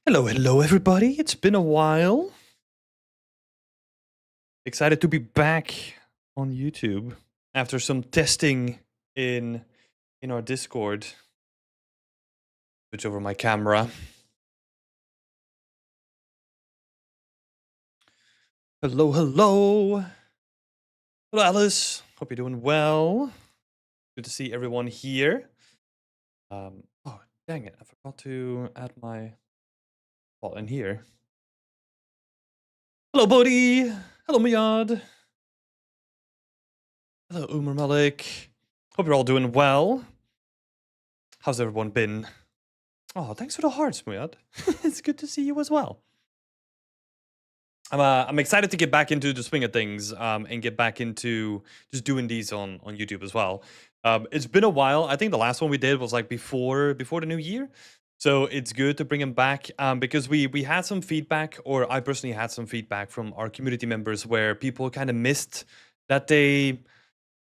Hello, hello, everybody. It's been a while. Excited to be back on YouTube after some testing in our Discord. Switch over my camera. Hello, hello. Hello, Alice. Hope you're doing well. Good to see everyone here. Oh, dang it. I forgot to add my ball in here. Hello, Bodhi. Hello, Miyad. Hello, Umar Malik. Hope you're all doing well. How's everyone been? Oh, thanks for the hearts, Muyad. It's good to see you as well. I'm excited to get back into the swing of things and get back into just doing these on YouTube as well. It's been a while. I think the last one we did was like before the new year, so it's good to bring them back because we had some feedback, or I personally had some feedback from our community members where people kind of missed that they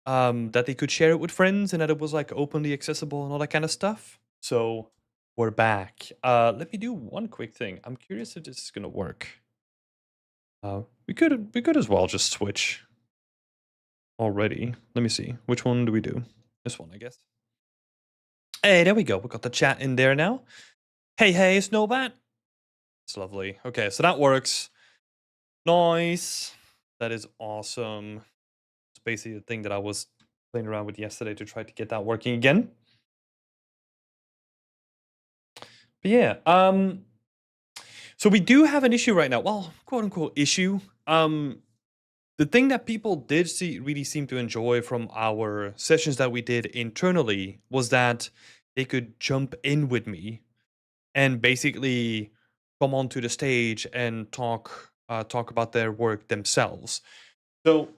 could share it with friends and that it was like openly accessible and all that kind of stuff. So we're back. Let me do one quick thing. I'm curious if this is gonna work. We could as well just switch already. Let me see. Which one do we do? This one, I guess. Hey, there we go. We got the chat in there now. Hey, hey, Snowbat. It's lovely. Okay, so that works. Nice. That is awesome. It's basically the thing that I was playing around with yesterday to try to get that working again. But yeah, so we do have an issue right now. Well, quote unquote issue. The thing that people did really seem to enjoy from our sessions that we did internally was that they could jump in with me and basically come onto the stage and talk about their work themselves. So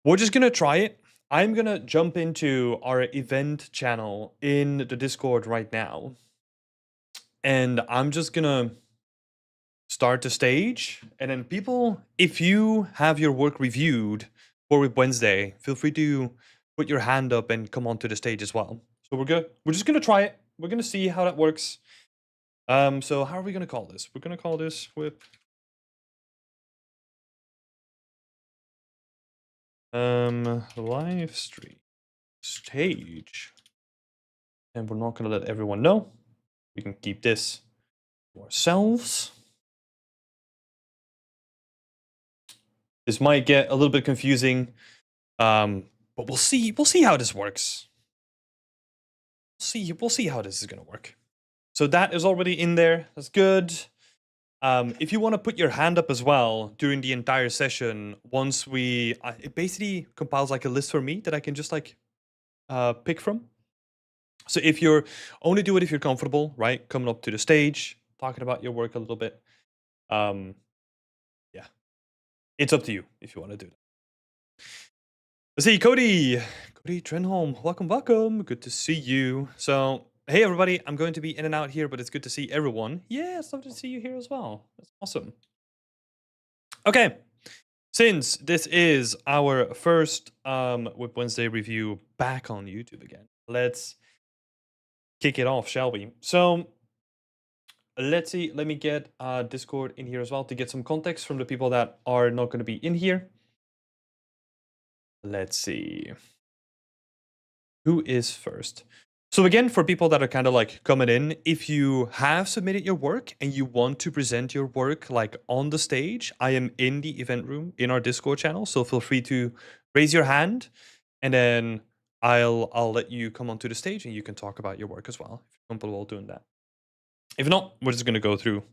we're just gonna try it. I'm gonna jump into our event channel in the Discord right now, and I'm just gonna start the stage, and then people, if you have your work reviewed for Wednesday, feel free to put your hand up and come onto the stage as well. So we're just gonna try it. We're gonna see how that works. So how are we gonna call this? We're gonna call this with live stream stage, and we're not gonna let everyone know. We can keep this to ourselves. This might get a little bit confusing, but we'll see. We'll see how this works. We'll see how this is gonna work. So that is already in there. That's good. If you want to put your hand up as well during the entire session, once it basically compiles like a list for me that I can just like pick from. So if you're only do it if you're comfortable, right? Coming up to the stage, talking about your work a little bit. Yeah, it's up to you if you want to do that. Let's see, Cody Trenholm, welcome. Good to see you. So hey everybody, I'm going to be in and out here, but it's good to see everyone. Yeah, it's lovely to see you here as well. That's awesome. Okay, since this is our first Whip Wednesday review back on YouTube again, let's kick it off, shall we? So let's see, let me get Discord in here as well to get some context from the people that are not going to be in here. Let's see. Who is first? So again, for people that are kind of like coming in, if you have submitted your work and you want to present your work like on the stage, I am in the event room in our Discord channel. So feel free to raise your hand, and then I'll let you come onto the stage and you can talk about your work as well if you're comfortable doing that. If not, we're just gonna go through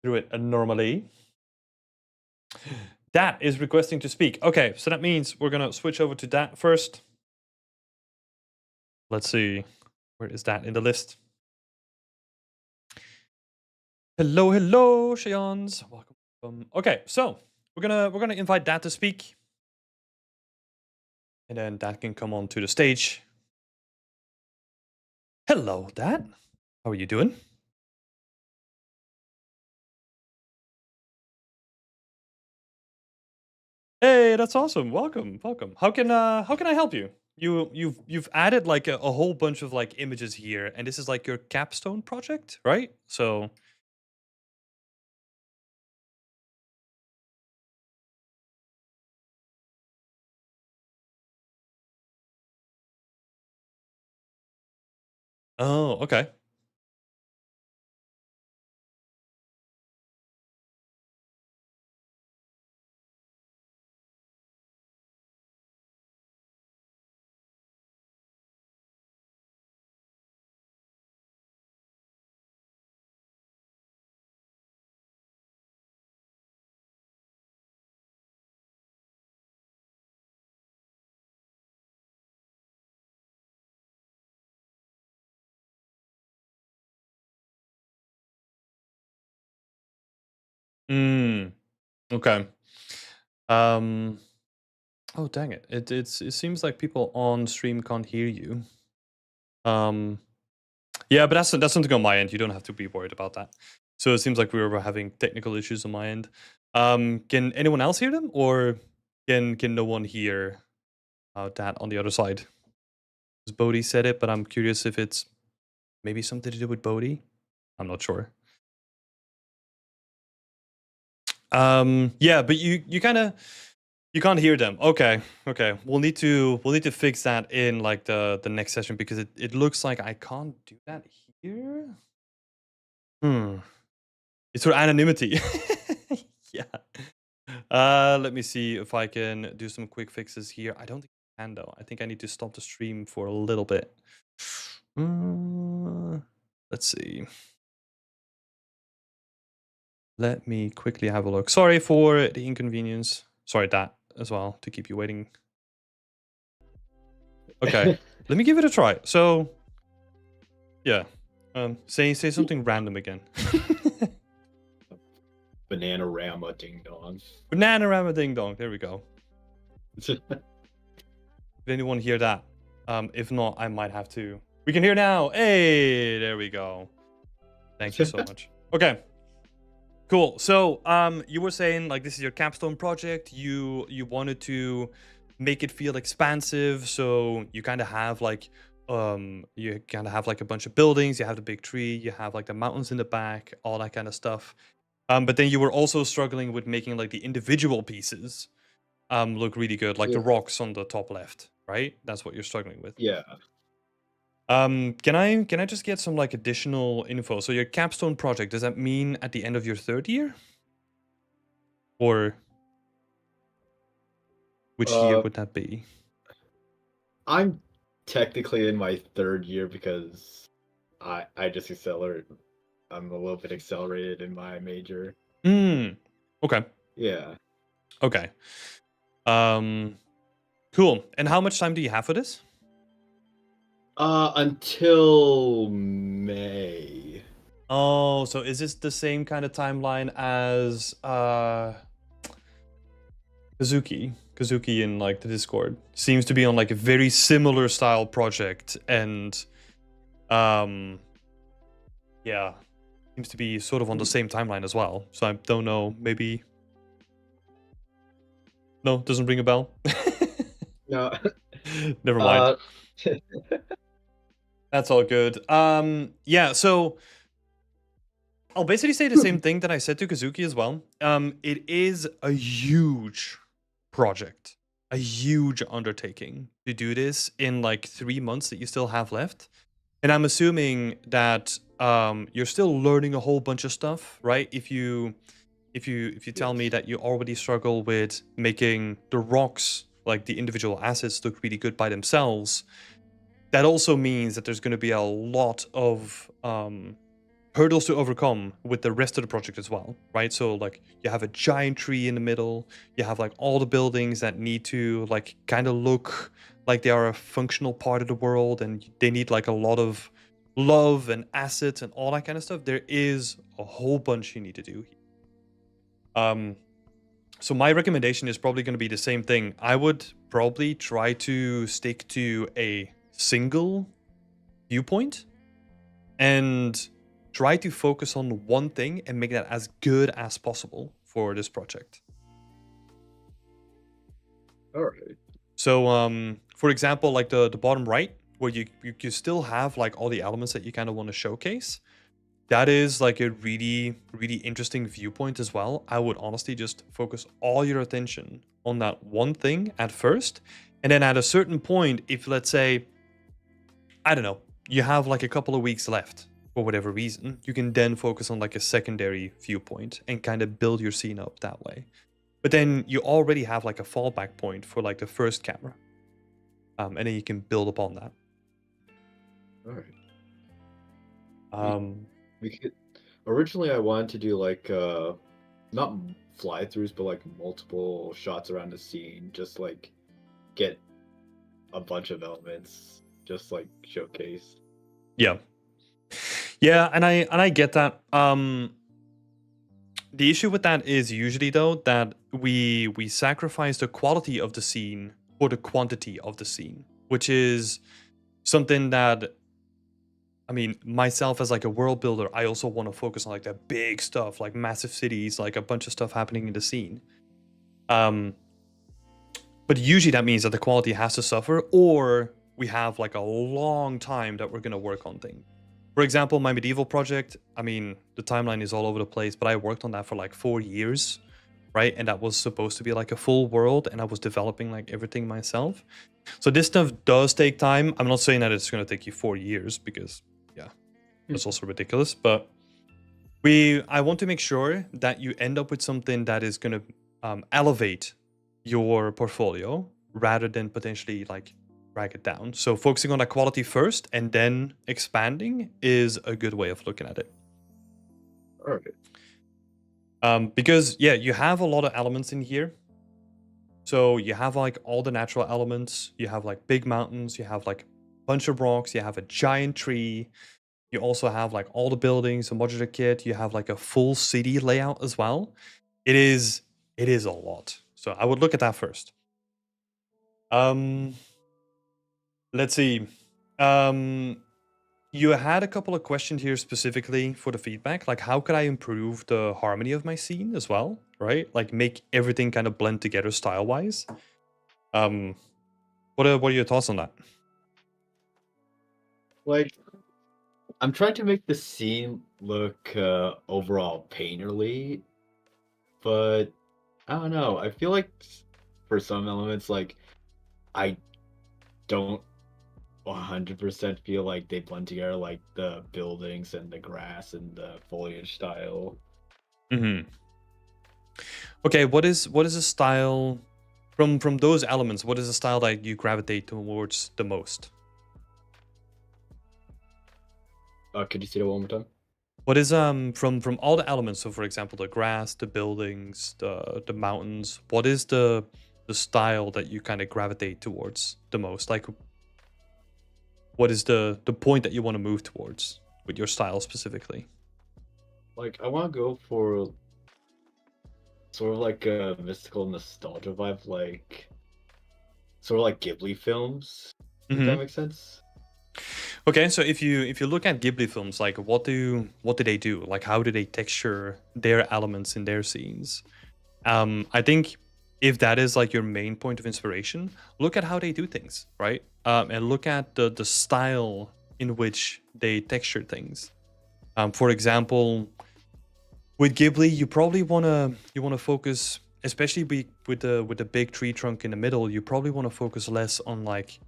it normally. Dat is requesting to speak. Okay, so that means we're gonna switch over to Dat first. Let's see, where is that in the list? Hello, Shayans. Welcome. Okay, so we're gonna invite Dat to speak, and then Dat can come on to the stage. Hello, Dat. How are you doing? Hey, that's awesome. Welcome. How can I help you? You've added like a whole bunch of like images here, and this is like your capstone project, right? So Oh, okay. Mm, okay. Um. Oh, dang it! It seems like people on stream can't hear you. Um. Yeah, but that's something on my end. You don't have to be worried about that. So it seems like we were having technical issues on my end. Can anyone else hear them, or can no one hear that on the other side? 'Cause Bodhi said it, but I'm curious if it's maybe something to do with Bodhi. I'm not sure. Yeah, but you kind of you can't hear them. Okay, okay. We'll need to fix that in like the next session because it looks like I can't do that here. Hmm. It's for anonymity. Yeah. Let me see if I can do some quick fixes here. I don't think I can though. I think I need to stop the stream for a little bit. Mm, let's see. Let me quickly have a look. Sorry for the inconvenience. Sorry that as well to keep you waiting. Okay, let me give it a try. So, yeah, say something random again. Bananarama ding dong. Bananarama ding dong. There we go. Did anyone hear that? If not, I might have to. We can hear now. Hey, there we go. Thank you so much. Okay. Cool. So, you were saying like this is your capstone project. You wanted to make it feel expansive, so you kind of have like you kind of have like a bunch of buildings. You have the big tree. You have like the mountains in the back, all that kind of stuff. But then you were also struggling with making like the individual pieces look really good, like the Yeah. rocks on the top left, right? That's what you're struggling with. Yeah. Can I just get some like additional info? So your capstone project, does that mean at the end of your third year? Or which year Uh, would that be? I'm technically in my third year because I just accelerate. I'm a little bit accelerated in my major. Hmm. Okay. Yeah. Okay. Um. Cool. And how much time do you have for this? Until May. Oh, so is this the same kind of timeline as Kazuki? Kazuki in like the Discord seems to be on like a very similar style project, and um, yeah, seems to be sort of on the same timeline as well. So I don't know. Maybe no, doesn't ring a bell. No. Never mind. Uh, That's all good. Yeah, so I'll basically say the same thing that I said to Kazuki as well. It is a huge project, a huge undertaking to do this in like 3 months that you still have left. And I'm assuming that you're still learning a whole bunch of stuff, right? If you tell me yes. that you already struggle with making the rocks, like the individual assets, look really good by themselves, that also means that there's going to be a lot of hurdles to overcome with the rest of the project as well, right? So like you have a giant tree in the middle, you have like all the buildings that need to like kind of look like they are a functional part of the world, and they need like a lot of love and assets and all that kind of stuff. There is a whole bunch you need to do. Um, so my recommendation is probably going to be the same thing. I would probably try to stick to a single viewpoint and try to focus on one thing and make that as good as possible for this project. All right. So for example, like the bottom right, where you still have like all the elements that you kind of want to showcase, that is like a really really interesting viewpoint as well. I would honestly just focus all your attention on that one thing at first, and then at a certain point, if let's say, I don't know, you have like a couple of weeks left for whatever reason, you can then focus on like a secondary viewpoint and kind of build your scene up that way. But then you already have like a fallback point for like the first camera. And then you can build upon that. All right. Um, We could originally I wanted to do like not fly throughs, but like multiple shots around the scene, just like get a bunch of elements, just like showcase. yeah. Yeah, and I get that. The issue with that is usually though that we sacrifice the quality of the scene for the quantity of the scene, which is something that, I mean, myself as like a world builder, I also want to focus on like the big stuff, like massive cities, like a bunch of stuff happening in the scene. But usually that means that the quality has to suffer, or we have like a long time that we're gonna work on things. For example, my medieval project, I mean, the timeline is all over the place, but I worked on that for like 4 years, right? And that was supposed to be like a full world, and I was developing like everything myself. So this stuff does take time. I'm not saying that it's gonna take you 4 years, because yeah, that's also ridiculous. But I want to make sure that you end up with something that is gonna elevate your portfolio rather than potentially like drag it down. So focusing on that quality first and then expanding is a good way of looking at it. All right. Because yeah, you have a lot of elements in here. So you have like all the natural elements, you have like big mountains, you have like a bunch of rocks, you have a giant tree, you also have like all the buildings, a modular kit, you have like a full city layout as well. It is a lot. So I would look at that first. Let's see. You had a couple of questions here specifically for the feedback, like how could I improve the harmony of my scene as well, right? Like make everything kind of blend together style-wise. What are your thoughts on that? Like, I'm trying to make the scene look overall painterly, but I don't know. I feel like for some elements, like I don't 100% feel like they blend together, like the buildings and the grass and the foliage style. Mm-hmm. Okay, what is a style from those elements? What is a style that you gravitate towards the most? Could you say that one more time? What is from all the elements? So, for example, the grass, the buildings, the mountains. What is the style that you kind of gravitate towards the most? Like, what is the point that you want to move towards with your style specifically? Like, I want to go for sort of like a mystical nostalgia vibe, like sort of like Ghibli films. If that makes sense. Okay, so if you look at Ghibli films, like what do they do? Like how do they texture their elements in their scenes? I think if that is like your main point of inspiration, look at how they do things, right? And look at the style in which they texture things. For example, with Ghibli, you probably wanna focus, especially with the big tree trunk in the middle. You probably want to focus less on like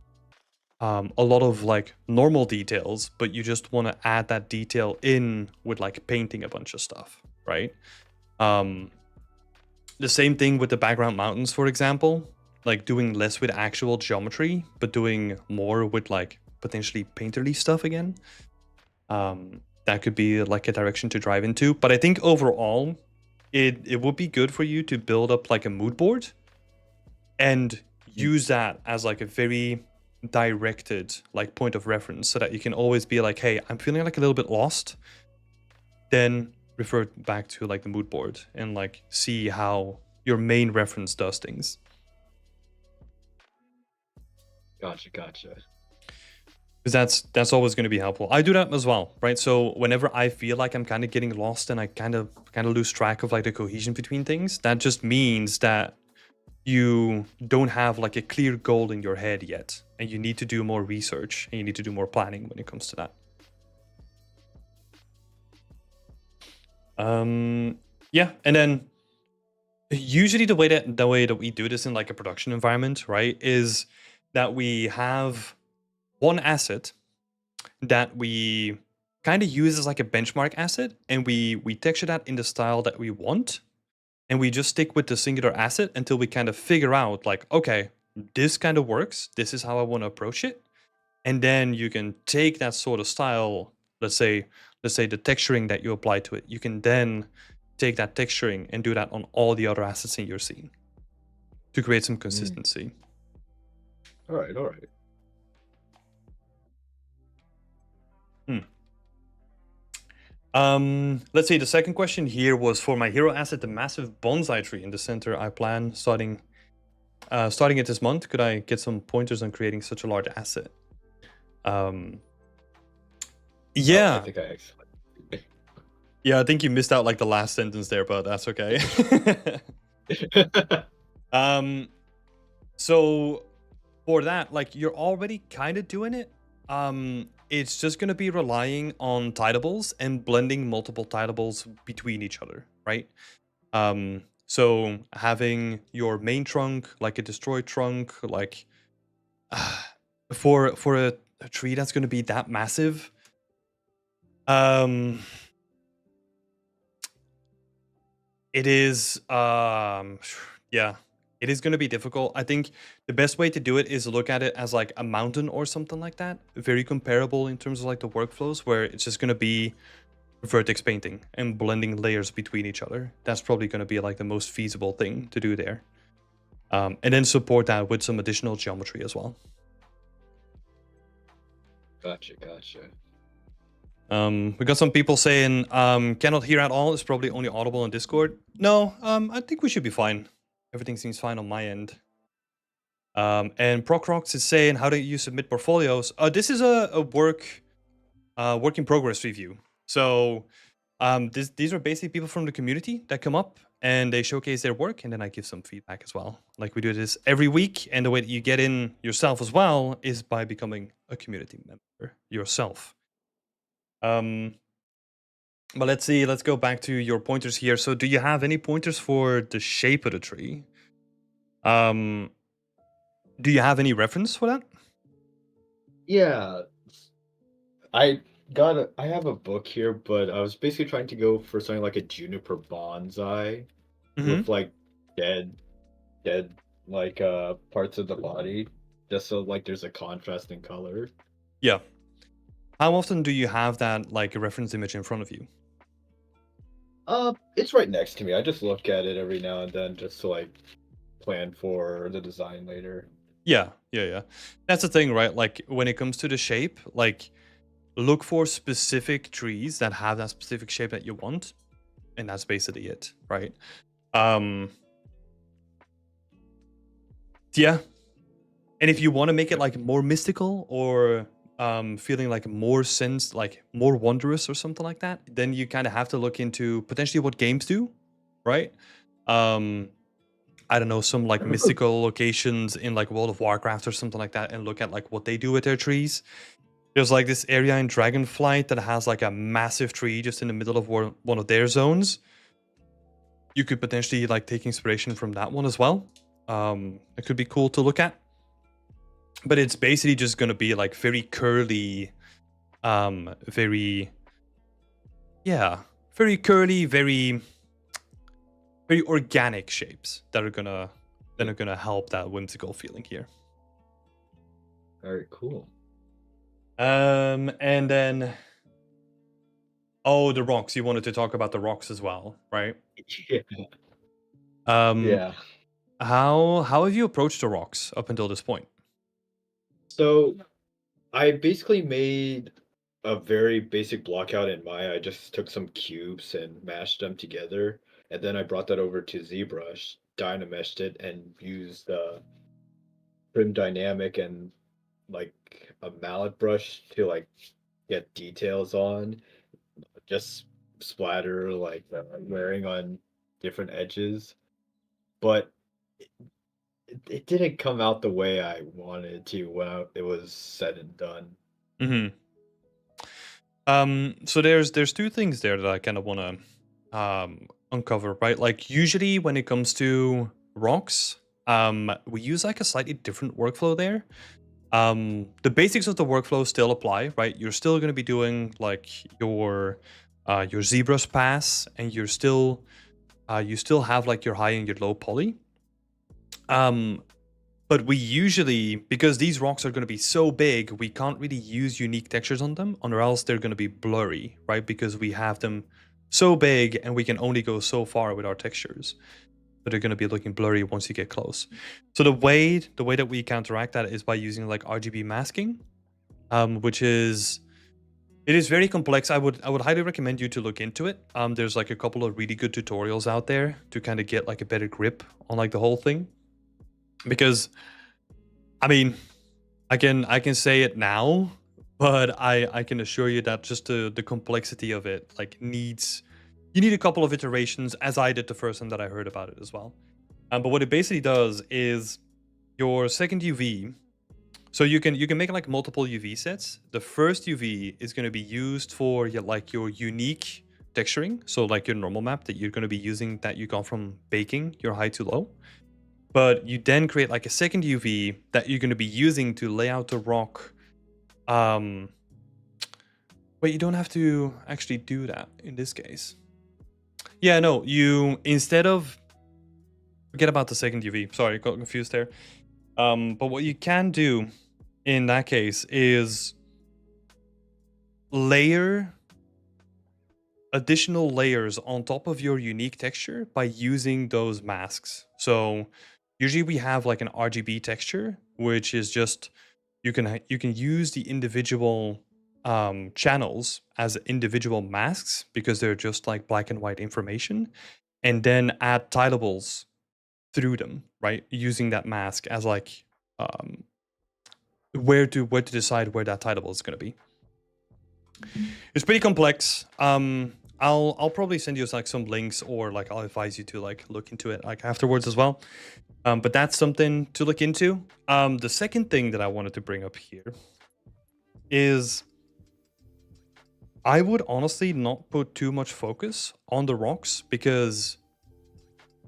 a lot of like normal details, but you just want to add that detail in with like painting a bunch of stuff, right? The same thing with the background mountains, for example, like doing less with actual geometry, but doing more with like potentially painterly stuff again. That could be like a direction to drive into. But I think overall, it would be good for you to build up like a mood board and use that as like a very directed like point of reference so that you can always be like, hey, I'm feeling like a little bit lost, then refer back to like the mood board and like see how your main reference does things. Gotcha. Because that's always going to be helpful. I do that as well, right? So whenever I feel like I'm kind of getting lost and I kind of lose track of like the cohesion between things, that just means that you don't have like a clear goal in your head yet, and you need to do more research and you need to do more planning when it comes to that. Yeah, and then usually the way that we do this in like a production environment, right, is that we have one asset that we kind of use as like a benchmark asset, and we texture that in the style that we want, and we just stick with the singular asset until we kind of figure out like, okay, this kind of works. This is how I want to approach it. And then you can take that sort of style, let's say the texturing that you apply to it, you can then take that texturing and do that on all the other assets in your scene to create some Mm. consistency. All right, all right. Hmm. Let's see. The second question here was for my hero asset, the massive bonsai tree in the center. I plan starting it this month. Could I get some pointers on creating such a large asset? Um, Oh, I yeah, think I actually. yeah. I think you missed out like the last sentence there, but that's okay. um, so for that, like you're already kind of doing it. It's just gonna be relying on tidables and blending multiple tidables between each other, right? So having your main trunk, like a destroyed trunk, like for a tree that's gonna be that massive, um, it is yeah, it is gonna be difficult. I think the best way to do it is look at it as like a mountain or something like that. Very comparable in terms of like the workflows, where it's just gonna be vertex painting and blending layers between each other. That's probably gonna be like the most feasible thing to do there. And then support that with some additional geometry as well. Gotcha, gotcha. We got some people saying cannot hear at all. It's probably only audible on Discord. No, I think we should be fine. Everything seems fine on my end. And Procrox is saying, how do you submit portfolios? This is a work in progress review. So these are basically people from the community that come up and they showcase their work, and then I give some feedback as well. Like we do this every week, and the way that you get in yourself as well is by becoming a community member yourself. But let's see, let's go back to your pointers here. So do you have any pointers for the shape of the tree? Um, do you have any reference for that? Yeah, I I have a book here, but I was basically trying to go for something like a juniper bonsai Mm-hmm. with like dead dead like parts of the body, just so like there's a contrast in color. Yeah. How often do you have that like a reference image in front of you? It's right next to me. I just look at it every now and then just to like plan for the design later. Yeah, yeah, yeah. That's the thing, right? Like when it comes to the shape, like look for specific trees that have that specific shape that you want, and that's basically it, right? Um, yeah. And if you want to make it like more mystical or feeling like more sense, like more wondrous or something like that, then you kind of have to look into potentially what games do, right? Um, I don't know, some like mystical locations in like World of Warcraft or something like that, and look at like what they do with their trees. There's like this area in Dragonflight that has like a massive tree just in the middle of one of their zones. You could potentially like take inspiration from that one as well. It could be cool to look at. But it's basically just gonna be like very curly, very yeah, very curly, very organic shapes that are gonna help that whimsical feeling here. Very cool. And then oh, the rocks. You wanted to talk about the rocks as well, right? Yeah. Um, Yeah. how have you approached the rocks up until this point? So I basically made a very basic block out in Maya. I just took some cubes and mashed them together, and then I brought that over to ZBrush, dynameshed it, and used Trim Dynamic and like a mallet brush to like get details on, just splatter like wearing on different edges. But it didn't come out the way I wanted it to when it was said and done. Hmm. So there's two things there that I kind of want to uncover, right? Like usually when it comes to rocks, we use like a slightly different workflow there. The basics of the workflow still apply, right? You're still going to be doing like your ZBrush pass, and you still have like your high and your low poly. But we usually, because these rocks are going to be so big, we can't really use unique textures on them, or else they're going to be blurry, right? Because we have them so big and we can only go so far with our textures. But they're going to be looking blurry once you get close. So the way that we counteract that is by using like RGB masking, which is very complex. I would highly recommend you to look into it. There's like a couple of really good tutorials out there to kind of get like a better grip on like the whole thing. Because, I mean, I can say it now, but I can assure you that just the complexity of it like you need a couple of iterations, as I did the first time that I heard about it as well. But what it basically does is your second UV. So you can make like multiple UV sets. The first UV is going to be used for your unique texturing. So like your normal map that you're going to be using that you got from baking your high to low. But you then create like a second UV that you're going to be using to lay out the rock. Wait, you don't have to actually do that in this case. Yeah, no, you instead of forget about the second UV. Sorry, got confused there. But what you can do in that case is layer additional layers on top of your unique texture by using those masks. So usually we have like an RGB texture, which is just you can use the individual channels as individual masks because they're just like black and white information, and then add tilables through them, right? Using that mask as like where to decide where that titlable is going to be. It's pretty complex. I'll probably send you like some links, or like I'll advise you to like look into it like afterwards as well. But that's something to look into. The second thing that I wanted to bring up here is I would honestly not put too much focus on the rocks, because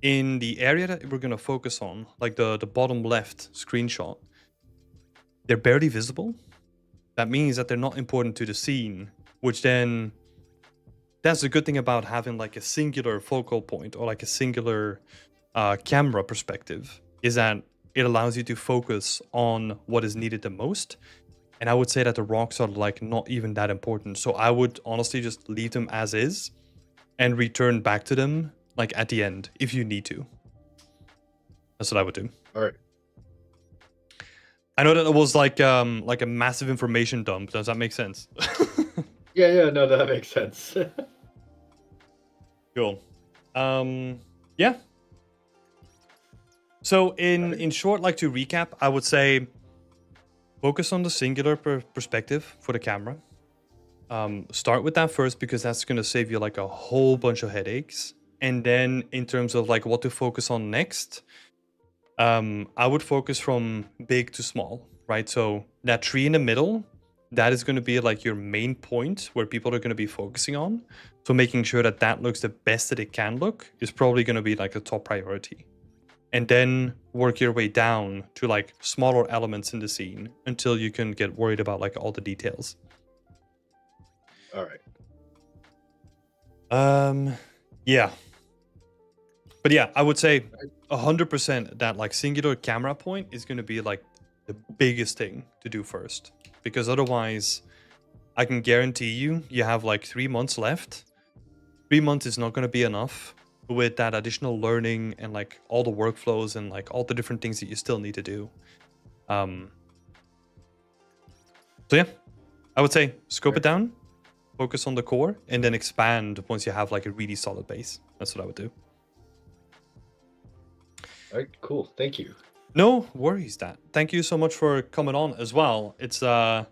in the area that we're going to focus on, like the bottom left screenshot, they're barely visible. That means that they're not important to the scene, which then that's the good thing about having like a singular focal point or like a singular camera perspective, is that it allows you to focus on what is needed the most. And I would say that the rocks are like not even that important. So I would honestly just leave them as is and return back to them like at the end if you need to. That's what I would do. All right. I know that it was like a massive information dump. Does that make sense? Yeah, no, that makes sense. Cool. Yeah. So in short, like to recap, I would say focus on the singular perspective for the camera. Start with that first, because that's going to save you like a whole bunch of headaches. And then in terms of like what to focus on next, I would focus from big to small, right? So that tree in the middle, that is going to be like your main point where people are going to be focusing on. So making sure that that looks the best that it can look is probably going to be like the top priority. And then work your way down to like smaller elements in the scene until you can get worried about like all the details. All right. Yeah. But yeah, I would say 100% that like singular camera point is going to be like the biggest thing to do first, because otherwise I can guarantee you have like 3 months left. 3 months is not going to be enough with that additional learning and like all the workflows and like all the different things that you still need to do. So yeah, I would say scope it down, focus on the core, and then expand once you have like a really solid base. That's what I would do. All right, cool. Thank you. No worries, Dan. Thank you so much for coming on as well. It's sorry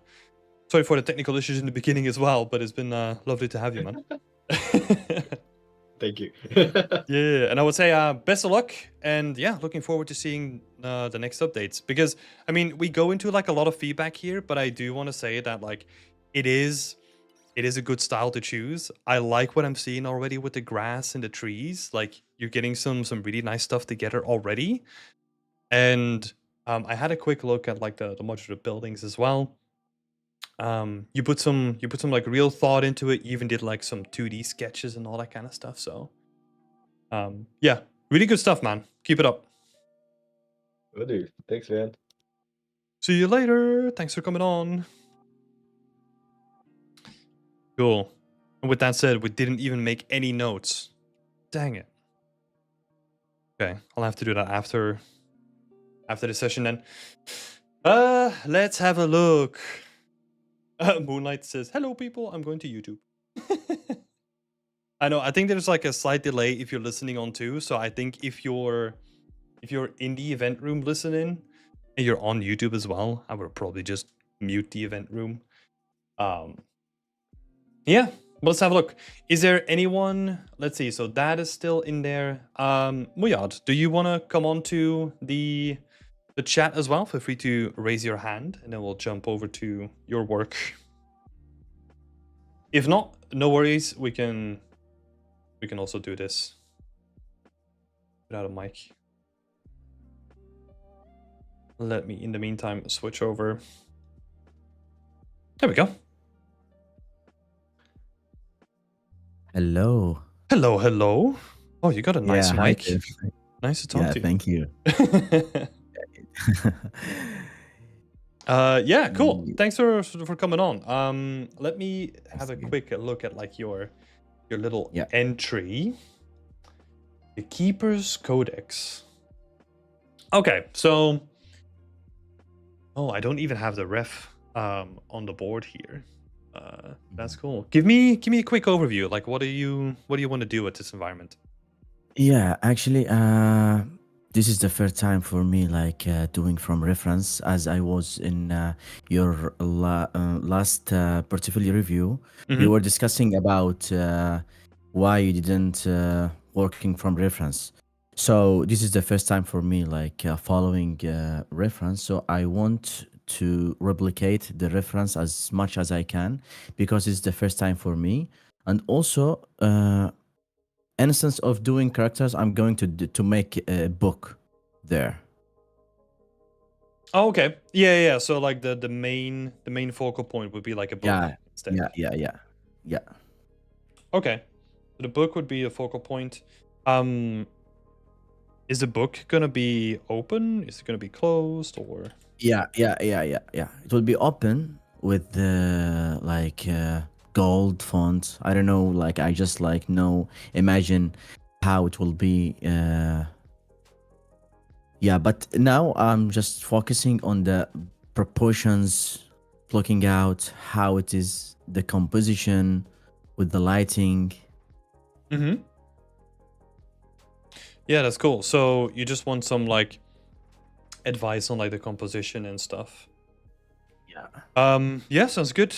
for the technical issues in the beginning as well, but it's been lovely to have you, man. Thank you. Yeah, and I would say best of luck, and yeah, looking forward to seeing the next updates, because I mean we go into like a lot of feedback here, but I do want to say that like it is a good style to choose. I like what I'm seeing already with the grass and the trees. Like you're getting some really nice stuff together already. And I had a quick look at like the modular buildings as well. You put some like real thought into it. You even did like some 2D sketches and all that kind of stuff. So yeah, really good stuff, man. Keep it up. Oh, dude. Thanks, man. See you later. Thanks for coming on. Cool. And with that said, we didn't even make any notes. Dang it. Okay, I'll have to do that after the session then. Let's have a look. Moonlight says, "Hello, people. I'm going to YouTube." I know. I think there's like a slight delay if you're listening on too. So I think if you're in the event room listening and you're on YouTube as well, I would probably just mute the event room. Yeah, let's have a look. Is there anyone? Let's see. So that is still in there. Muyad, do you want to come on to the chat as well? Feel free to raise your hand, and then we'll jump over to your work. If not, no worries. We can also do this without a mic. Let me, in the meantime, switch over. There we go. Hello. Hello, hello. Oh, you got a nice Yeah, hi, mic. Tiff. Nice to talk Yeah, to you. thank you. Yeah, cool. Thanks for coming on. Let me have a quick look at like your little Yeah. entry. The Keeper's Codex. Okay, so I don't even have the ref on the board here. That's cool. Give me a quick overview. Like, what do you want to do with this environment? Yeah, actually, this is the first time for me, like doing from reference, as I was in your last portfolio review. We were discussing about why you didn't working from reference. So this is the first time for me, like following reference. So I want to replicate the reference as much as I can because it's the first time for me, and also. Instance of doing characters, I'm going to make a book there. Oh, okay. Yeah. So like the main focal point would be like a book instead. Yeah. Okay. So the book would be a focal point. Is the book gonna be open? Is it gonna be closed or? Yeah. It will be open with the like gold font. I don't know. Like I just like imagine how it will be. Yeah, but now I'm just focusing on the proportions, looking out how it is, the composition with the lighting. Yeah, that's cool. So you just want some like advice on like the composition and stuff. Yeah. Yeah, sounds good.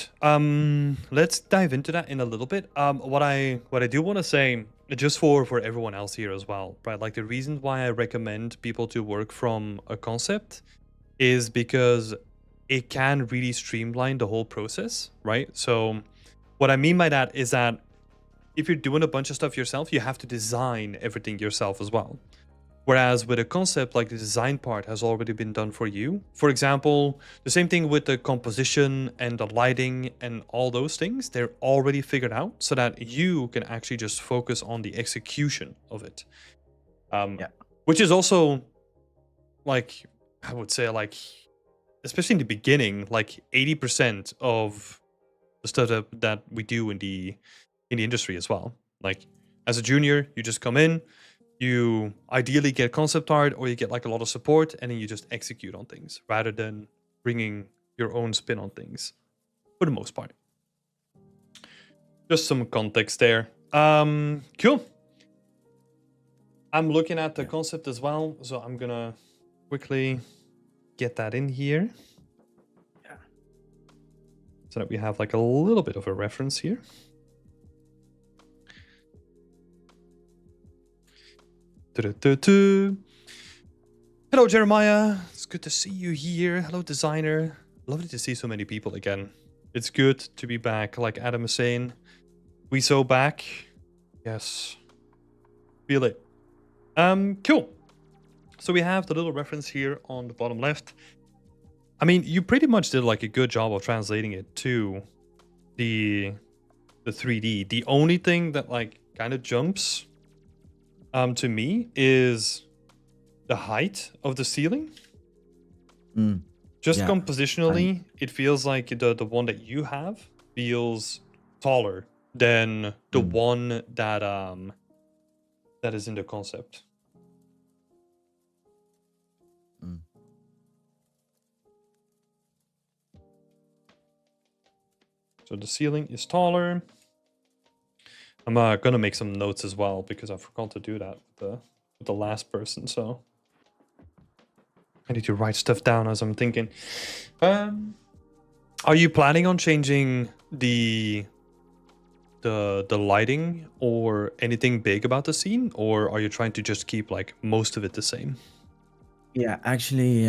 Let's dive into that in a little bit. What I do want to say, just for everyone else here as well, right? Like the reason why I recommend people to work from a concept is because it can really streamline the whole process, right? So what I mean by that is that if you're doing a bunch of stuff yourself, you have to design everything yourself as well. Whereas with a concept, like the design part has already been done for you. For example, the same thing with the composition and the lighting and all those things, they're already figured out so that you can actually just focus on the execution of it. Which is also, like, I would say, like, especially in the beginning, like 80% of the stuff that we do in the industry as well. Like, as a junior, you just come in, you ideally get concept art or you get like a lot of support and then you just execute on things rather than bringing your own spin on things for the most part. Just some context there. Cool. I'm looking at the concept as well, so I'm gonna quickly get that in here. Yeah. So that we have like a little bit of a reference here. Hello, Jeremiah. It's good to see you here. Hello, designer. Lovely to see so many people again. It's good to be back, like Adam is saying. We so back. Yes. Feel it. Cool. So we have the little reference here on the bottom left. I mean, you pretty much did like a good job of translating it to the 3D. The only thing that like kind of jumps to me is the height of the ceiling. Mm. Just Yeah, compositionally, it feels like the one that you have feels taller than the Mm. one that that is in the concept. Mm. So the ceiling is taller. I'm gonna make some notes as well because I forgot to do that with the last person. So I need to write stuff down as I'm thinking. Are you planning on changing the lighting or anything big about the scene, or are you trying to just keep like most of it the same? Yeah, actually,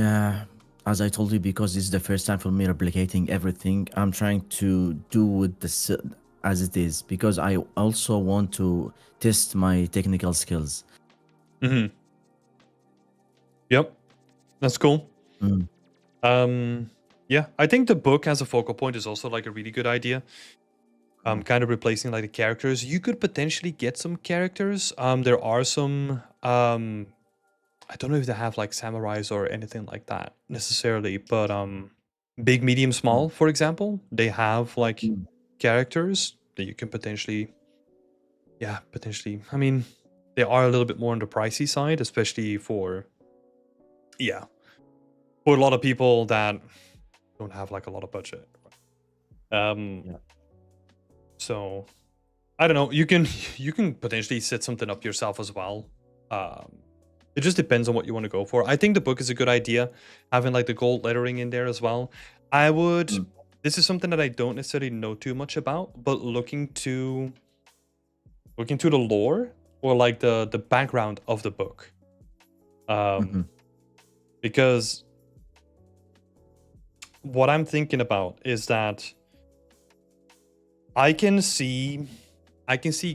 as I told you, because this is the first time for me replicating everything, I'm trying to do with as it is, because I also want to test my technical skills. Mm-hmm. Yep, that's cool. Mm. Yeah, I think the book as a focal point is also like a really good idea. Kind of replacing like the characters. You could potentially get some characters. There are some. I don't know if they have like samurais or anything like that necessarily, but big, medium, small, for example, they have like Mm. characters that you can potentially. Yeah, potentially. I mean, they are a little bit more on the pricey side, especially for. Yeah, for a lot of people that don't have like a lot of budget. Yeah. So I don't know. You can potentially set something up yourself as well. It just depends on what you want to go for. I think the book is a good idea, having like the gold lettering in there as well. I would. Mm. This is something that I don't necessarily know too much about, but looking to the lore or like the background of the book, Mhm. because what I'm thinking about is that I can see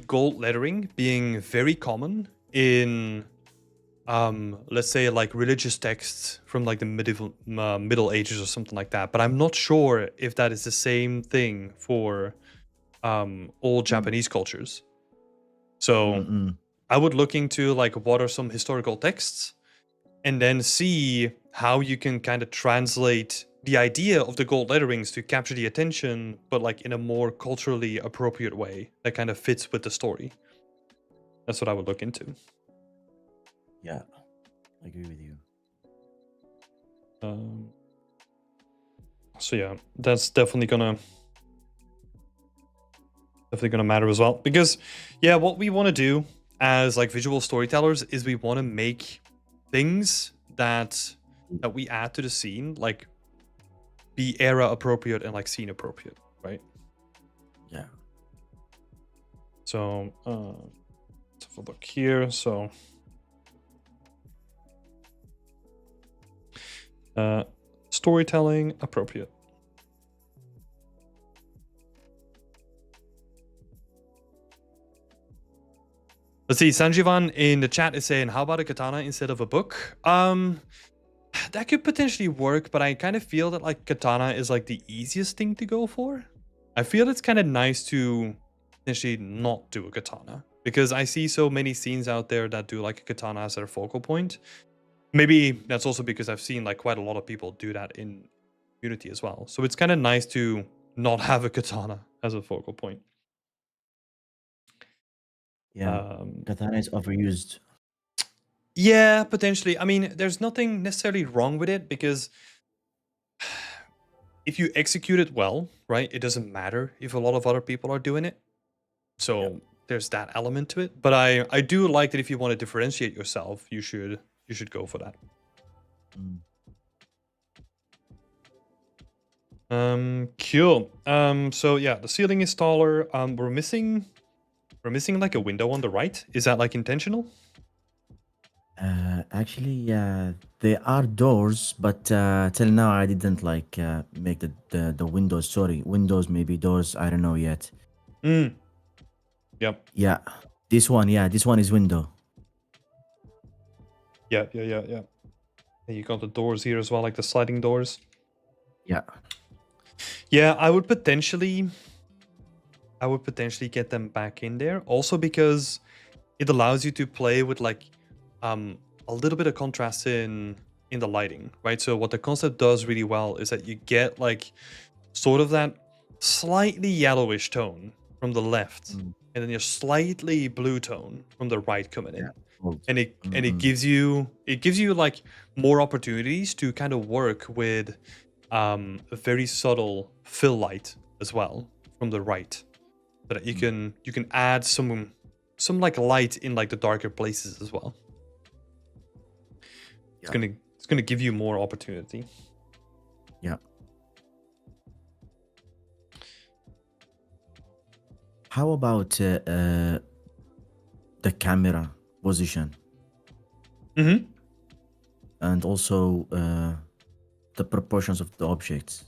gold lettering being very common in let's say like religious texts from like the middle ages or something like that, but I'm not sure if that is the same thing for old Japanese cultures. So Mm-mm. I would look into like what are some historical texts and then see how you can kind of translate the idea of the gold letterings to capture the attention, but like in a more culturally appropriate way that kind of fits with the story. That's what I would look into. Yeah, I agree with you. So yeah, that's definitely gonna matter as well, because yeah, what we want to do as like visual storytellers is we want to make things that we add to the scene like be era appropriate and like scene appropriate, right? Yeah. So let's have a look here. So storytelling appropriate. Let's see, Sanjivan in the chat is saying, how about a katana instead of a book? That could potentially work, but I kind of feel that like katana is like the easiest thing to go for. I feel it's kind of nice to potentially not do a katana, because I see so many scenes out there that do like a katana as their focal point. Maybe that's also because I've seen like quite a lot of people do that in Unity as well. So it's kind of nice to not have a katana as a focal point. Yeah. Katana is overused. Yeah, potentially. I mean, there's nothing necessarily wrong with it, because if you execute it well, right, it doesn't matter if a lot of other people are doing it. So there's that element to it. But I do like that if you want to differentiate yourself, you should go for that. Cool. So yeah, the ceiling is taller. We're missing like a window on the right. Is that like intentional? Actually, there are doors, but till now I didn't like make the windows. Sorry, windows, maybe doors. I don't know yet. Yep. Yeah, this one. Yeah, this one is window. Yeah. And you got the doors here as well, like the sliding doors. Yeah. Yeah, I would potentially get them back in there. Also because it allows you to play with like a little bit of contrast in the lighting, right? So what the concept does really well is that you get like sort of that slightly yellowish tone from the left, Mm. and then your slightly blue tone from the right coming in. Yeah. Both. And it Mm-mm. gives you like more opportunities to kind of work with a very subtle fill light as well from the right, so that you can add some like light in like the darker places as well. Yeah. It's gonna give you more opportunity. Yeah. How about the camera position Mm-hmm. and also the proportions of the objects?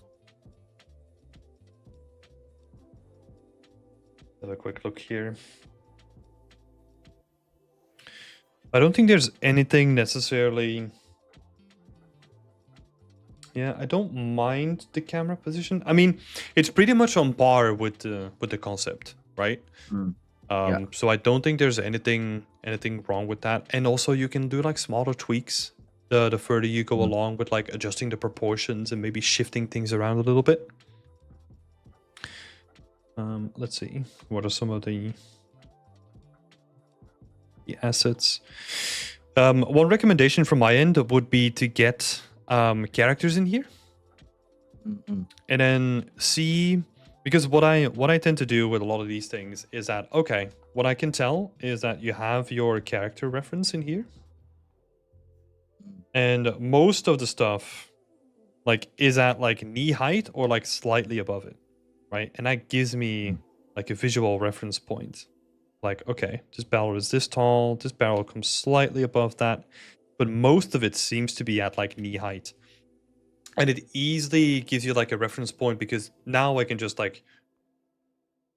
Have a quick look here. I don't think there's anything necessarily. Yeah, I don't mind the camera position. I mean, it's pretty much on par with the concept, right? Mm. Yeah. So I don't think there's anything wrong with that. And also, you can do like smaller tweaks the further you go along with like adjusting the proportions and maybe shifting things around a little bit. Let's see. What are some of the assets? One recommendation from my end would be to get characters in here Mm-mm. and then see, because what I tend to do with a lot of these things is that, okay, what I can tell is that you have your character reference in here, and most of the stuff like is at like knee height or like slightly above it, right? And that gives me like a visual reference point. Like, okay, this barrel is this tall, this barrel comes slightly above that, but most of it seems to be at like knee height. And it easily gives you like a reference point, because now I can just like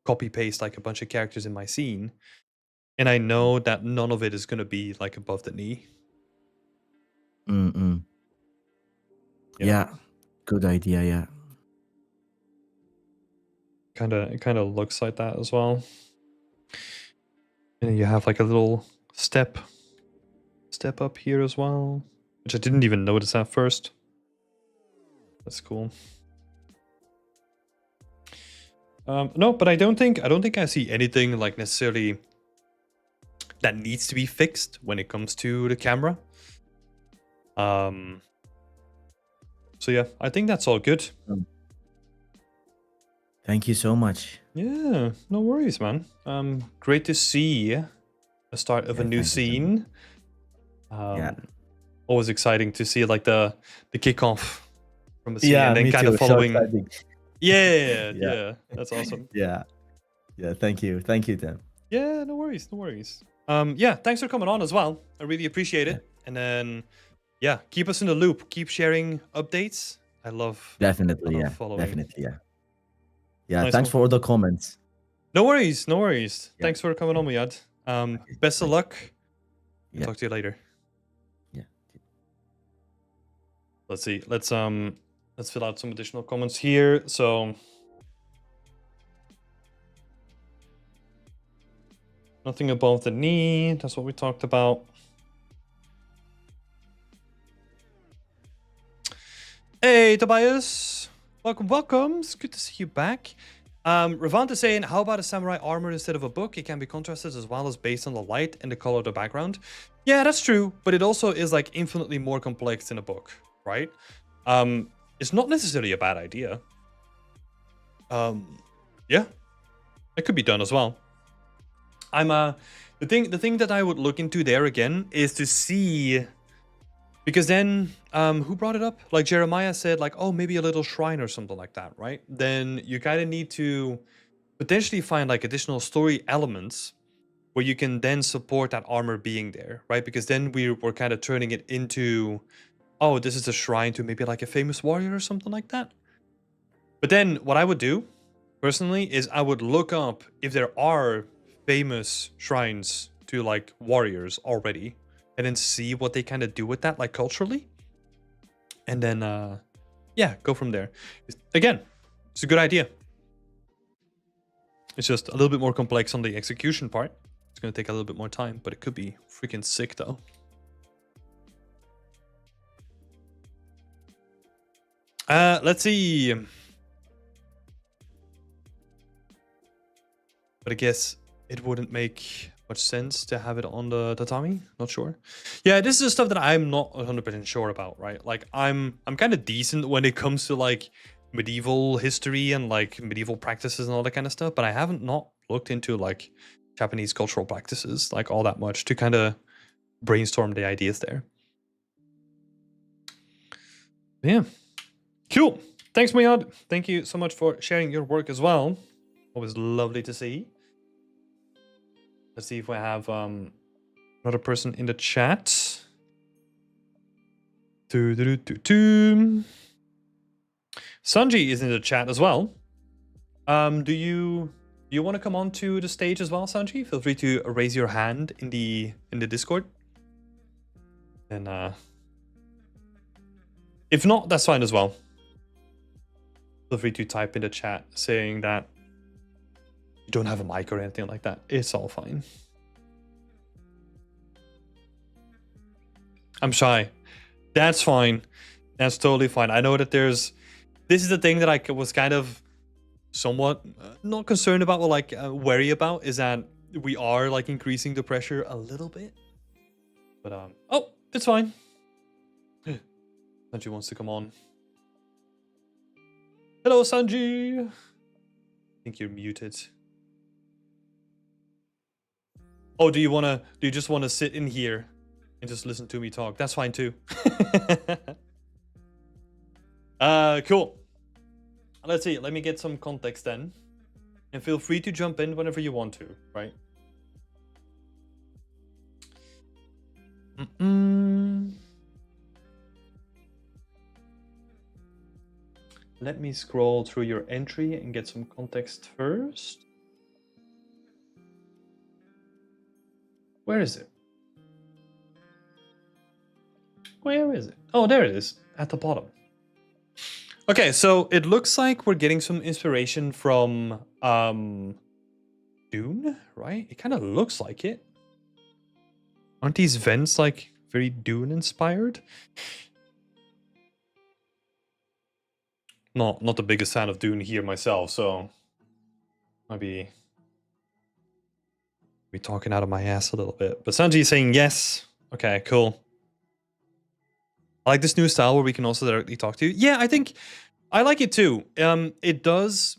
copy paste like a bunch of characters in my scene, and I know that none of it is going to be like above the knee. Mm-mm. Yeah. Yeah. Good idea. Yeah. It kind of looks like that as well. And then you have like a little step up here as well, which I didn't even notice at first. That's cool. No, but I don't think I see anything like necessarily that needs to be fixed when it comes to the camera. So yeah, I think that's all good. Thank you so much. Yeah, no worries, man. Great to see the start of a Yeah, new thank you so scene. Yeah. Always exciting to see like the kickoff from a scene, and then kind of following. Yeah, Yeah. that's awesome. Yeah. Thank you, Tim. Yeah, no worries. Yeah, thanks for coming on as well. I really appreciate it. And then, yeah, keep us in the loop. Keep sharing updates. I love Definitely. Yeah. following. Definitely. Yeah. Yeah. Nice Thanks one. for all the comments. No worries. Yeah. Thanks for coming on, Miyad. Best of luck. Yeah. Talk to you later. Yeah. Let's see. Let's fill out some additional comments here. So nothing above the knee. That's what we talked about. Hey, Tobias. Welcome. It's good to see you back. Ravant is saying, how about a samurai armor instead of a book? It can be contrasted as well as based on the light and the color of the background. Yeah, that's true, but it also is like infinitely more complex in a book, right? It's not necessarily a bad idea. Yeah, it could be done as well. The thing that I would look into there again is to see, because then who brought it up? Like Jeremiah said, like, oh, maybe a little shrine or something like that, right? Then you kind of need to potentially find like additional story elements where you can then support that armor being there, right? Because then we're kind of turning it into, oh, this is a shrine to maybe like a famous warrior or something like that. But then what I would do personally is I would look up if there are famous shrines to like warriors already, and then see what they kind of do with that, like culturally, and then yeah, go from there. Again, it's a good idea. It's just a little bit more complex on the execution part. It's gonna take a little bit more time, but it could be freaking sick though. Let's see. But I guess it wouldn't make much sense to have it on the tatami. Not sure. Yeah, this is the stuff that I'm not 100% sure about, right? Like I'm kind of decent when it comes to like medieval history and like medieval practices and all that kind of stuff, but I haven't not looked into like Japanese cultural practices like all that much to kind of brainstorm the ideas there. Yeah. Cool. Thanks, Mayad. Thank you so much for sharing your work as well. Always lovely to see. Let's see if we have another person in the chat. Sanji is in the chat as well. Do you want to come on to the stage as well, Sanji? Feel free to raise your hand in the Discord. And if not, that's fine as well. Feel free to type in the chat saying that you don't have a mic or anything like that. It's all fine. I'm shy. That's fine. That's totally fine. I know that this is the thing that I was kind of somewhat not concerned about, or like wary about, is that we are like increasing the pressure a little bit. But oh, it's fine. Sanji wants to come on. Hello, Sanji. I think you're muted. Oh, do you just want to sit in here and just listen to me talk? That's fine too. Cool. Let's see. Let me get some context then. And feel free to jump in whenever you want to, right? Let me scroll through your entry and get some context first. Where is it? Where is it? Oh, there it is, at the bottom. Okay, so it looks like we're getting some inspiration from Dune, right? It kind of looks like it. Aren't these vents like very Dune inspired? Not the biggest fan of Dune here myself, so might be talking out of my ass a little bit. But Sanji is saying yes. Okay, cool. I like this new style where we can also directly talk to you. Yeah, I think I like it too. It does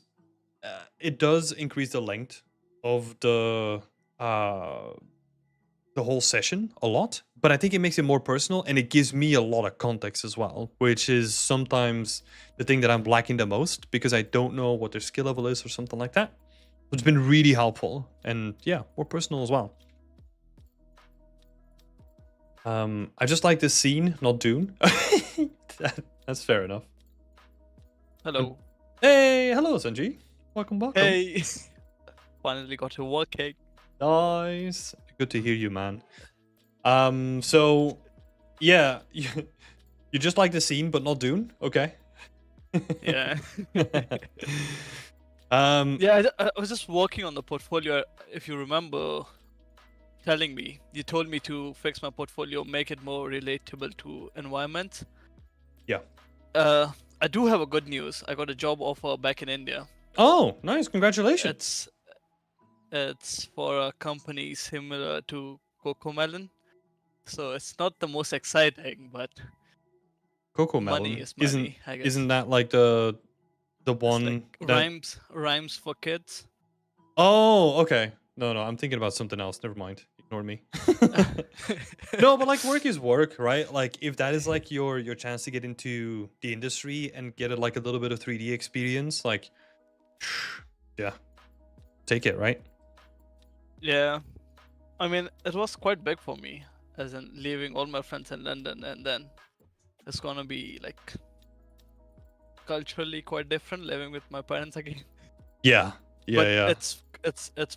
increase the length of the whole session a lot, but I think it makes it more personal and it gives me a lot of context as well, which is sometimes the thing that I'm lacking the most because I don't know what their skill level is or something like that. It's been really helpful and yeah, more personal as well. I just like this scene, not Dune. That's fair enough. Hello. Hey, hello, Sanji. Welcome. Hey. Finally got to working. Nice. Good to hear you, man. So, yeah, you just like the scene, but not Dune? Okay. Yeah. Yeah, I was just working on the portfolio. If you remember telling me, you told me to fix my portfolio, make it more relatable to environment. Yeah. I do have a good news. I got a job offer back in India. Oh, nice. Congratulations. It's for a company similar to Cocomelon. So it's not the most exciting, but Cocomelon. money is money, I guess. Isn't that like the one like that... rhymes for kids? Oh, okay. No, I'm thinking about something else. Never mind. Ignore me. No, but like work is work, right? Like if that is like your chance to get into the industry and get like a little bit of 3D experience, like yeah, take it, right? Yeah. I mean, it was quite big for me, as in leaving all my friends in London, and then it's gonna be like culturally quite different living with my parents again. Yeah. But Yeah. it's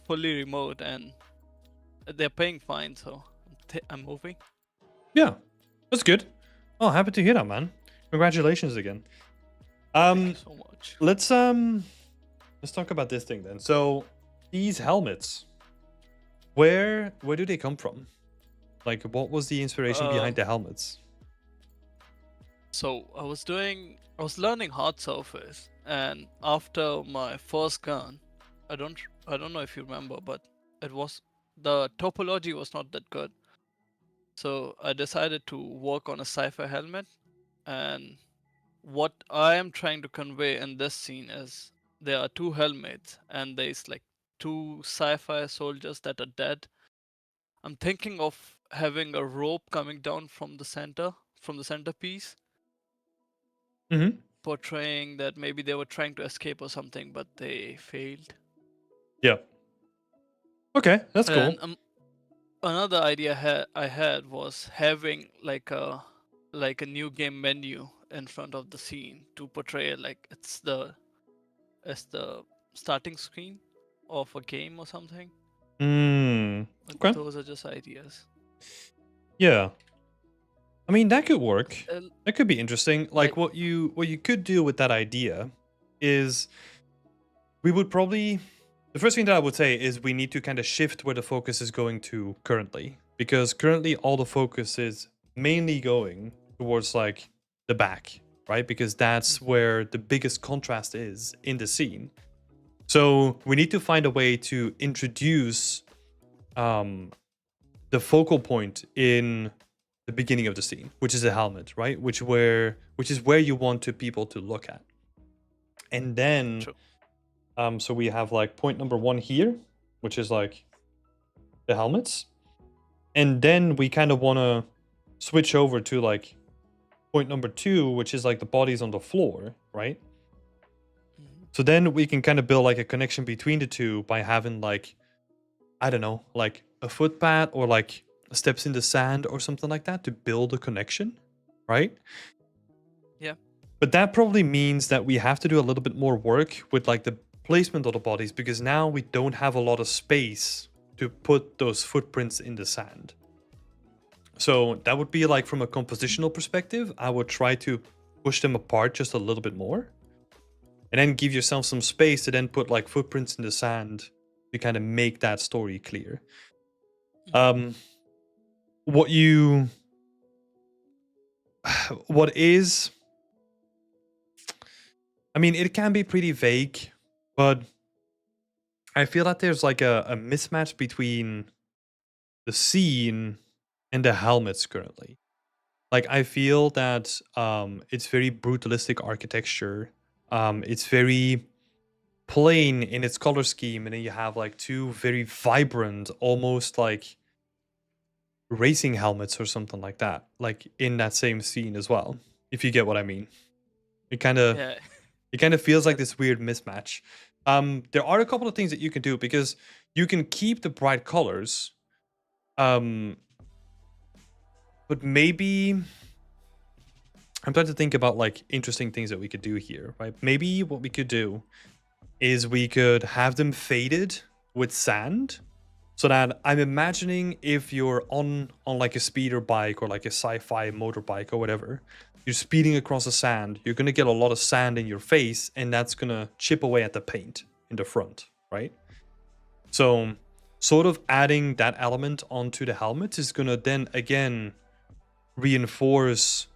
fully remote and they're paying fine, so I'm moving. Yeah, that's good. Oh, happy to hear that, man. Congratulations again. Thank you so much. Let's talk about this thing then. So these helmets, where do they come from? Like, what was the inspiration behind the helmets? So I was learning hard surface, and after my first gun, I don't know if you remember, but the topology was not that good. So I decided to work on a sci-fi helmet, and what I am trying to convey in this scene is there are two helmets, and there's like two sci-fi soldiers that are dead. I'm thinking of having a rope coming down from the centerpiece, Mm-hmm. portraying that maybe they were trying to escape or something, but they failed. Yeah. Okay, that's cool. And another idea I had was having like a new game menu in front of the scene to portray like it's the starting screen of a game or something. But Okay. those are just ideas. Yeah. I mean, that could work. Uh, That could be interesting. Like like- what you could do with that idea is we would probably the first thing that I would say is we need to kind of shift where the focus is going to currently, because currently all the focus is mainly going towards like the back, right? Because that's where the biggest contrast is in the scene. So we need to find a way to introduce the focal point in the beginning of the scene, which is a helmet, right? Which is where you want people to look at. And then True. so we have like point number 1 here, which is like the helmets. And then we kind of want to switch over to like point number 2, which is like the bodies on the floor, right? Mhm. So then we can kind of build like a connection between the two by having like, I don't know, like a footpath or like steps in the sand or something like that to build a connection, right? Yeah. But that probably means that we have to do a little bit more work with like the placement of the bodies, because now we don't have a lot of space to put those footprints in the sand. So that would be like from a compositional perspective, I would try to push them apart just a little bit more. And then give yourself some space to then put like footprints in the sand to kind of make that story clear. What is, I mean, it can be pretty vague, but I feel that there's like a mismatch between the scene and the helmets currently. Like I feel that it's very brutalistic architecture. It's very plain in its color scheme, and then you have like two very vibrant, almost like racing helmets or something like that, like in that same scene as well. If you get what I mean, it kind of Yeah. it kind of feels like this weird mismatch. There are a couple of things that you can do, because you can keep the bright colors, but maybe I'm trying to think about like interesting things that we could do here, right? Maybe what we could do is we could have them faded with sand, so that I'm imagining if you're on like a speeder bike or like a sci-fi motorbike or whatever, you're speeding across the sand, you're gonna get a lot of sand in your face, and that's gonna chip away at the paint in the front, right? So sort of adding that element onto the helmet is gonna then again reinforce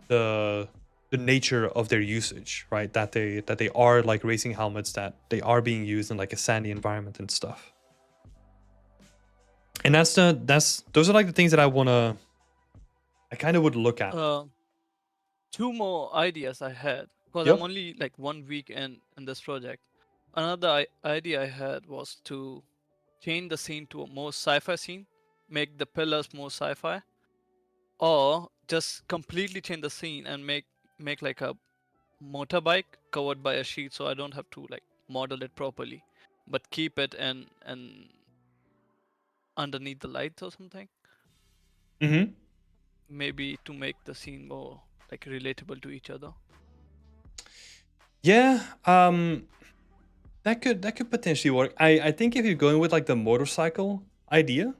the nature of their usage, right? That they are like racing helmets, that they are being used in like a sandy environment and stuff. And those are like the things that I kind of would look at. Two more ideas I had, because Yep. I'm only like 1 week in this project. Another idea I had was to change the scene to a more sci-fi scene, make the pillars more sci-fi, or just completely change the scene and make like a motorbike covered by a sheet, so I don't have to like model it properly, but keep it and underneath the lights or something, Mm-hmm. maybe to make the scene more like relatable to each other. Yeah, that could potentially work. I think if you're going with like the motorcycle idea,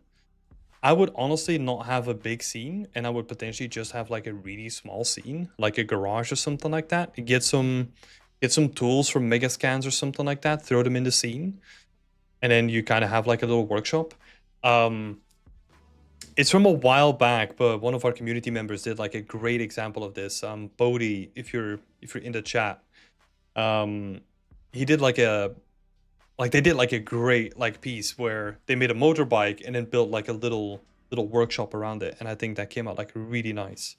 I would honestly not have a big scene, and I would potentially just have like a really small scene, like a garage or something like that. Get some tools from Megascans or something like that, throw them in the scene, and then you kind of have like a little workshop. It's from a while back, but one of our community members did like a great example of this. Bodhi, if you're in the chat, he did like they did like a great like piece where they made a motorbike and then built like a little workshop around it, and I think that came out like really nice.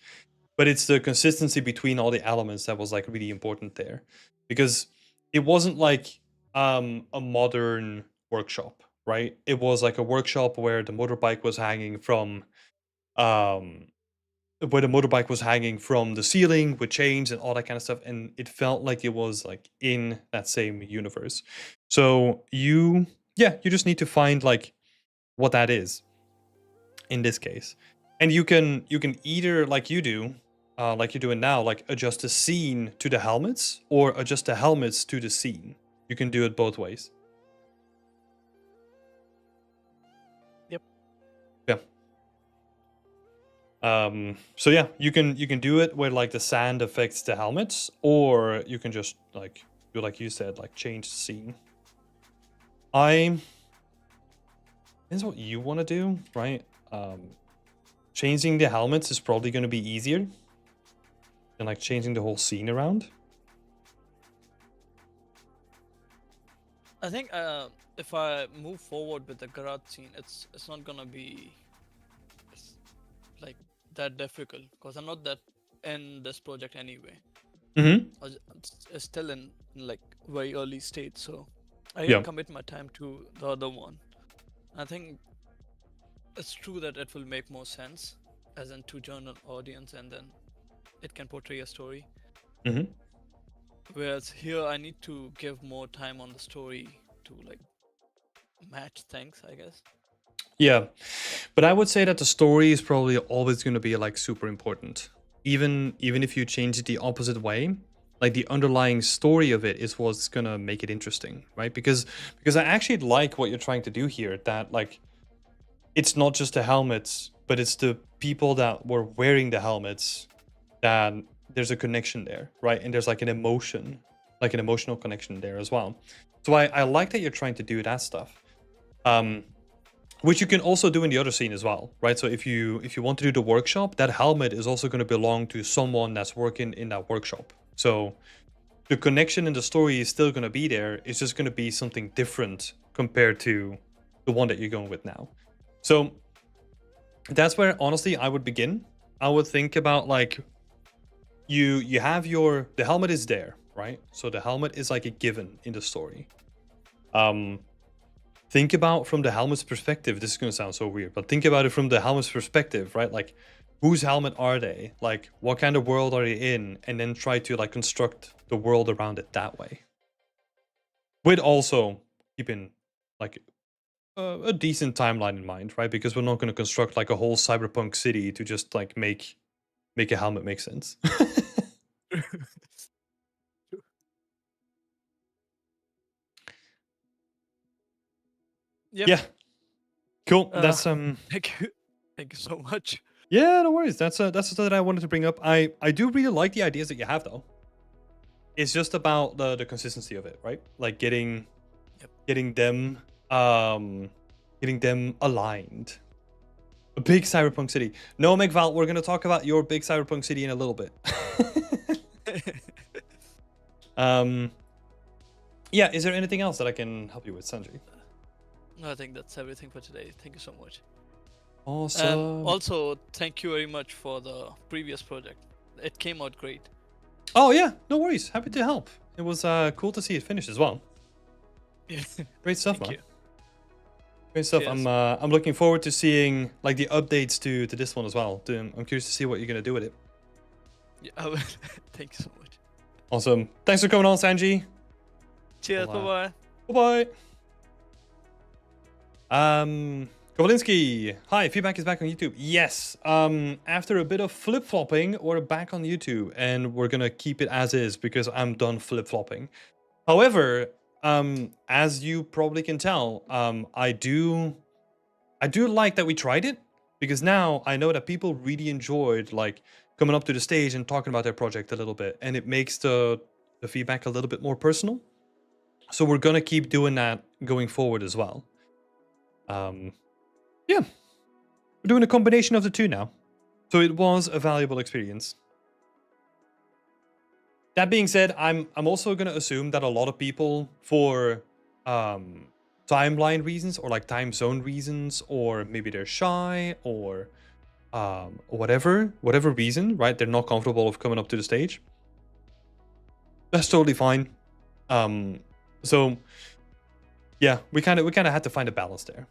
But it's the consistency between all the elements that was like really important there, because it wasn't like a modern workshop, right? It was like a workshop where the motorbike was hanging from um the ceiling with chains and all that kind of stuff, and it felt like it was like in that same universe. So you just need to find like what that is in this case, and you can either like you do like you're doing now, like adjust the scene to the helmets or adjust the helmets to the scene. You can do it both ways. Yep. Yeah. So yeah, you can do it where like the sand affects the helmets, or you can just like do like you said, like change the scene. Depends what you want to do, right? Changing the helmets is probably going to be easier than like changing the whole scene around. I think if I move forward with the garage scene, it's not gonna be like that difficult because I'm not that in this project anyway. Mm-hmm. It's still in like very early stage, so I Yeah. can commit my time to the other one. I think it's true that it will make more sense as in to general audience, and then it can portray a story. Mm-hmm. Whereas here, I need to give more time on the story to like match things, I guess. Yeah, but I would say that the story is probably always going to be like super important. Even if you change it the opposite way, like the underlying story of it is what's going to make it interesting, right? Because I actually like what you're trying to do here, that like it's not just the helmets, but it's the people that were wearing the helmets, that there's a connection there, right? And there's like an emotion, like an emotional connection there as well. So I like that you're trying to do that stuff. Which you can also do in the other scene as well, right? So if you want to do the workshop, that helmet is also going to belong to someone that's working in that workshop. So the connection in the story is still going to be there. It's just going to be something different compared to the one that you're going with now. So that's where honestly I would begin. I would think about like you have the helmet is there, right? So the helmet is like a given in the story. Think about from the helmet's perspective. This is going to sound so weird, but think about it from the helmet's perspective, right? Like, whose helmet are they? Like, what kind of world are they in? And then try to like construct the world around it that way. With also keeping like a decent timeline in mind, right? Because we're not going to construct like a whole cyberpunk city to just like make a helmet make sense. Yep. Yeah. Cool. That's Thank you so much. Yeah, no worries. That's something that I wanted to bring up. I do really like the ideas that you have though. It's just about the consistency of it, right? Like getting them aligned. A big cyberpunk city. No, McVal, we're gonna talk about your big cyberpunk city in a little bit. Yeah, is there anything else that I can help you with, Sanjay? No, I think that's everything for today. Thank you so much. Awesome. And also, thank you very much for the previous project. It came out great. Oh yeah, no worries. Happy to help. It was cool to see it finish as well. Yeah. Great stuff, Thank man. you. Great stuff. Cheers. I'm looking forward to seeing like the updates to this one as well. I'm curious to see what you're gonna do with it. Yeah, I will. Thank you so much. Awesome. Thanks for coming on, Sanji. Cheers. Well, Bye bye. Bye bye. Kowalinsky. Hi, feedback is back on YouTube. Yes. After a bit of flip-flopping, we're back on YouTube, and we're gonna keep it as is because I'm done flip-flopping. However, as you probably can tell, I do like that we tried it. because now I know that people really enjoyed like coming up to the stage and talking about their project a little bit, and it makes the feedback a little bit more personal. So we're gonna keep doing that going forward as well. Yeah, we're doing a combination of the two now. So it was a valuable experience. That being said, I'm also gonna assume that a lot of people, for timeline reasons or like time zone reasons, or maybe they're shy or whatever reason, right? They're not comfortable of coming up to the stage. That's totally fine. So yeah, we kind of had to find a balance there.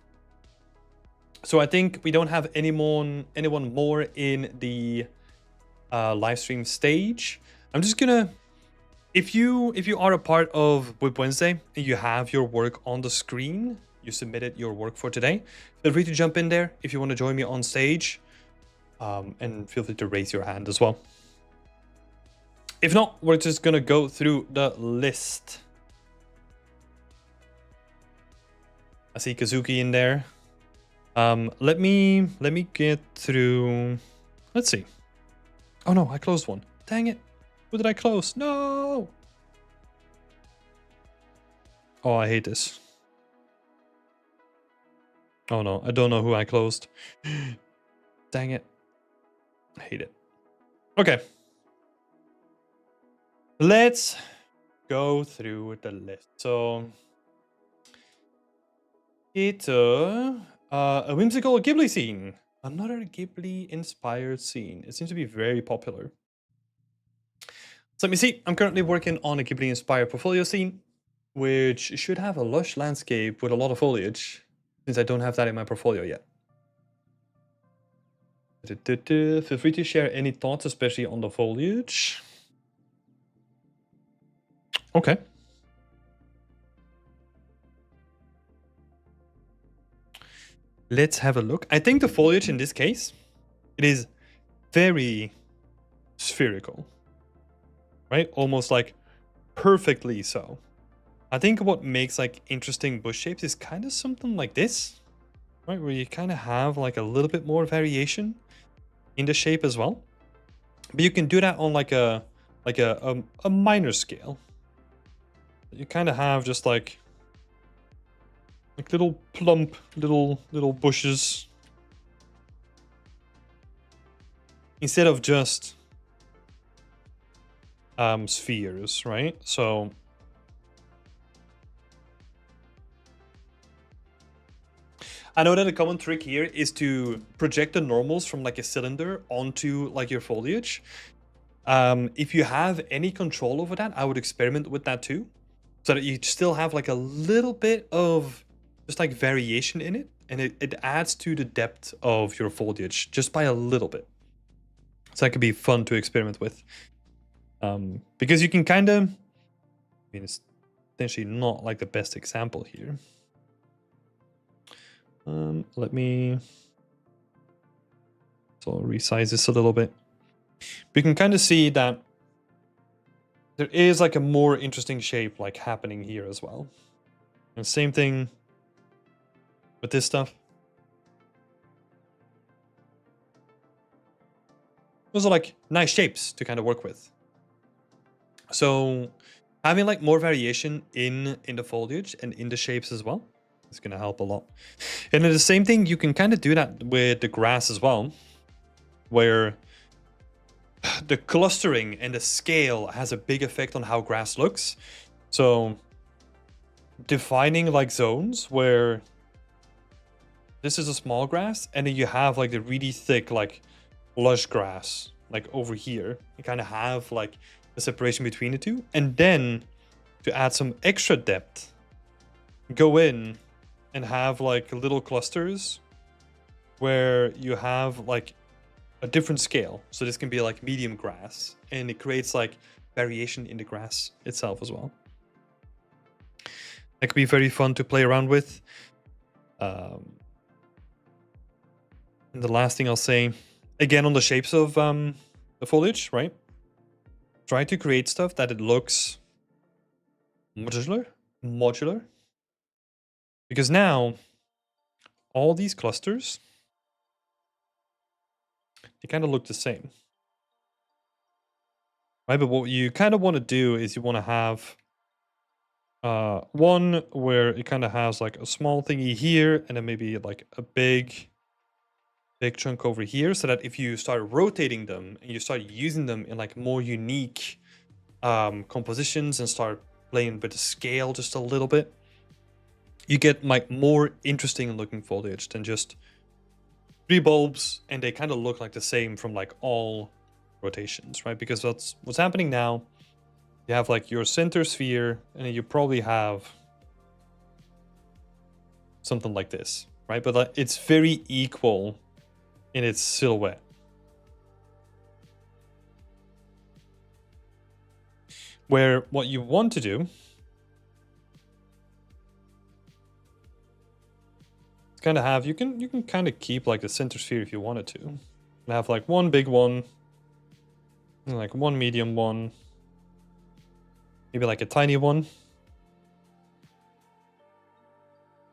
So I think we don't have anyone more in the live stream stage. I'm just gonna, if you are a part of Whip Wednesday and you have your work on the screen, you submitted your work for today, feel free to jump in there if you want to join me on stage, and feel free to raise your hand as well. If not, we're just gonna go through the list. I see Kazuki in there. Let me get through. Let's see. Oh no, I closed one. Dang it. Who did I close? No. Oh, I hate this. Oh no, I don't know who I closed. Dang it. I hate it. Okay. Let's go through the list. So it's a whimsical Ghibli scene. Another Ghibli inspired scene. It seems to be very popular. So let me see. I'm currently working on a Ghibli inspired portfolio scene, which should have a lush landscape with a lot of foliage, since I don't have that in my portfolio yet. Feel free to share any thoughts, especially on the foliage. Okay. Let's have a look. I think the foliage in this case, it is very spherical, right? Almost like perfectly so. I think what makes like interesting bush shapes is kind of something like this, right? Where you kind of have like a little bit more variation in the shape as well. But you can do that on like a minor scale. You kind of have just like little plump little bushes, instead of just spheres, right? So I know that a common trick here is to project the normals from like a cylinder onto like your foliage. If you have any control over that, I would experiment with that too, so that you still have like a little bit of just like variation in it, and it adds to the depth of your foliage just by a little bit. So that could be fun to experiment with, because you can kind of, I mean, it's potentially not like the best example here. Let me resize this a little bit. We can kind of see that there is like a more interesting shape like happening here as well. And same thing with this stuff. Those are like nice shapes to kind of work with. So having like more variation in the foliage and in the shapes as well is going to help a lot. And then the same thing, you can kind of do that with the grass as well, where the clustering and the scale has a big effect on how grass looks. So defining like zones where this is a small grass, and then you have like the really thick like lush grass like over here. You kind of have like the separation between the two, and then to add some extra depth, go in and have like little clusters where you have like a different scale. So this can be like medium grass, and it creates like variation in the grass itself as well. That could be very fun to play around with. And the last thing I'll say, again, on the shapes of the foliage, right? Try to create stuff that it looks modular. Because now all these clusters they kind of look the same. Right, but what you kind of want to do is you want to have one where it kind of has like a small thingy here and then maybe like a big chunk over here, so that if you start rotating them and you start using them in like more unique compositions and start playing with the scale just a little bit, you get like more interesting looking foliage than just 3 bulbs and they kind of look like the same from like all rotations, right? Because that's what's happening now. You have like your center sphere and then you probably have something like this, right? But it's very equal in its silhouette. Where what you want to do is kind of have, you can kind of keep like the center sphere if you wanted to. And have like one big one, and like one medium one, maybe like a tiny one.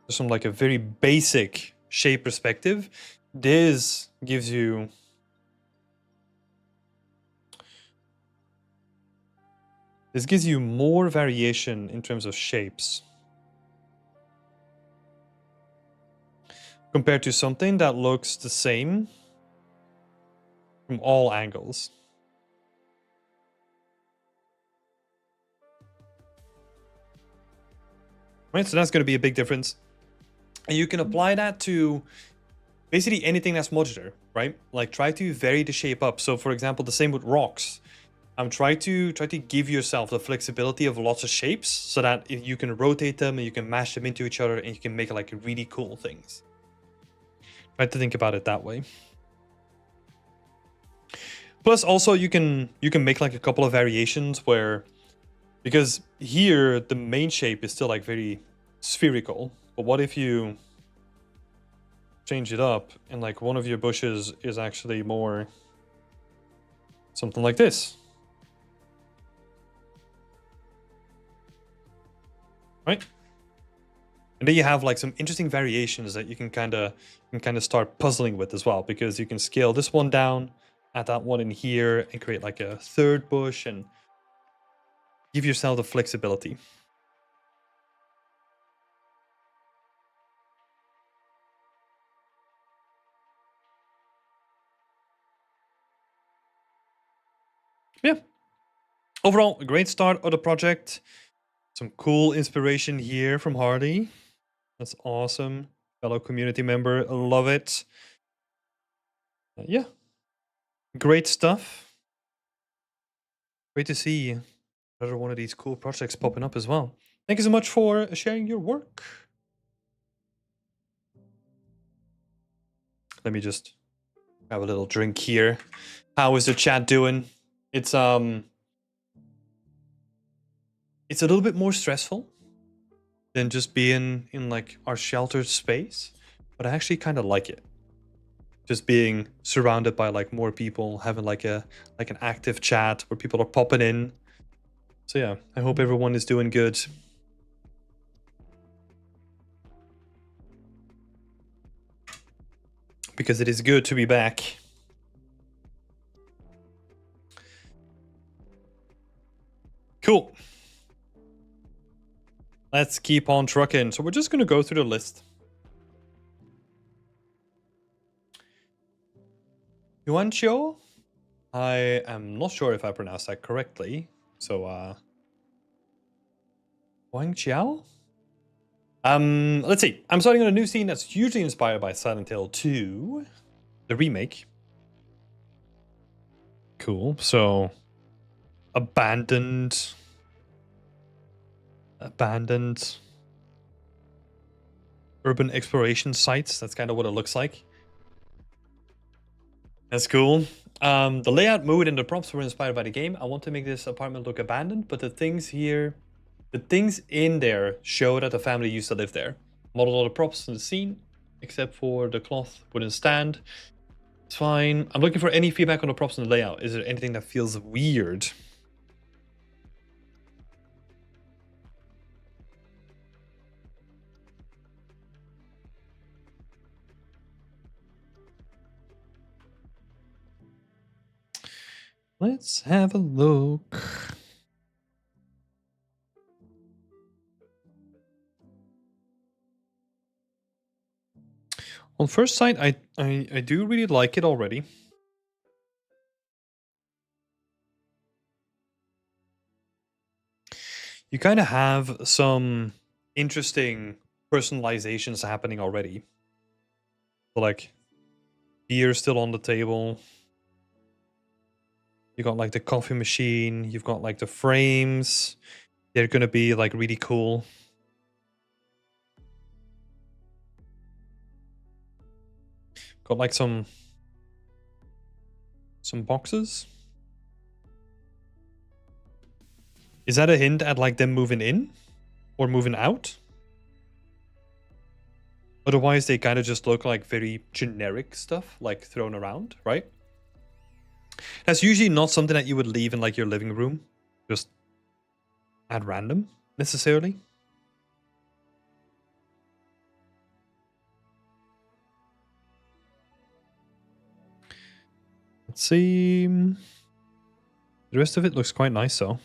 Just from like a very basic shape perspective, this gives you more variation in terms of shapes compared to something that looks the same from all angles. Right, so that's going to be a big difference. And you can apply that to basically anything that's modular, right? Like try to vary the shape up. So for example, the same with rocks. Try to give yourself the flexibility of lots of shapes so that you can rotate them and you can mash them into each other and you can make like really cool things. Try to think about it that way. Plus also you can make like a couple of variations where, because here the main shape is still like very spherical, but what if you change it up and like one of your bushes is actually more something like this? Right? And then you have like some interesting variations that you can kind of start puzzling with as well, because you can scale this one down, add that one in here, and create like a third bush and give yourself the flexibility. Yeah. Overall, a great start of the project. Some cool inspiration here from Hardy. That's awesome. Fellow community member, I love it. Yeah. Great stuff. Great to see another one of these cool projects popping up as well. Thank you so much for sharing your work. Let me just have a little drink here. How is the chat doing? It's a little bit more stressful than just being in like our sheltered space, but I actually kind of like it. Just being surrounded by like more people, having like an active chat where people are popping in. So yeah, I hope everyone is doing good. Because it is good to be back. Cool. Let's keep on trucking. So we're just going to go through the list. Yuanqiu? I am not sure if I pronounced that correctly. So, Wang Chiao? Let's see. I'm starting on a new scene that's hugely inspired by Silent Hill 2, the remake. Cool. So, abandoned urban exploration sites. That's kind of what it looks like. That's cool. The layout, mood, and the props were inspired by the game. I want to make this apartment look abandoned, but the things in there show that the family used to live there. Modeled all the props in the scene, except for the cloth wouldn't stand. It's fine. I'm looking for any feedback on the props and the layout. Is there anything that feels weird? Let's have a look. On first sight, I do really like it already. You kind of have some interesting personalizations happening already. So, like, beer still on the table. You got like the coffee machine. You've got like the frames. They're gonna be like really cool. Got like some boxes. Is that a hint at like them moving in or moving out? Otherwise, they kind of just look like very generic stuff, like thrown around, right? That's usually not something that you would leave in like your living room, just at random necessarily. Let's see. The rest of it looks quite nice, though.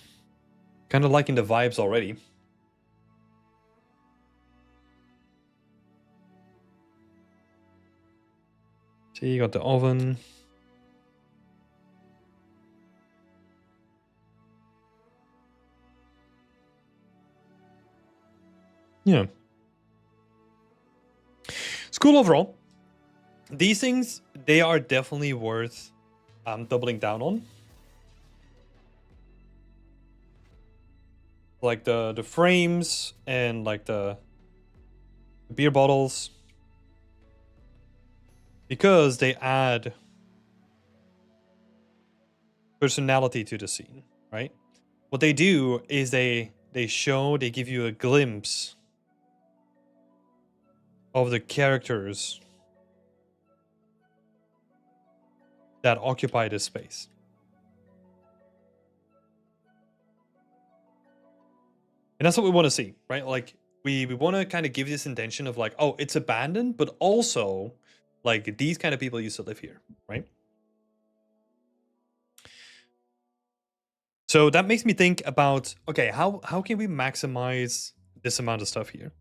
Kind of liking the vibes already. See, you got the oven. Yeah. It's cool overall. These things, they are definitely worth doubling down on. Like the frames and like the beer bottles. Because they add personality to the scene, right? What they do is they give you a glimpse of the characters that occupy this space. And that's what we want to see, right? Like we want to kind of give this intention of like, oh, it's abandoned, but also like these kind of people used to live here, right? So that makes me think about, okay, how can we maximize this amount of stuff here?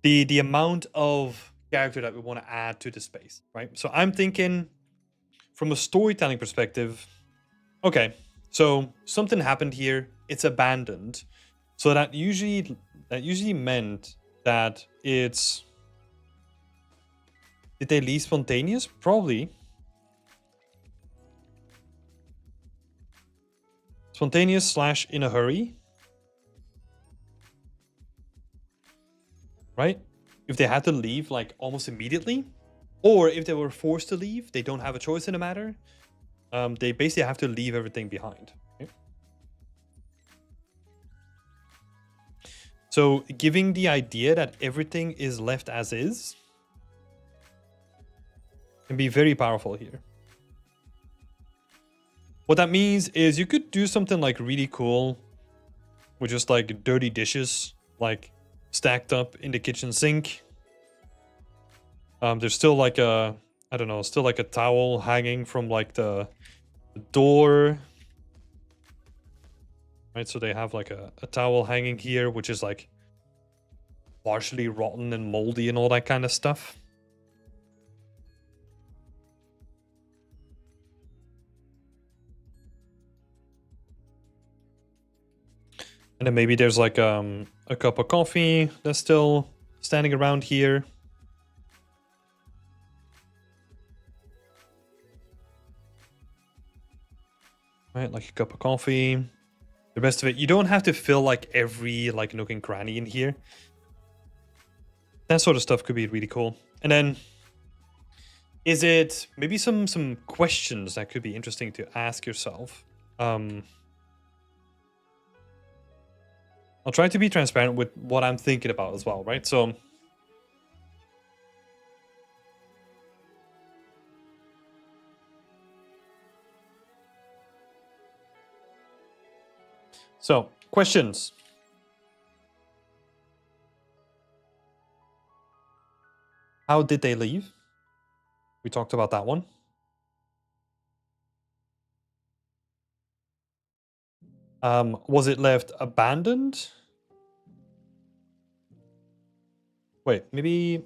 The amount of character that we want to add to the space, right? So I'm thinking from a storytelling perspective, okay, so something happened here, it's abandoned. So that usually meant that it's, did they leave spontaneous? Probably. Spontaneous / in a hurry. Right? If they had to leave like almost immediately, or if they were forced to leave, they don't have a choice in the matter. They basically have to leave everything behind. Okay? So giving the idea that everything is left as is can be very powerful here. What that means is you could do something like really cool with just like dirty dishes, like stacked up in the kitchen sink. There's still like a, I don't know, still like a towel hanging from like the door. Right, so they have like a towel hanging here, which is like partially rotten and moldy and all that kind of stuff. And then maybe there's like a cup of coffee that's still standing around here. Right, like a cup of coffee. The rest of it, you don't have to fill like every like nook and cranny in here. That sort of stuff could be really cool. And then is it maybe some questions that could be interesting to ask yourself? I'll try to be transparent with what I'm thinking about as well, right? So, questions. How did they leave? We talked about that one. Was it left abandoned? Wait, maybe.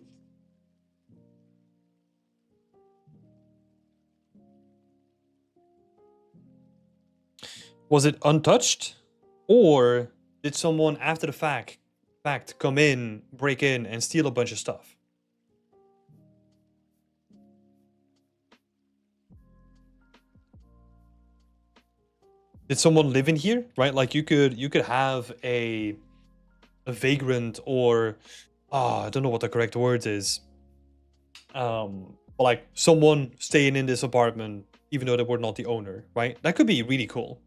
Was it untouched? Or did someone after the fact come in, break in, and steal a bunch of stuff? Did someone live in here? Right? Like you could have a vagrant, or I don't know what the correct word is. But like someone staying in this apartment even though they were not the owner, right? That could be really cool.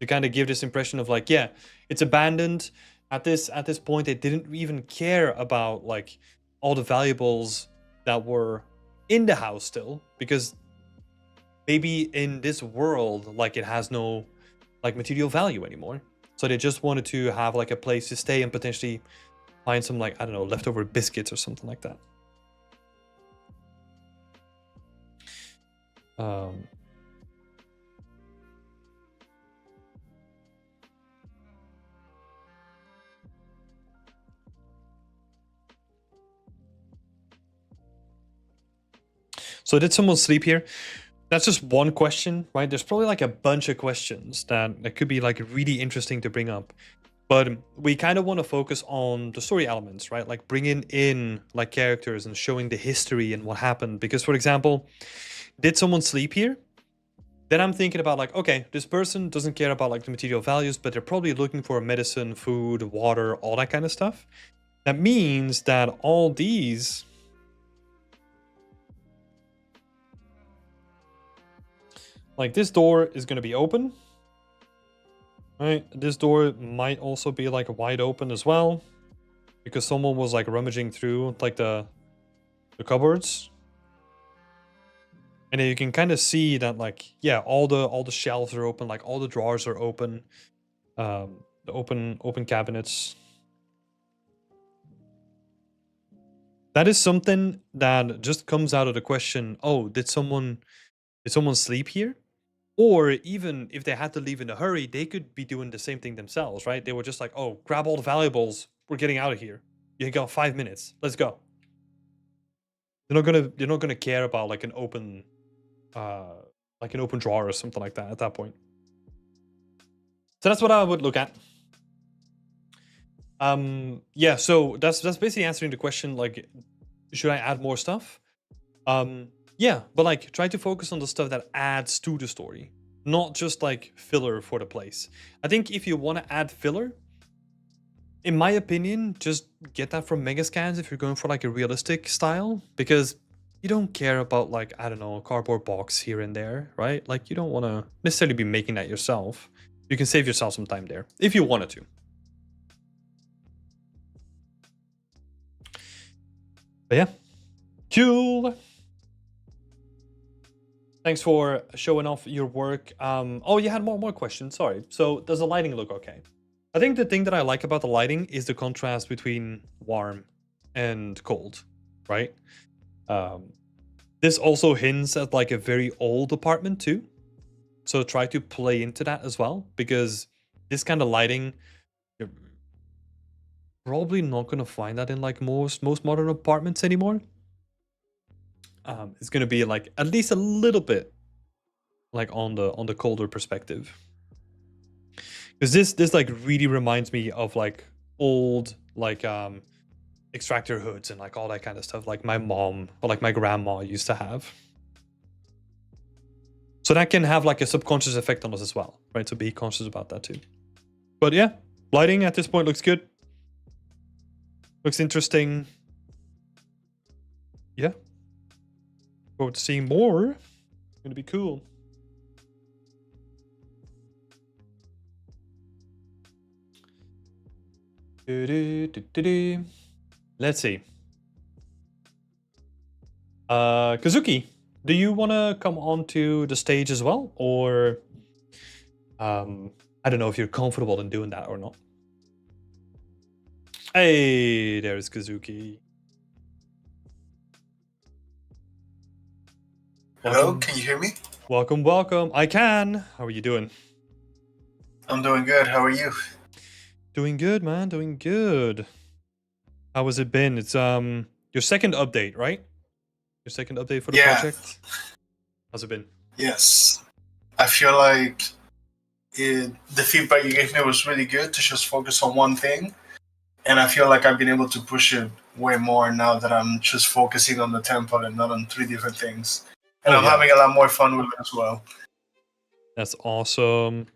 To kind of give this impression of like, yeah, it's abandoned. At this point, they didn't even care about like all the valuables that were in the house still, because maybe in this world, like it has no like material value anymore. So they just wanted to have like a place to stay and potentially find some like, I don't know, leftover biscuits or something like that. So did someone sleep here? That's just one question, right? There's probably like a bunch of questions that could be like really interesting to bring up. But we kind of want to focus on the story elements, right? Like bringing in like characters and showing the history and what happened. Because, for example, did someone sleep here? Then I'm thinking about like, okay, this person doesn't care about like the material values, but they're probably looking for medicine, food, water, all that kind of stuff. That means that all these... Like this door is going to be open. Right? This door might also be like wide open as well, because someone was like rummaging through like the cupboards. And then you can kind of see that like, yeah, all the shelves are open, like all the drawers are open. The open cabinets. That is something that just comes out of the question, oh, did someone sleep here? Or even if they had to leave in a hurry, they could be doing the same thing themselves, right? They were just like, oh, grab all the valuables. We're getting out of here. You got 5 minutes. Let's go. They're not gonna care about like an open drawer or something like that at that point. So that's what I would look at. Yeah, so that's basically answering the question, like, should I add more stuff? Yeah, but like try to focus on the stuff that adds to the story, not just like filler for the place. I think if you want to add filler, in my opinion, just get that from Megascans if you're going for like a realistic style, because you don't care about like, I don't know, a cardboard box here and there, right? Like you don't want to necessarily be making that yourself. You can save yourself some time there if you wanted to. But yeah, cool. Thanks for showing off your work. Oh, you had more questions. Sorry. So does the lighting look okay? I think the thing that I like about the lighting is the contrast between warm and cold, right? This also hints at like a very old apartment too. So try to play into that as well, because this kind of lighting, you're probably not going to find that in like most modern apartments anymore. It's going to be like at least a little bit like on the colder perspective, because this like really reminds me of like old like extractor hoods and like all that kind of stuff like my mom or like my grandma used to have. So that can have like a subconscious effect on us as well, right? So be conscious about that too. But yeah, lighting at this point looks good, looks interesting. Yeah, forward to seeing more. It's gonna be cool. Let's see. Kazuki, do you want to come onto the stage as well, or I don't know if you're comfortable in doing that or not. Hey, there's Kazuki. Hello, can you hear me? Welcome. I can. How are you doing? I'm doing good. How are you? Doing good, man. Doing good. How has it been? It's your second update, right? Your second update for the Yeah. project. How's it been? Yes. I feel like the feedback you gave me was really good to just focus on one thing. And I feel like I've been able to push it way more now that I'm just focusing on the temple and not on 3 different things. And Oh, I'm yeah. having a lot more fun with it as well. That's awesome.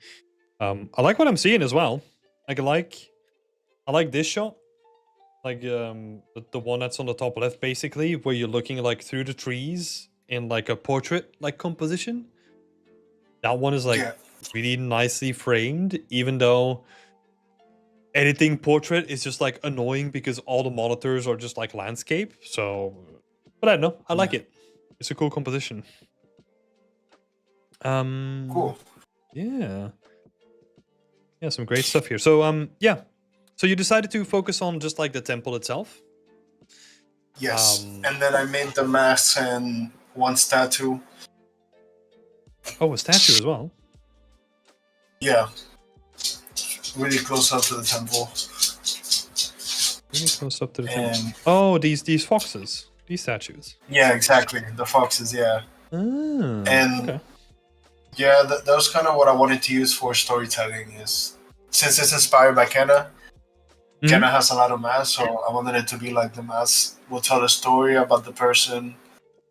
I like what I'm seeing as well. Like I like this shot. Like the one that's on the top left, basically, where you're looking like through the trees in like a portrait like composition. That one is like Yeah. really nicely framed, even though editing portrait is just like annoying because all the monitors are just like landscape. So, but I don't know. I like it. It's a cool composition. Cool. Yeah. Yeah, some great stuff here. So, yeah. So you decided to focus on just like the temple itself? Yes. Um, And then I made the masks and one statue. Oh, a statue as well. Yeah. Really close up to the temple. Really close up to the temple. And Oh, these foxes. These statues. yeah, exactly. The foxes, yeah. Ah, And okay. yeah, that was kind of what I wanted to use for storytelling. Is since it's inspired by Kenna, Mhm. Kenna has a lot of masks, so I wanted it to be like the mask will tell a story about the person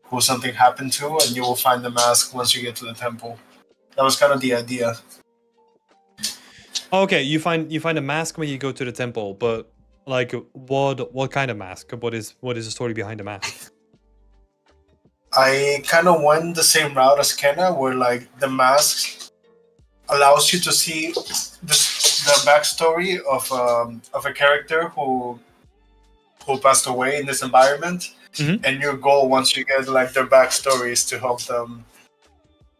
who something happened to, and you will find the mask once you get to the temple. That was kind of the idea. Okay, you find a mask when you go to the temple, but like what kind of mask? What is the story behind the mask? I kind of went the same route as Kenna, where like the mask allows you to see the backstory of a character who passed away in this environment, Mhm. and your goal once you get like their backstory is to help them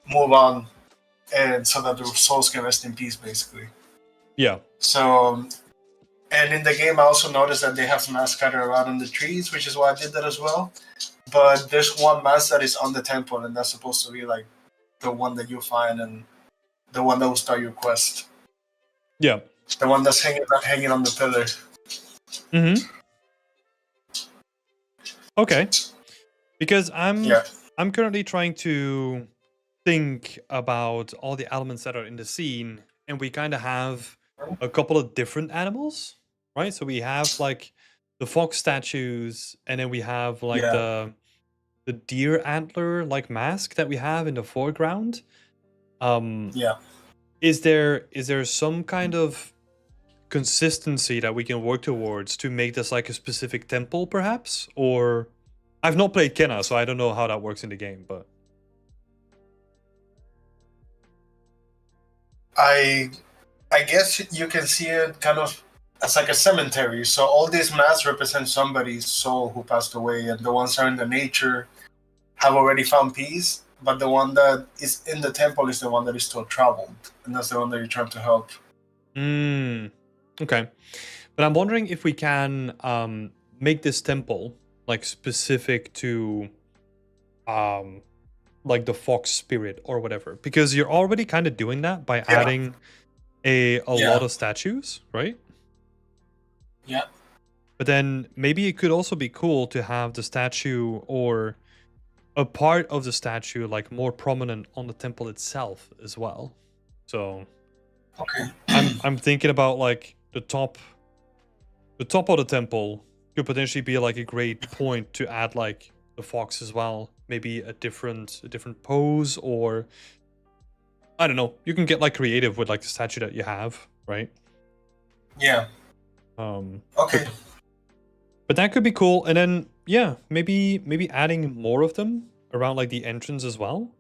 move on, and so that their souls can rest in peace, basically. Yeah. So, and in the game, I also noticed that they have some masks scattered around in the trees, which is why I did that as well. But there's one mask that is on the temple, and that's supposed to be like the one that you find and the one that will start your quest. Yeah. The one that's hanging on the pillar. Mm-hmm. Okay. Because Yeah. I'm currently trying to think about all the elements that are in the scene, and we kind of have a couple of different animals, right? So we have like the fox statues, and then we have like Yeah. the deer antler like mask that we have in the foreground. Yeah. Is there some kind of consistency that we can work towards to make this like a specific temple, perhaps? Or I've not played Kenna, so I don't know how that works in the game, but I guess you can see it kind of as like a cemetery. So all these masks represent somebody's soul who passed away, and the ones that are in the nature have already found peace. But the one that is in the temple is the one that is still traveled, and that's the one that you're trying to help. Okay. But I'm wondering if we can make this temple like specific to like the fox spirit or whatever, because you're already kind of doing that by adding a lot of statues, right? Yeah. But then maybe it could also be cool to have the statue or a part of the statue like more prominent on the temple itself as well. So Okay. I'm thinking about like the top of the temple could potentially be like a great point to add like the fox as well. Maybe a different pose, or I don't know. You can get like creative with like the statue that you have, right? Yeah. Okay. But that could be cool. And then yeah, maybe adding more of them around like the entrance as well.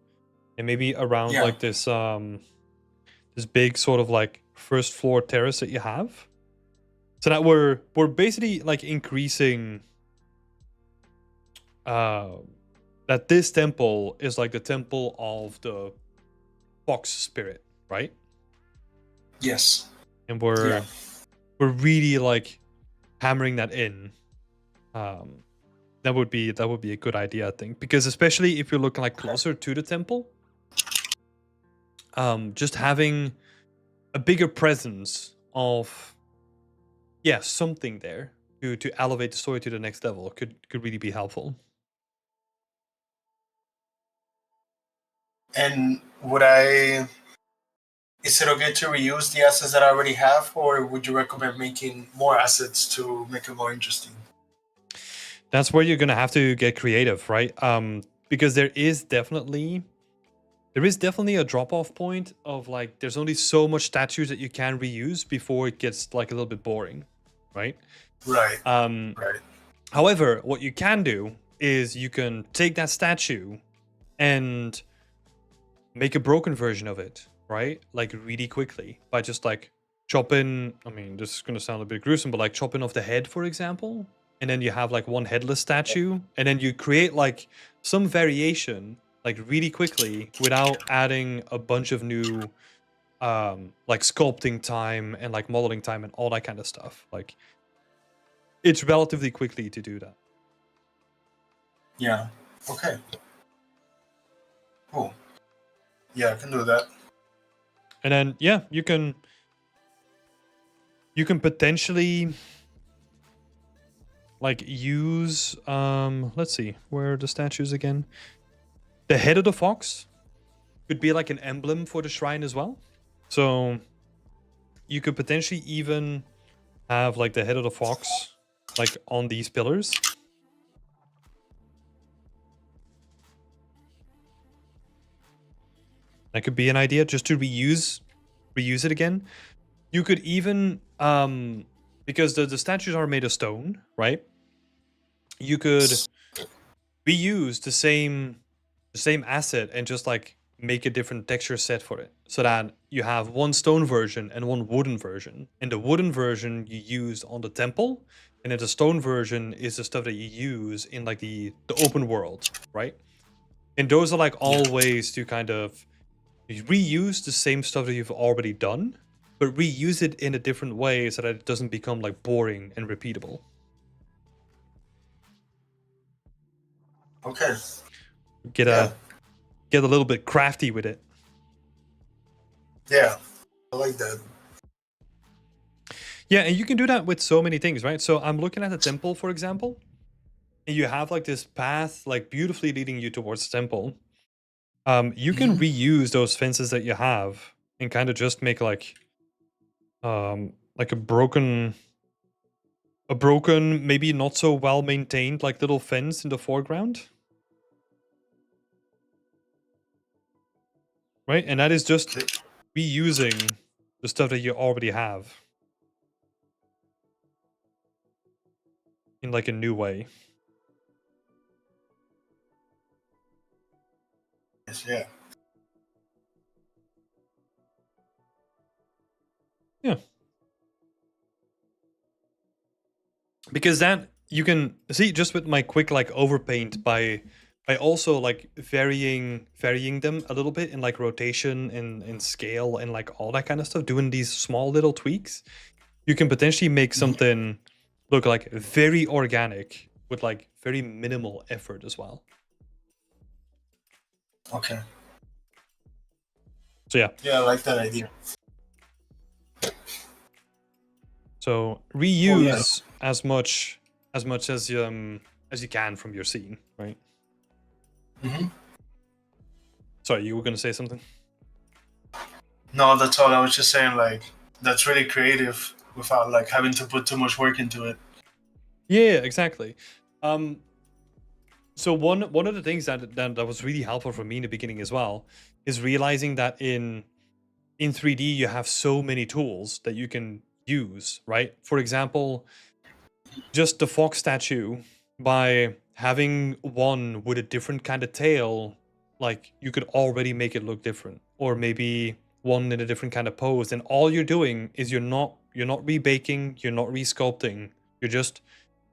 And maybe around Yeah. like this this big sort of like first floor terrace that you have. So that we're basically like increasing that this temple is like the temple of the fox spirit, right? Yes. And we're really like hammering that in. That would be a good idea, I think, because especially if you're looking like closer to the temple, just having a bigger presence of something there to elevate the story to the next level could really be helpful. And is it okay to reuse the assets that I already have, or would you recommend making more assets to make it more interesting? That's where you're gonna have to get creative, right? Because there is definitely a drop-off point of like there's only so much statues that you can reuse before it gets like a little bit boring, right? Right. Um, Right. However, what you can do is you can take that statue and make a broken version of it, right? Like really quickly by just like chopping. I mean, this is gonna sound a bit gruesome, but like chopping off the head, for example, and then you have like one headless statue, and then you create like some variation like really quickly without adding a bunch of new like sculpting time and like modeling time and all that kind of stuff. Like it's relatively quickly to do that. Yeah. Okay. Cool. Yeah, I can do that. And then you can potentially like use let's see, where are the statues again? The head of the fox could be like an emblem for the shrine as well. So you could potentially even have like the head of the fox like on these pillars. That could be an idea just to reuse it again. You could even because the statues are made of stone, right? You could reuse the same asset and just like make a different texture set for it, so that you have one stone version and one wooden version. And the wooden version you use on the temple, and then the stone version is the stuff that you use in like the open world, right? And those are like all ways to kind of reuse the same stuff that you've already done, but reuse it in a different way so that it doesn't become like boring and repeatable. Okay. Get a little bit crafty with it. Yeah, I like that. Yeah, and you can do that with so many things, right? So I'm looking at the temple, for example, and you have like this path like beautifully leading you towards the temple. You can reuse those fences that you have and kind of just make like a broken, maybe not so well maintained like little fence in the foreground. Right? And that is just reusing the stuff that you already have in like a new way. Yes, yeah. Yeah. Because that you can see just with my quick like overpaint by also like varying them a little bit in like rotation and scale and like all that kind of stuff, doing these small little tweaks, you can potentially make something look like very organic with like very minimal effort as well. Okay. So yeah. Yeah, I like that idea. So reuse as much as you can from your scene, right? Sorry, you were gonna say something? No, that's all. I was just saying, like, that's really creative without like having to put too much work into it. Yeah, exactly. So one of the things that was really helpful for me in the beginning as well is realizing that in 3D you have so many tools that you can use, right? For example, just the fox statue, by having one with a different kind of tail, like you could already make it look different, or maybe one in a different kind of pose. And all you're doing is you're not rebaking, you're not resculpting, you're just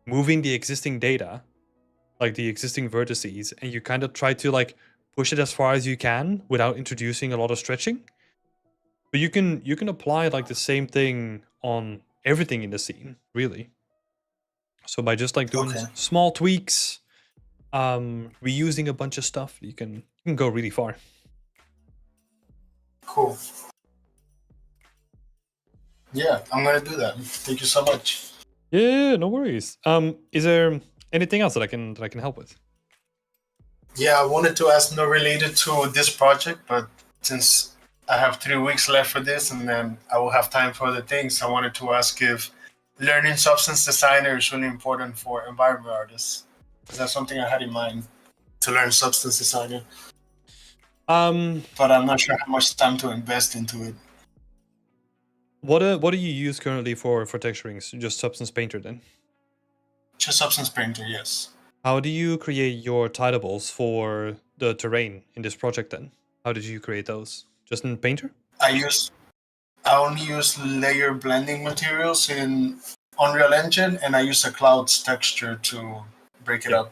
moving the existing data, like the existing vertices, and you kind of try to like push it as far as you can without introducing a lot of stretching. But you can apply like the same thing on everything in the scene, really. So by just like doing small tweaks, reusing a bunch of stuff, you can go really far. Cool. Yeah, I'm gonna do that. Thank you so much. Yeah, no worries. Is there anything else that I can help with? Yeah, I wanted to ask, not related to this project, but since I have 3 weeks left for this, and then I will have time for other things, I wanted to ask if learning substance designer is really important for environment artists. Because that's something I had in mind to learn substance designer, but I'm not sure how much time to invest into it. What do you use currently for texturing? So just Substance Painter then? Just substance painter, yes. How do you create your tidables for the terrain in this project then? How did you create those? Just in Painter? I only use layer blending materials in Unreal Engine, and I use a clouds texture to break it Yeah. up.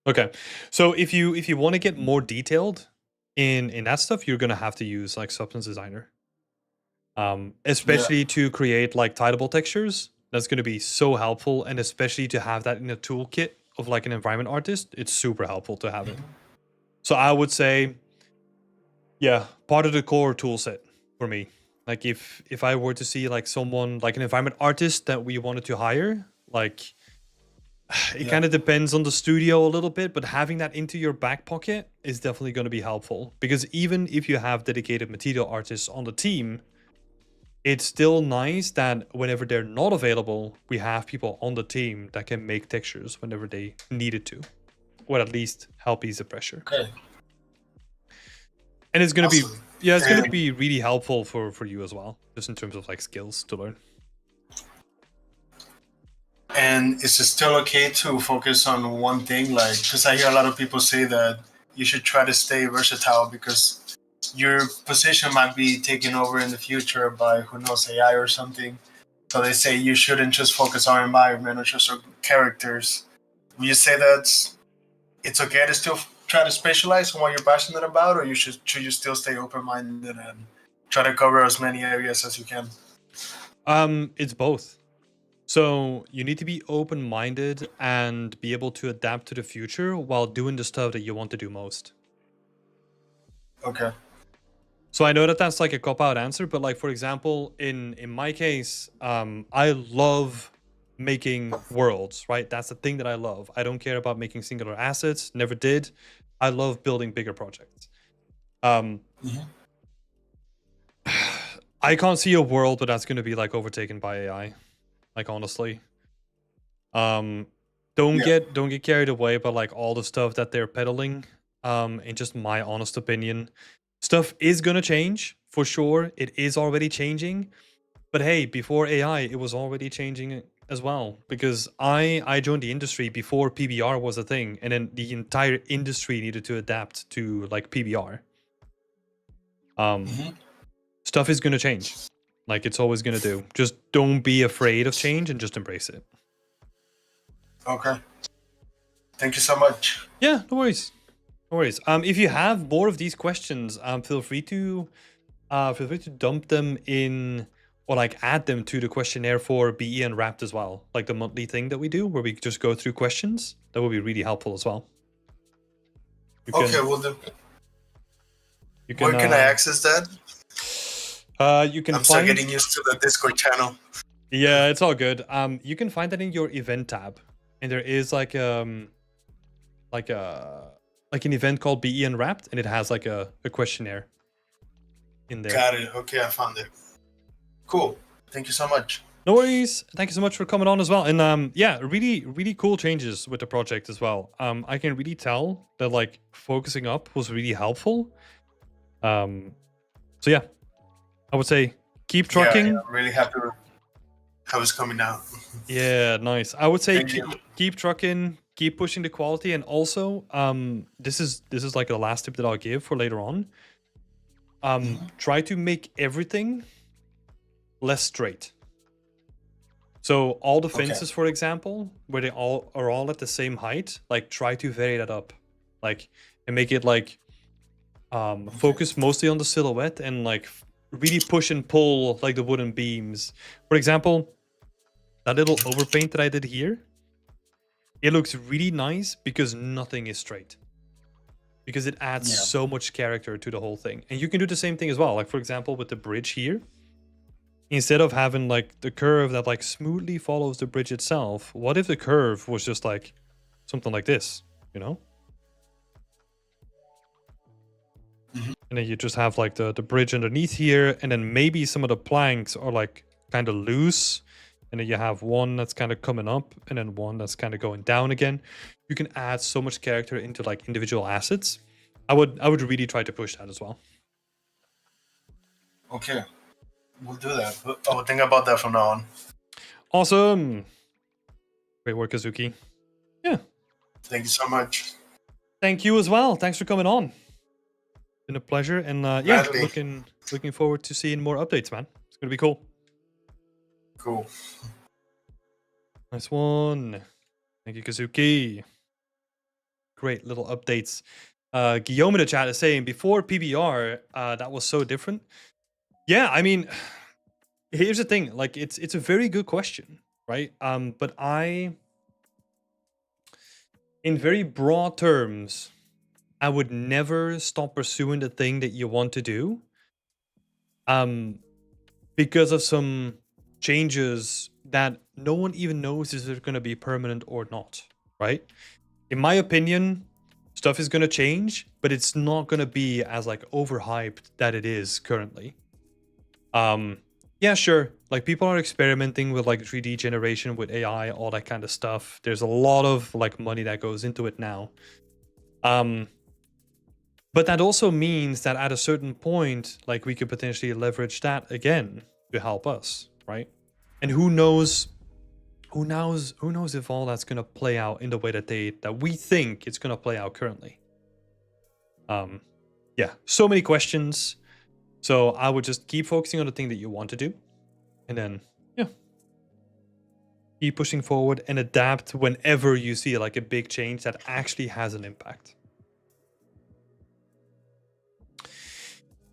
Okay. So if you want to get more detailed in that stuff, you're gonna have to use like Substance Designer. Especially to create like tidable textures. That's gonna be so helpful, and especially to have that in a toolkit of like an environment artist, it's super helpful to have it. So I would say, yeah, part of the core tool set for me. Like if I were to see like someone like an environment artist that we wanted to hire, like it Yeah. kind of depends on the studio a little bit, but having that into your back pocket is definitely going to be helpful, because even if you have dedicated material artists on the team, it's still nice that whenever they're not available, we have people on the team that can make textures whenever they needed to, or at least help ease the pressure. Okay. And it's going to be, Awesome. yeah, it's going to And- be really helpful for you as well, just in terms of like skills to learn. And is it still okay to focus on one thing? Like, because I hear a lot of people say that you should try to stay versatile because your position might be taken over in the future by, who knows, AI or something. So they say you shouldn't just focus on environment or just on characters. Will you say that it's okay to still try to specialize on what you're passionate about, or should you still stay open-minded and try to cover as many areas as you can? It's both. So you need to be open-minded and be able to adapt to the future while doing the stuff that you want to do most. Okay. So I know that that's like a cop-out answer, but like for example, in my case, I love making worlds, right? That's the thing that I love. I don't care about making singular assets, never did. I love building bigger projects. I can't see a world where that's going to be like overtaken by AI. Like honestly, don't get carried away by like all the stuff that they're peddling. In just my honest opinion, stuff is gonna change for sure. It is already changing, but hey, before AI, it was already changing as well. Because I joined the industry before PBR was a thing, and then the entire industry needed to adapt to like PBR. Stuff is gonna change. Like it's always gonna do. Just don't be afraid of change and just embrace it. Okay. Thank you so much. Yeah, no worries. No worries. If you have more of these questions, feel free to dump them in, or like add them to the questionnaire for BE and Wrapped as well. Like the monthly thing that we do where we just go through questions. That would be really helpful as well. Okay, we'll do. Where can I access that? You can I'm still find, getting used to the Discord channel. yeah, it's all good. You can find that in your event tab, and there is like an event called BE Unwrapped, and it has like a questionnaire in there. Got it. Okay, I found it. Cool. Thank you so much. No worries. Thank you so much for coming on as well. And yeah, really cool changes with the project as well. I can really tell that like focusing up was really helpful. So yeah, I would say keep trucking. Yeah, I'm really happy with how it's coming out. Yeah, nice. I would say Thank you. keep trucking, keep pushing the quality, and also this is like the last tip that I'll give for later on. Try to make everything less straight. So all the fences, for example, where they all are all at the same height, like try to vary that up, like, and make it like focus mostly on the silhouette and like really push and pull like the wooden beams. For example, that little overpaint that I did here, it looks really nice because nothing is straight. Because it adds so much character to the whole thing. And you can do the same thing as well. Like for example, with the bridge here, instead of having like the curve that like smoothly follows the bridge itself, what if the curve was just like something like this, you know? And then you just have like the bridge underneath here, and then maybe some of the planks are like kind of loose, and then you have one that's kind of coming up and then one that's kind of going down again. You can add so much character into like individual assets. I would really try to push that as well. Okay, we'll do that. I'll think about that from now on. Awesome. Great work, Kazuki. Yeah. Thank you so much. Thank you as well. Thanks for coming on. Been a pleasure, and yeah, Gladly. looking forward to seeing more updates, man. It's gonna be cool. Cool. Nice one. Thank you, Kazuki. Great little updates. Guillaume in the chat is saying before PBR, that was so different. Yeah, I mean, here's the thing. Like, it's a very good question, right? But in very broad terms, I would never stop pursuing the thing that you want to do, because of some changes that no one even knows is it going to be permanent or not, right? In my opinion, stuff is going to change, but it's not going to be as like overhyped that it is currently. Yeah, sure. Like people are experimenting with like 3D generation with AI, all that kind of stuff. There's a lot of like money that goes into it now. But that also means that at a certain point, like we could potentially leverage that again to help us, right? And who knows if all that's gonna play out in the way that we think it's gonna play out currently. Yeah, so many questions. So I would just keep focusing on the thing that you want to do, and then yeah, keep pushing forward and adapt whenever you see like a big change that actually has an impact.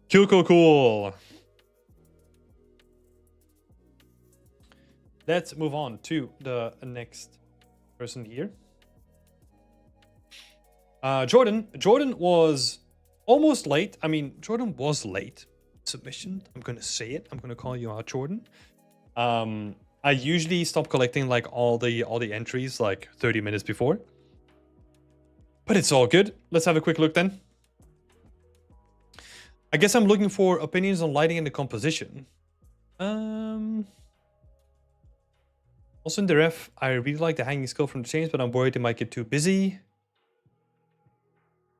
Cool. Let's move on to the next person here. Jordan was almost late. I mean, Jordan was late. Submission. I'm gonna say it. I'm gonna call you out, Jordan. I usually stop collecting like all the entries like 30 minutes before. But it's all good. Let's have a quick look then. I guess I'm looking for opinions on lighting and the composition. Also in the ref, I really like the hanging skull from the chains, but I'm worried it might get too busy.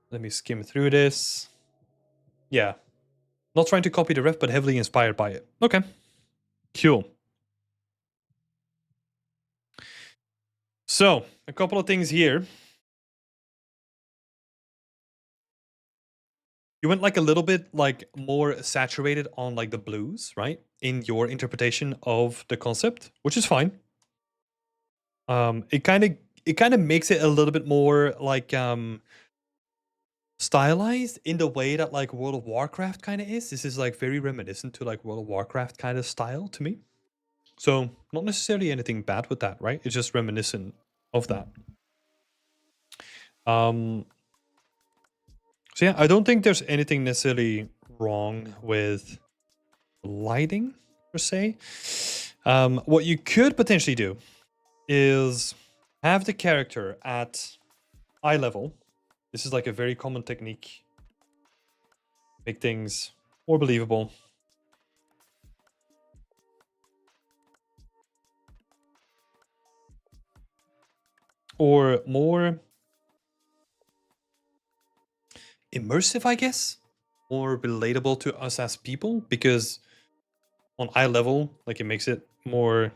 Let me skim through this. Yeah. Not trying to copy the ref, but heavily inspired by it. Okay. Cool. So, a couple of things here. You went like a little bit like more saturated on like the blues, right? In your interpretation of the concept, which is fine. It kind of makes it a little bit more like stylized in the way that like World of Warcraft kind of is. This is like very reminiscent to like World of Warcraft kind of style to me. So not necessarily anything bad with that, right? It's just reminiscent of that. So yeah, I don't think there's anything necessarily wrong with lighting per se. What you could potentially do is have the character at eye level. This is like a very common technique. Make things more believable. Or more immersive, I guess, or relatable to us as people, because on eye level, like it makes it more,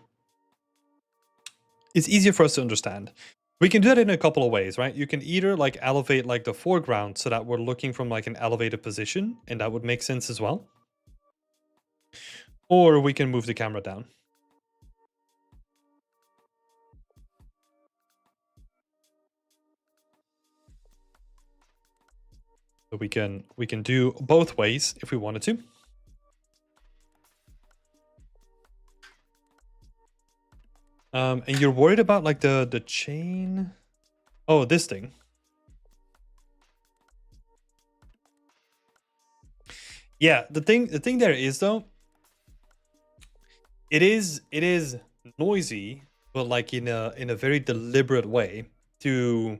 it's easier for us to understand. We can do that in a couple of ways, right? You can either like elevate like the foreground so that we're looking from like an elevated position, and that would make sense as well. Or we can move the camera down. So we can do both ways if we wanted to. And you're worried about like the chain? Oh, this thing. Yeah, the thing there is though, it is noisy, but like in a very deliberate way to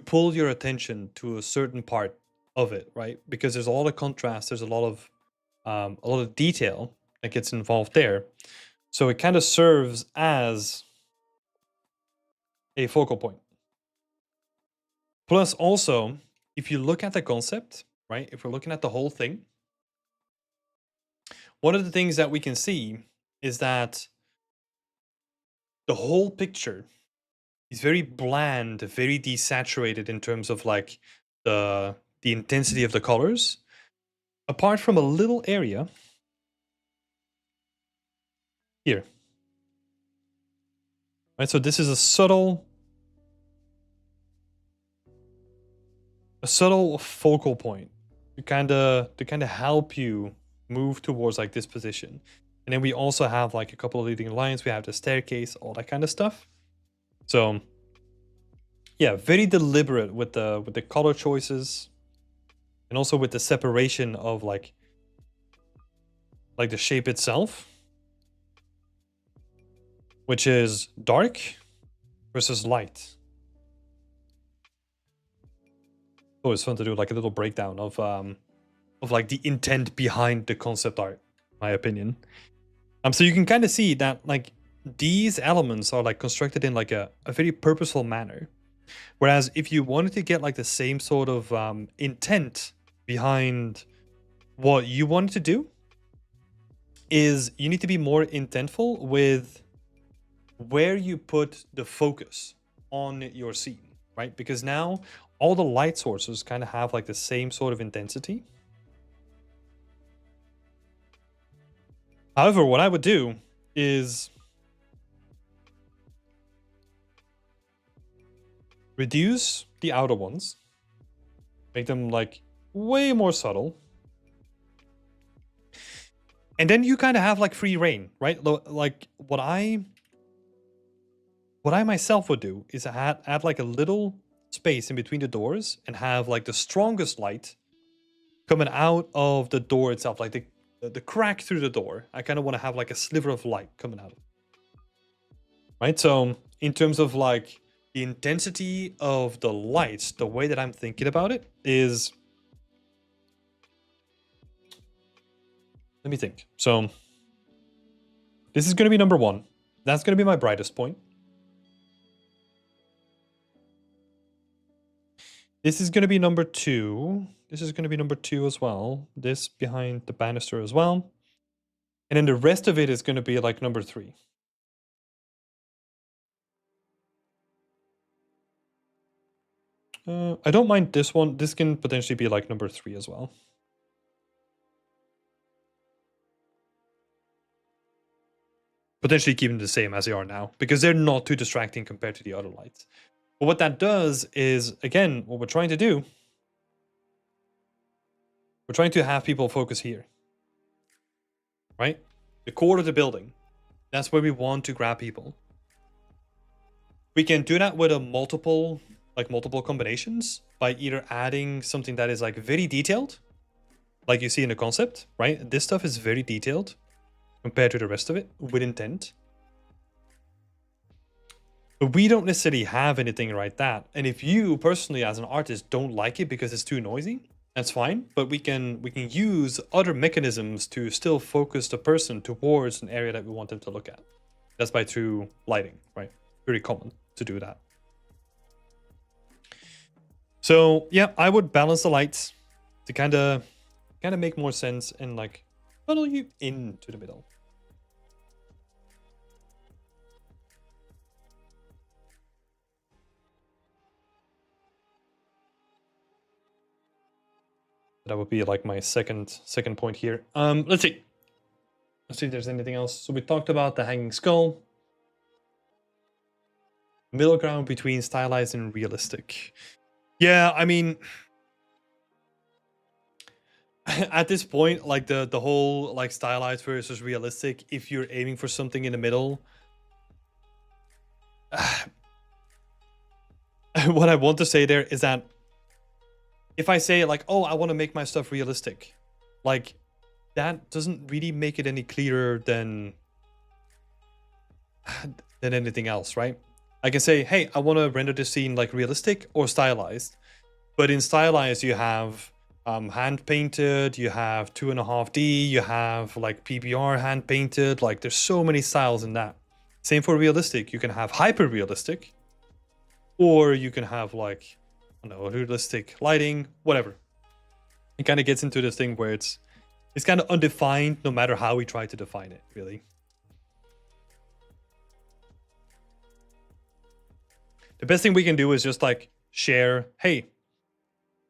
pull your attention to a certain part of it, right? Because there's a lot of contrast, there's a lot of detail that gets involved there. So it kind of serves as a focal point. Plus, also, if you look at the concept, right? If we're looking at the whole thing, one of the things that we can see is that the whole picture is very bland, very desaturated in terms of like the intensity of the colors, apart from a little area here. Right, so this is a subtle focal point to kind of help you move towards like this position. And then we also have like a couple of leading lines, we have the staircase, all that kind of stuff. So yeah, very deliberate with the color choices, and also with the separation of like the shape itself, which is dark versus light. Always fun to do like a little breakdown of like the intent behind the concept art, in my opinion. So you can kind of see that like these elements are like constructed in like a very purposeful manner. Whereas if you wanted to get like the same sort of intent behind what you wanted to do, is you need to be more intentful with where you put the focus on your scene, right? Because now all the light sources kind of have like the same sort of intensity. However, what I would do is reduce the outer ones, make them like way more subtle. And then you kind of have like free reign, right? Like what I myself would do is add like a little space in between the doors and have like the strongest light coming out of the door itself, like the crack through the door. I kind of want to have like a sliver of light coming out of it. Right? So in terms of like the intensity of the lights, the way that I'm thinking about it is, let me think. So this is going to be number 1. That's going to be my brightest point. This is going to be number 2. This is going to be number 2 as well. This behind the banister as well. And then the rest of it is going to be like number 3. I don't mind this one. This can potentially be like number 3 as well. Potentially keeping the same as they are now, because they're not too distracting compared to the other lights. But what that does is, again, what we're trying to do, we're trying to have people focus here. Right? The core of the building. That's where we want to grab people. We can do that with multiple combinations by either adding something that is like very detailed, like you see in the concept, right? This stuff is very detailed compared to the rest of it with intent. But we don't necessarily have anything like that. And if you personally as an artist don't like it because it's too noisy, that's fine. But we can use other mechanisms to still focus the person towards an area that we want them to look at. That's by through lighting, right? Very common to do that. So yeah, I would balance the lights to kind of make more sense and like funnel you into the middle. That would be like my second point here. Let's see if there's anything else. So we talked about the hanging skull. Middle ground between stylized and realistic. Yeah, I mean, at this point, like the whole like stylized versus realistic, if you're aiming for something in the middle, what I want to say there is that if I say like, oh, I want to make my stuff realistic, like that doesn't really make it any clearer than than anything else, right? I can say, hey, I want to render this scene like realistic or stylized. But in stylized, you have hand painted, you have 2.5D, you have like PBR hand painted. Like there's so many styles in that. Same for realistic. You can have hyper realistic, or you can have like, I don't know, realistic lighting, whatever. It kind of gets into this thing where it's kind of undefined no matter how we try to define it, really. The best thing we can do is just like share, hey,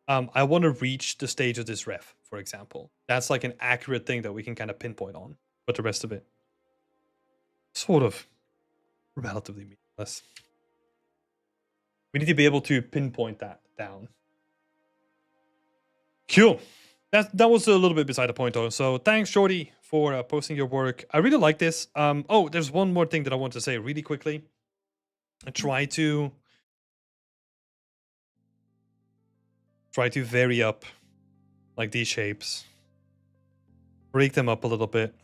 I want to reach the stage of this ref, for example. That's like an accurate thing that we can kind of pinpoint on, but the rest of it, sort of relatively meaningless. We need to be able to pinpoint that down. Cool. That was a little bit beside the point though. So thanks, Shorty, for posting your work. I really like this. Oh, there's one more thing that I want to say really quickly. I try to vary up like these shapes. Break them up a little bit.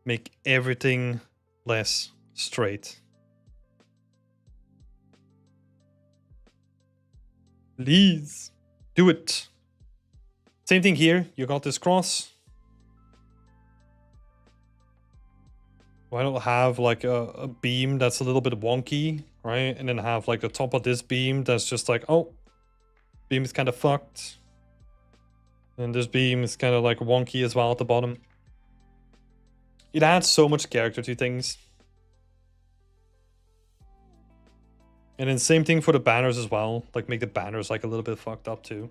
Make everything less straight. Please do it. Same thing here. You got this cross. Why don't have like a beam that's a little bit wonky, right? And then have like the top of this beam that's just like, oh, beam is kind of fucked. And this beam is kind of like wonky as well at the bottom. It adds so much character to things. And then same thing for the banners as well. Like make the banners like a little bit fucked up too.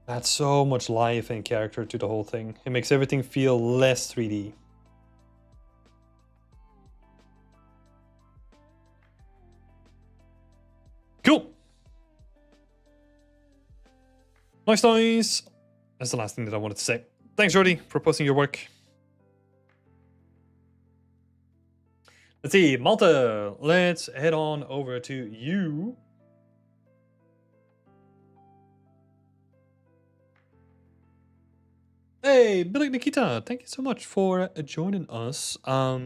Adds so much life and character to the whole thing. It makes everything feel less 3D. Cool. Nice. That's the last thing that I wanted to say. Thanks, Jordy, for posting your work. Let's see, Malta. Let's head on over to you. Hey, Billy Nikita, thank you so much for joining us. I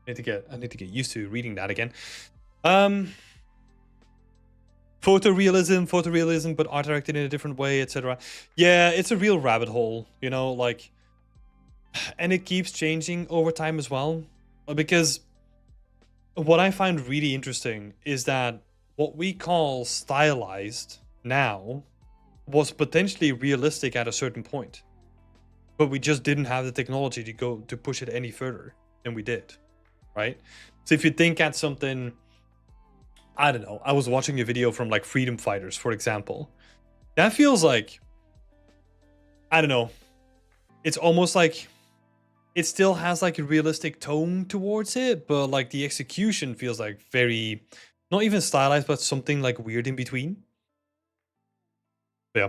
need to get used to reading that again. Photorealism, but art directed in a different way, etc. Yeah, it's a real rabbit hole, you know, like, and it keeps changing over time as well. Because what I find really interesting is that what we call stylized now was potentially realistic at a certain point, but we just didn't have the technology to push it any further than we did, right? So if you think at something, I don't know, I was watching a video from like freedom fighters, for example. That feels like, I don't know, it's almost like it still has like a realistic tone towards it, but like the execution feels like very, not even stylized, but something like weird in between. Yeah.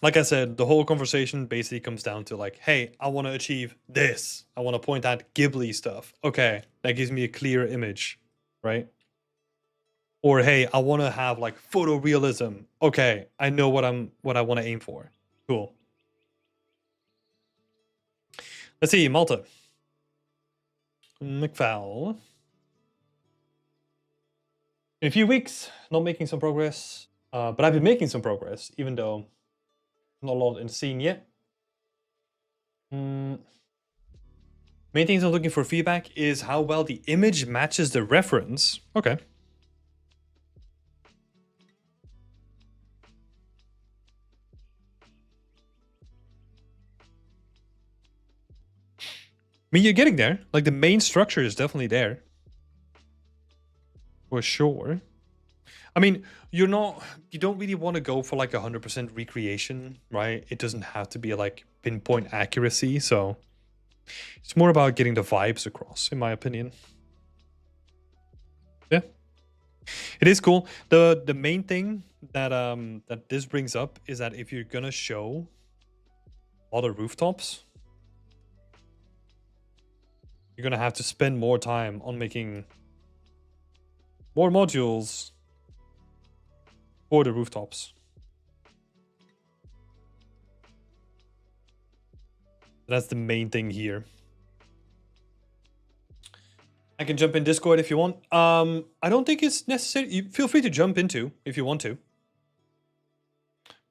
Like I said, the whole conversation basically comes down to like, hey, I want to achieve this. I want to point at Ghibli stuff. Okay, that gives me a clear image, right? Or hey, I want to have like photorealism. Okay, I know what I want to aim for. Cool. Let's see, Malta. McFall. In a few weeks, not making some progress. But I've been making some progress, even though not a lot in the scene yet. Main things I'm looking for feedback is how well the image matches the reference. Okay. I mean, you're getting there. Like, the main structure is definitely there. For sure. I mean, you don't really want to go for like 100% recreation, right? It doesn't have to be like pinpoint accuracy. So it's more about getting the vibes across, in my opinion. Yeah. It is cool. The main thing that that this brings up is that if you're gonna show a lot of rooftops, you're gonna have to spend more time on making more modules for the rooftops. That's the main thing here. I can jump in Discord if you want. I don't think it's necessary. You feel free to jump into if you want to.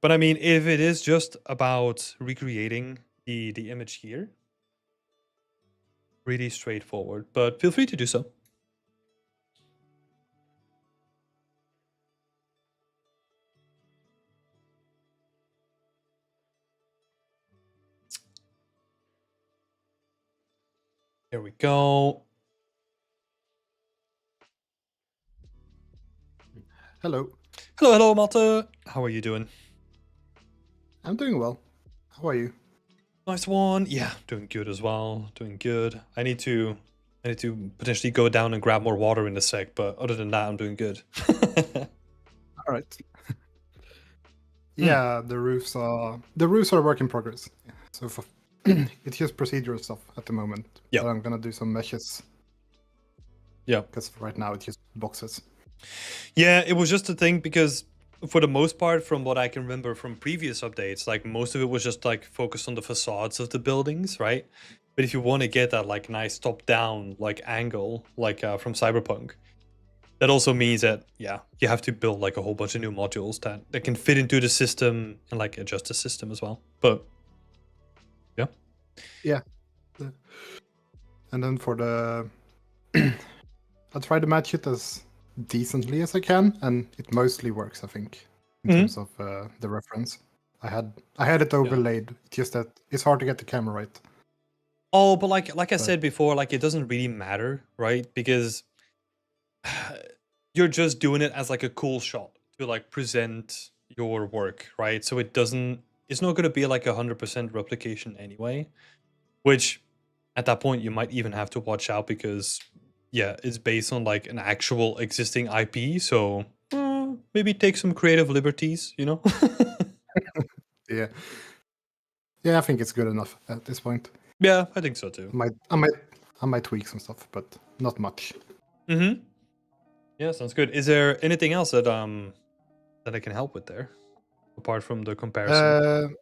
But I mean, if it is just about recreating the image here, pretty straightforward. But feel free to do so. Here we go. Hello. Hello, hello, Malta. How are you doing? I'm doing well. How are you? Nice one. Yeah, doing good as well. Doing good. I need to potentially go down and grab more water in a sec, but other than that, I'm doing good. All right. Yeah, the roofs are a work in progress. So for it's just procedural stuff at the moment. Yeah. But I'm gonna do some meshes. Yeah. Because right now it's just boxes. Yeah, it was just a thing because for the most part, from what I can remember from previous updates, like most of it was just like focused on the facades of the buildings, right? But if you want to get that like nice top-down like angle, like from Cyberpunk, that also means that you have to build like a whole bunch of new modules that can fit into the system and like adjust the system as well. But Yeah. And then for the I try to match it as decently as I can, and it mostly works, I think, in Mhm. terms of the reference. I had it overlaid. It's just that it's hard to get the camera right. oh, but like I But- said before, like it doesn't really matter, right? Because you're just doing it as like a cool shot to like present your work, right? So it's not going to be like 100% replication anyway, which at that point you might even have to watch out because it's based on like an actual existing IP, so maybe take some creative liberties, you know? Yeah. Yeah, I think it's good enough at this point. Yeah, I think so too. I might tweak some stuff, but not much. Mm-hmm. Yeah, sounds good. Is there anything else that I can help with there, apart from the comparison?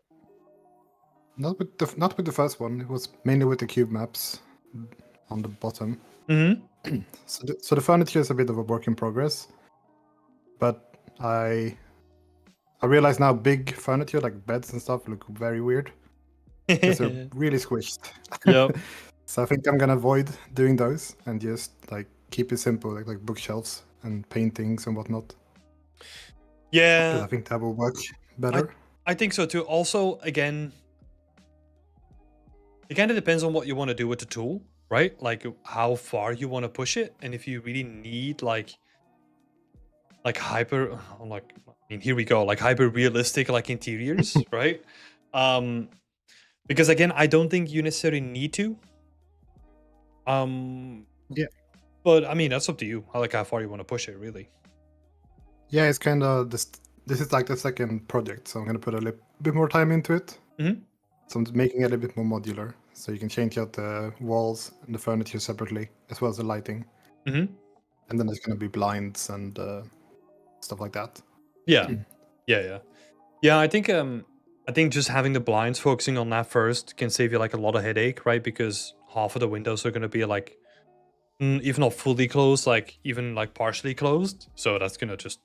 Not with the first one. It was mainly with the cube maps on the bottom. Mm-hmm. So the furniture is a bit of a work in progress, but I realize now big furniture like beds and stuff look very weird because they're really squished. Yep. So I think I'm gonna avoid doing those and just like keep it simple, like bookshelves and paintings and whatnot. 'Cause Yeah, I think that will work better. I think so too. Also, again, it kind of depends on what you want to do with the tool, right? Like how far you want to push it, and if you really need like hyper, like I mean, here we go, like hyper realistic like interiors, right? Because again, I don't think you necessarily need to. Yeah. But I mean, that's up to you. I like how far you want to push it, really. Yeah, it's kind of this. This is like the second project, so I'm gonna put a bit more time into it. Mhm. So I'm making it a bit more modular, so you can change out the walls and the furniture separately, as well as the lighting. Mhm. And then there's gonna be blinds and stuff like that. Yeah. Yeah, I think just having the blinds focusing on that first can save you like a lot of headache, right? Because half of the windows are going to be like if not fully closed, like even like partially closed. So that's going to just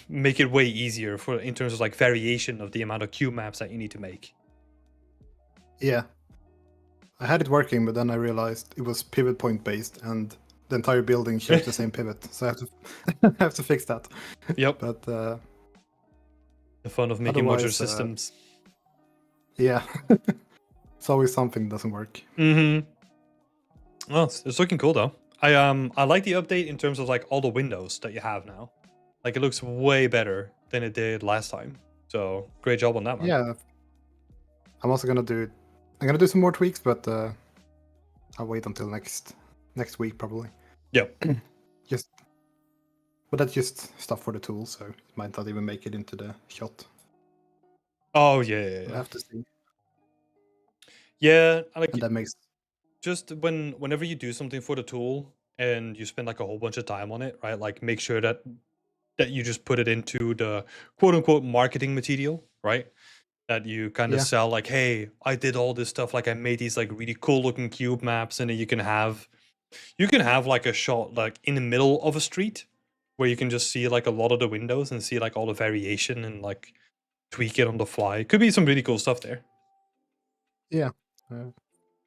make it way easier for in terms of like variation of the amount of cube maps that you need to make. Yeah. I had it working, but then I realized it was pivot point based, and the entire building shares the same pivot, so I have to have to fix that. Yep. But The fun of making modular Otherwise, systems. yeah, it's always something that doesn't work. Mm-hmm. Well, it's looking cool though. I like the update in terms of like all the windows that you have now. Like it looks way better than it did last time. So great job on that one. Yeah, I'm also gonna do. I'm gonna do some more tweaks, but I'll wait until next week probably. Yep. But that's just stuff for the tool, so it might not even make it into the shot. Oh yeah. We'll have to see. Yeah, I like And that makes just whenever you do something for the tool and you spend like a whole bunch of time on it, right? Like make sure that you just put it into the quote unquote marketing material, right? that you kind of Yeah. sell, like, hey, I did all this stuff, like I made these like really cool looking cube maps, and then you can have like a shot like in the middle of a street where you can just see like a lot of the windows and see like all the variation and like tweak it on the fly. Could be some really cool stuff there. I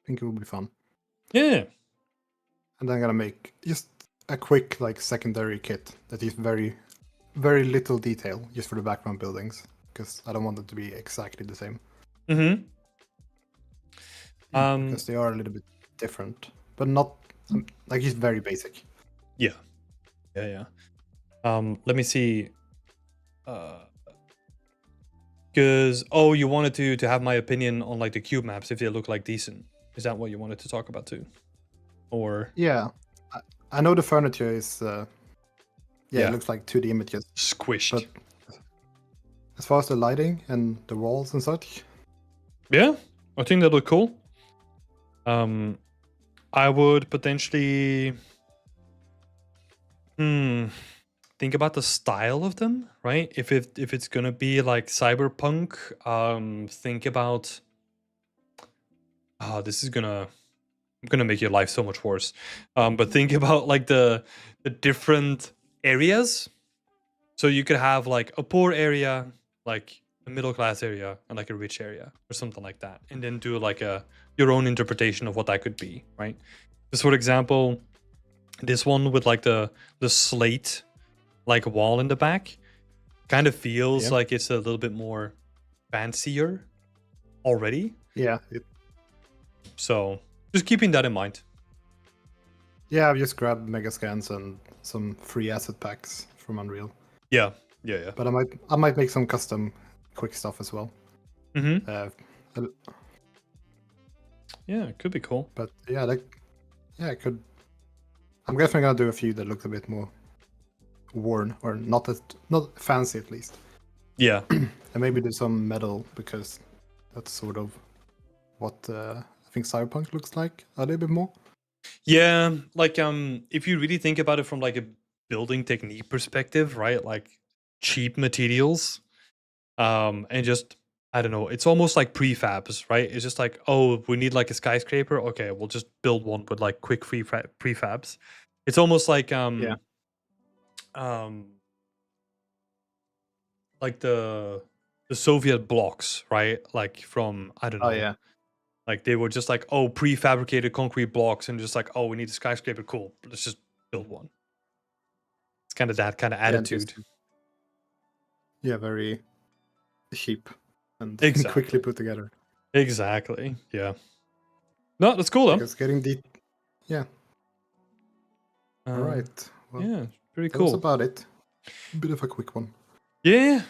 think it will be fun. Yeah. And I'm gonna make just a quick like secondary kit that is very, very little detail just for the background buildings because I don't want it to be exactly the same Mm-hmm. because they are a little bit different, but not like it's very basic. Yeah. Let me see. Because you wanted to have my opinion on like the cube maps if they look like decent. Is that what you wanted to talk about too? Or Yeah, I know the furniture is. Yeah. It looks like 2D images, squished? but as far as the lighting and the walls and such, Yeah, I think that look cool. I would potentially think about the style of them, right? If it's gonna be like cyberpunk, think about this is gonna make your life so much worse. But think about like the different areas. So you could have like a poor area, like a middle class area, and like a rich area, or something like that, and then do like your own interpretation of what that could be, right? Just for example, this one with like the slate like wall in the back kind of feels Yeah. like it's a little bit more fancier already. So just keeping that in mind. I've just grabbed Megascans and some free asset packs from Unreal. Yeah. But I might make some custom quick stuff as well. Mm-hmm. Yeah, it could be cool. But I could. I'm definitely gonna do a few that look a bit more worn or not fancy at least, Yeah. and maybe do some metal because that's sort of what I think Cyberpunk looks like a little bit more. Yeah, like if you really think about it from like a building technique perspective, right? Like cheap materials, and just I don't know, it's almost like prefabs, right? It's just like, oh, we need like a skyscraper. Okay, we'll just build one with like quick prefabs. It's almost like like the Soviet blocks, right? Like from I don't know. Like they were just like, oh, prefabricated concrete blocks, and just like, oh, we need a skyscraper. Cool, let's just build one. It's kind of that kind of attitude. Very cheap and Exactly. quickly put together. Exactly. Yeah. No, that's cool though. Because getting the all right. Well, Yeah, pretty that was cool. about it. A bit of a quick one. Yeah.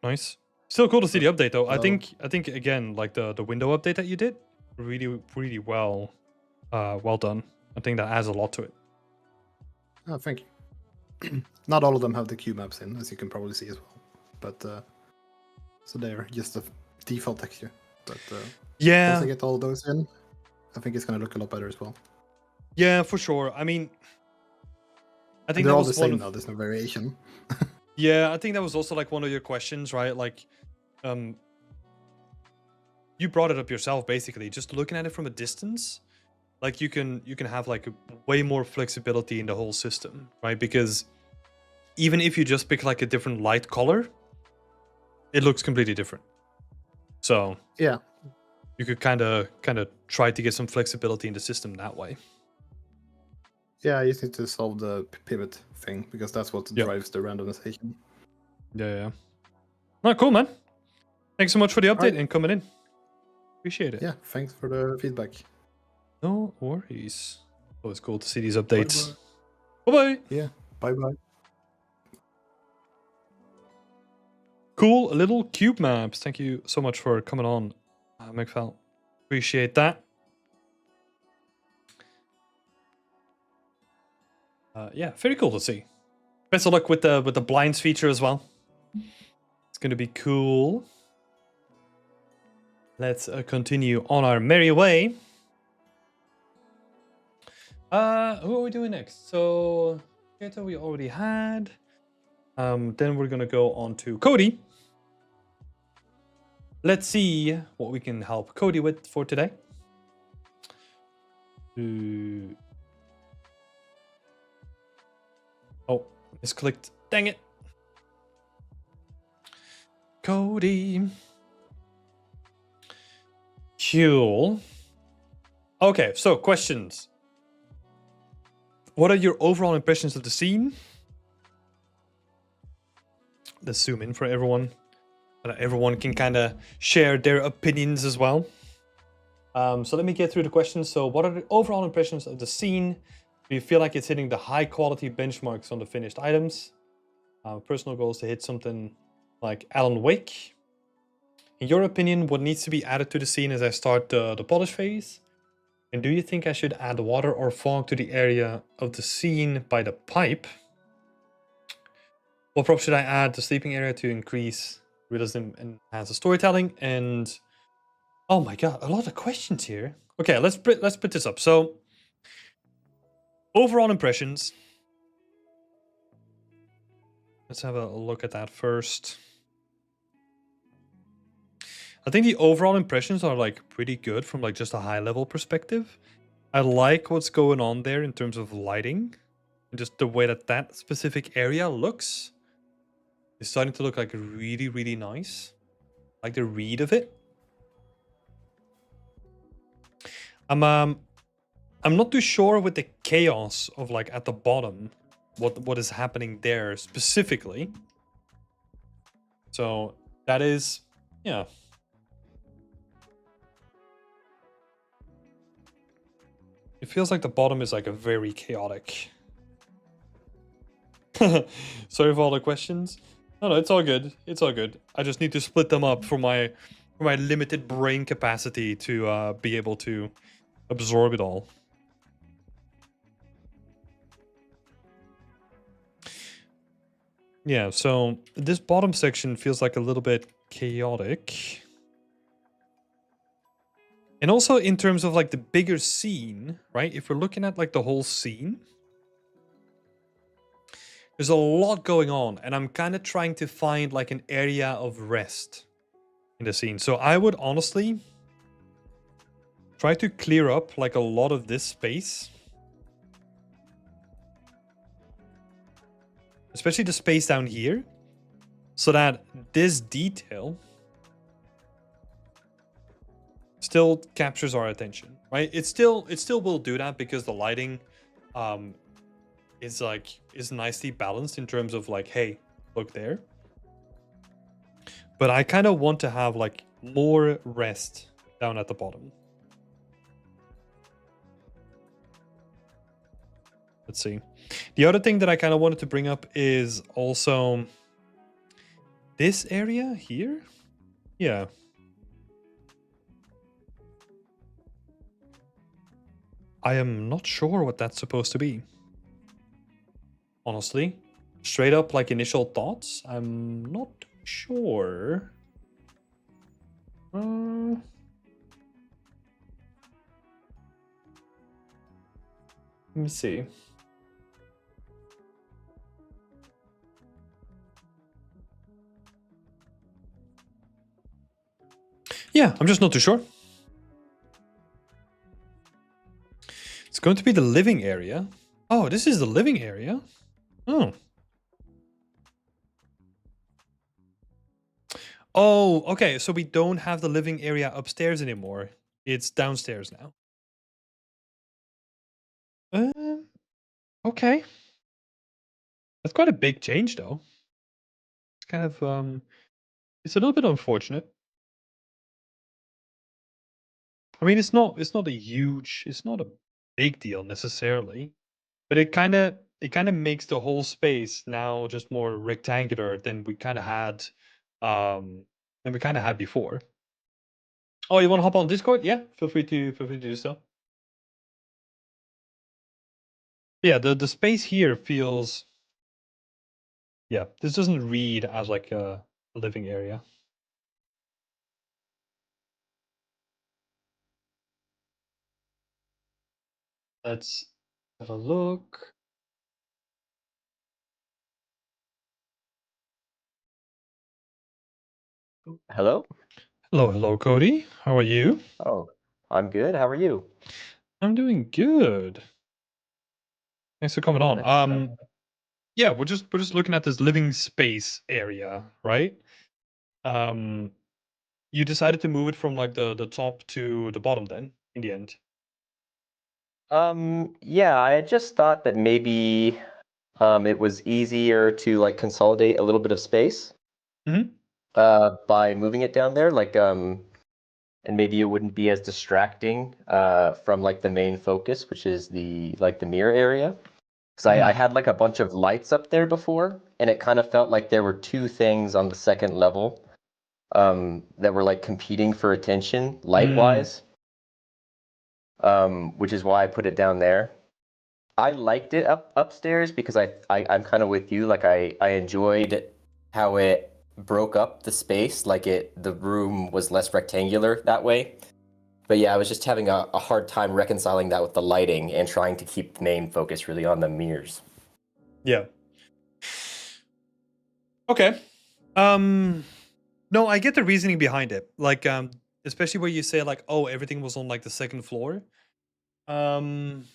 Nice. Still cool to see the update though. I Well- think again, like the window update that you did, really well done. I think that adds a lot to it. Oh, thank you. Not all of them have the cube maps in, as you can probably see as well. But so they're just a default texture. But Yeah. once I get all those in, I think it's gonna look a lot better as well. Yeah, for sure. I mean, I think They're that all was the one same of, now. There's no variation. Yeah, I think that was also like one of your questions, right? Like, you brought it up yourself, basically. Just looking at it from a distance, like you can have like way more flexibility in the whole system, right? Because even if you just pick like a different light color, it looks completely different. So Yeah. you could kind of try to get some flexibility in the system that way. Yeah, I just need to solve the pivot thing because that's what Yeah. drives the randomization. Yeah. Not cool, man. Thanks so much for the update Alright. and coming in. Appreciate it. Yeah, thanks for the feedback. No worries. Always cool to see these updates. Bye-bye. Yeah, bye bye. Cool little cube maps. Thank you so much for coming on, McFell. Appreciate that. Yeah, very cool to see. Best of luck with the blinds feature as well. It's gonna be cool. Let's continue on our merry way. Who are we doing next? So, Keto we already had. Then we're gonna go on to Cody. let's see what we can help Cody with for today. Oh, misclicked. Dang it. Cody. Cool. Okay, so questions. What are your overall impressions of the scene? Let's zoom in for everyone. So that everyone can kind of share their opinions as well. So let me get through the questions. So what are the overall impressions of the scene? Do you feel like it's hitting the high quality benchmarks on the finished items? Personal goal is to hit something like Alan Wake. In your opinion, what needs to be added to the scene as I start the polish phase? And do you think I should add water or fog to the area of the scene by the pipe? What prop should I add to sleeping area to increase realism and enhance the storytelling? And oh my god, a lot of questions here. Okay, let's put this up. So overall impressions. Let's have a look at that first. I think the overall impressions are like pretty good from like just a high level perspective. I like what's going on there in terms of lighting and just the way that that specific area looks. It's starting to look like really, really nice. I like the read of it. I'm not too sure with the chaos of like at the bottom, what is happening there specifically. So that is, yeah. It feels like the bottom is like a very chaotic. Sorry for all the questions. No, it's all good. It's all good. I just need to split them up for my limited brain capacity to be able to absorb it all. Yeah, so this bottom section feels like a little bit chaotic. And also in terms of like the bigger scene, right? If we're looking at like the whole scene, there's a lot going on and I'm kind of trying to find like an area of rest in the scene. So I would honestly try to clear up like a lot of this space. Especially the space down here. So that this detail still captures our attention, right? It still will do that because the lighting is nicely balanced in terms of like, hey, look there. But I kind of want to have like more rest down at the bottom. Let's see. The other thing that I kind of wanted to bring up is also this area here. Yeah. I am not sure what that's supposed to be. Honestly. Straight up like initial thoughts. I'm not sure. Let me see. Yeah, I'm just not too sure. It's going to be the living area. Oh, this is the living area. Oh. Oh, okay. So we don't have the living area upstairs anymore. It's downstairs now. Okay. That's quite a big change, though. It's kind of it's a little bit unfortunate. I mean, it's not a huge, it's not a big deal necessarily, but it kind of makes the whole space now just more rectangular than we kind of had before. Oh, you want to hop on Discord? Yeah, feel free to do so. Yeah, the space here feels, yeah, this doesn't read as like a living area. Let's have a look. Hello? Hello, Cody. How are you? Oh, I'm good. How are you? I'm doing good. Thanks for coming on. Nice. Yeah, we're just looking at this living space area, right? Um, you decided to move it from like the top to the bottom then, in the end. Yeah, I had just thought that maybe it was easier to like consolidate a little bit of space Mhm. by moving it down there, like and maybe it wouldn't be as distracting from like the main focus, which is the like the mirror area. Because I Mhm. had like a bunch of lights up there before, and it kind of felt like there were two things on the second level that were like competing for attention light-wise, which is why I put it down there. I liked it upstairs because I'm kind of with you. Like I enjoyed how it broke up the space, like the room was less rectangular that way. But yeah, I was just having a hard time reconciling that with the lighting and trying to keep the main focus really on the mirrors. Yeah. Okay. No, I get the reasoning behind it. Like, especially where you say like, oh, everything was on like the second floor. Um,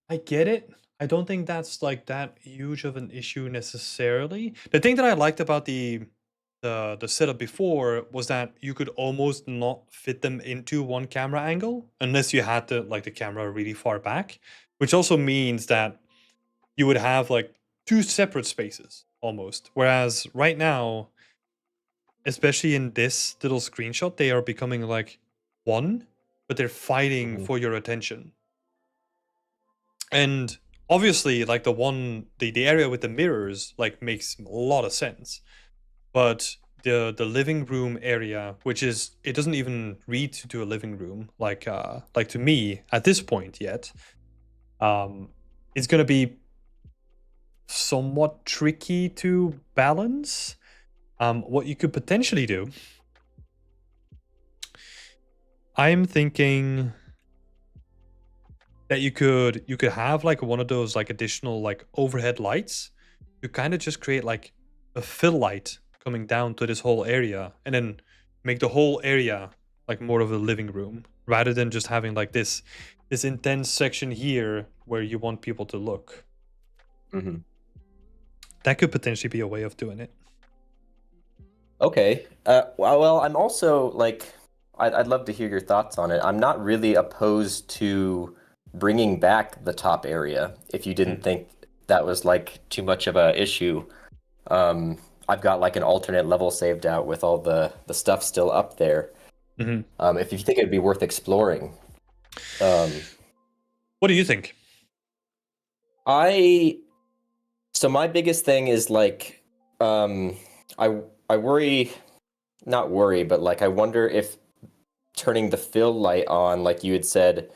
I get it. I don't think that's like that huge of an issue necessarily. The thing that I liked about the setup before was that you could almost not fit them into one camera angle unless you had the camera really far back, which also means that you would have like two separate spaces almost. Whereas right now, especially in this little screenshot, they are becoming like one, but they're fighting Mhm. for your attention. And obviously, like the area with the mirrors like makes a lot of sense. But the living room area, which is it doesn't even read to a living room, like to me at this point yet, it's gonna be somewhat tricky to balance. What you could potentially do, I'm thinking that you could have like one of those like additional like overhead lights. You kind of just create like a fill light coming down to this whole area, and then make the whole area like more of a living room rather than just having like this intense section here where you want people to look. Mhm. That could potentially be a way of doing it. Okay. Well, I'm also like, I'd love to hear your thoughts on it. I'm not really opposed to bringing back the top area if you didn't think that was like too much of a issue. I've got like an alternate level saved out with all the stuff still up there. Mhm. If you think it'd be worth exploring. What do you think? So my biggest thing is like, I worry, not worry, but like I wonder if turning the fill light on, like you had said,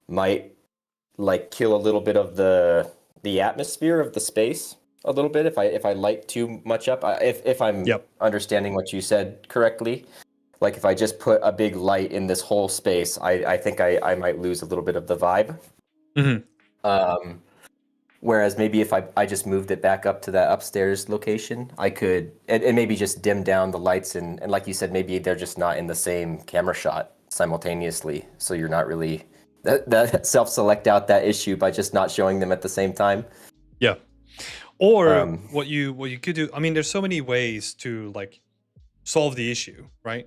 might like kill a little bit of the atmosphere of the space a little bit if I light too much up. If I'm Yep. understanding what you said correctly, like if I just put a big light in this whole space, I think I might lose a little bit of the vibe. Mhm. Whereas maybe if I just moved it back up to that upstairs location, I could, and maybe just dim down the lights and like you said, maybe they're just not in the same camera shot simultaneously. So you're not really, that self-select out that issue by just not showing them at the same time. Yeah. Or Um, what you could do, I mean, there's so many ways to like solve the issue, right?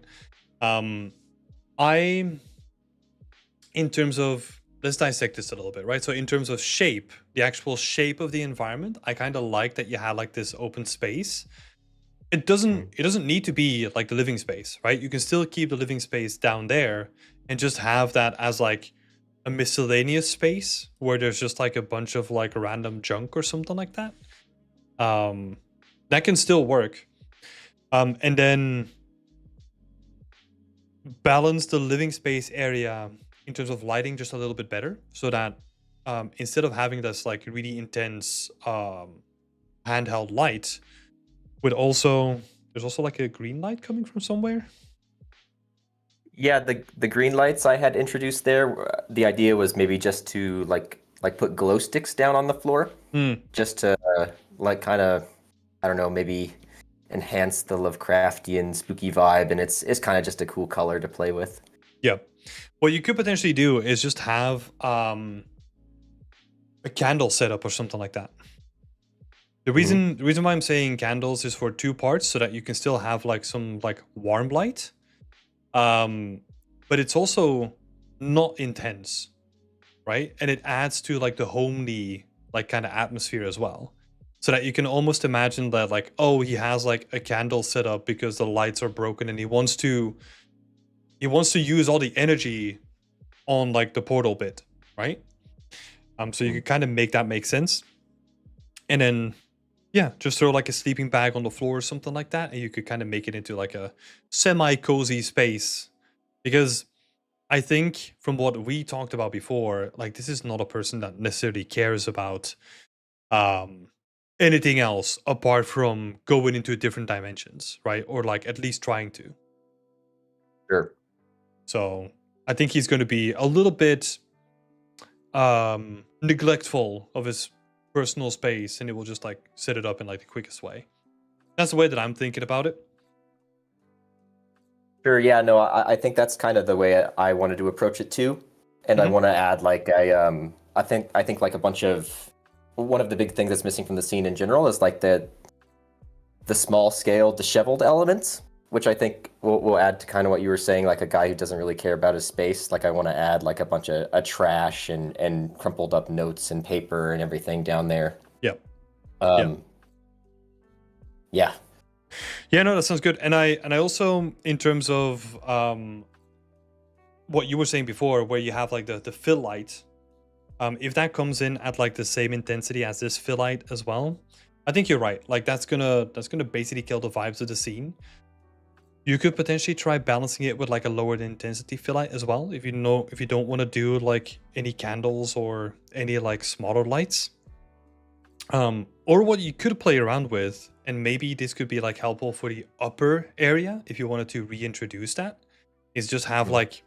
I in terms of let's dissect this a little bit, right? So in terms of shape, the actual shape of the environment, I kind of like that you had like this open space. It doesn't need to be like the living space, right? You can still keep the living space down there and just have that as like a miscellaneous space where there's just like a bunch of like random junk or something like that. That can still work. And then balance the living space area in terms of lighting just a little bit better, so that instead of having this like really intense handheld light, with also there's also like a green light coming from somewhere. yeah, the green lights I had introduced there, the idea was maybe just to like put glow sticks down on the floor, just to like kind of, I don't know, maybe enhance the Lovecraftian spooky vibe, and it's kind of just a cool color to play with. Yeah. What you could potentially do is just have a candle setup or something like that. The reason why I'm saying candles is for 2 parts, so that you can still have like some like warm light. But it's also not intense, right? And it adds to like the homely like kind of atmosphere as well. So that you can almost imagine that like, oh, he has like a candle set up because the lights are broken and he wants to use all the energy on like the portal bit, right? So you can kind of make that make sense. And then yeah, just throw like a sleeping bag on the floor or something like that, and you could kind of make it into like a semi-cozy space. Because I think from what we talked about before, like this is not a person that necessarily cares about anything else apart from going into different dimensions, right? Or like at least trying to. Sure. So I think he's going to be a little bit neglectful of his personal space, and it will just like set it up in like the quickest way. That's the way that I'm thinking about it. Sure. Yeah. No, I think that's kind of the way I wanted to approach it too, and I want to add like I think like a bunch of one of the big things that's missing from the scene in general is like the small scale disheveled elements, which I think will add to kind of what you were saying, like a guy who doesn't really care about his space. Like I want to add like a bunch of trash and crumpled up notes and paper and everything down there. Yep. Yeah. Yeah, no, that sounds good. And I also, in terms of what you were saying before, where you have like the fill light, if that comes in at like the same intensity as this fill light as well, I think you're right. Like that's gonna basically kill the vibes of the scene. You could potentially try balancing it with like a lowered intensity fill light as well, if you don't want to do like any candles or any like smaller lights. Or what you could play around with, and maybe this could be like helpful for the upper area if you wanted to reintroduce that, is just have like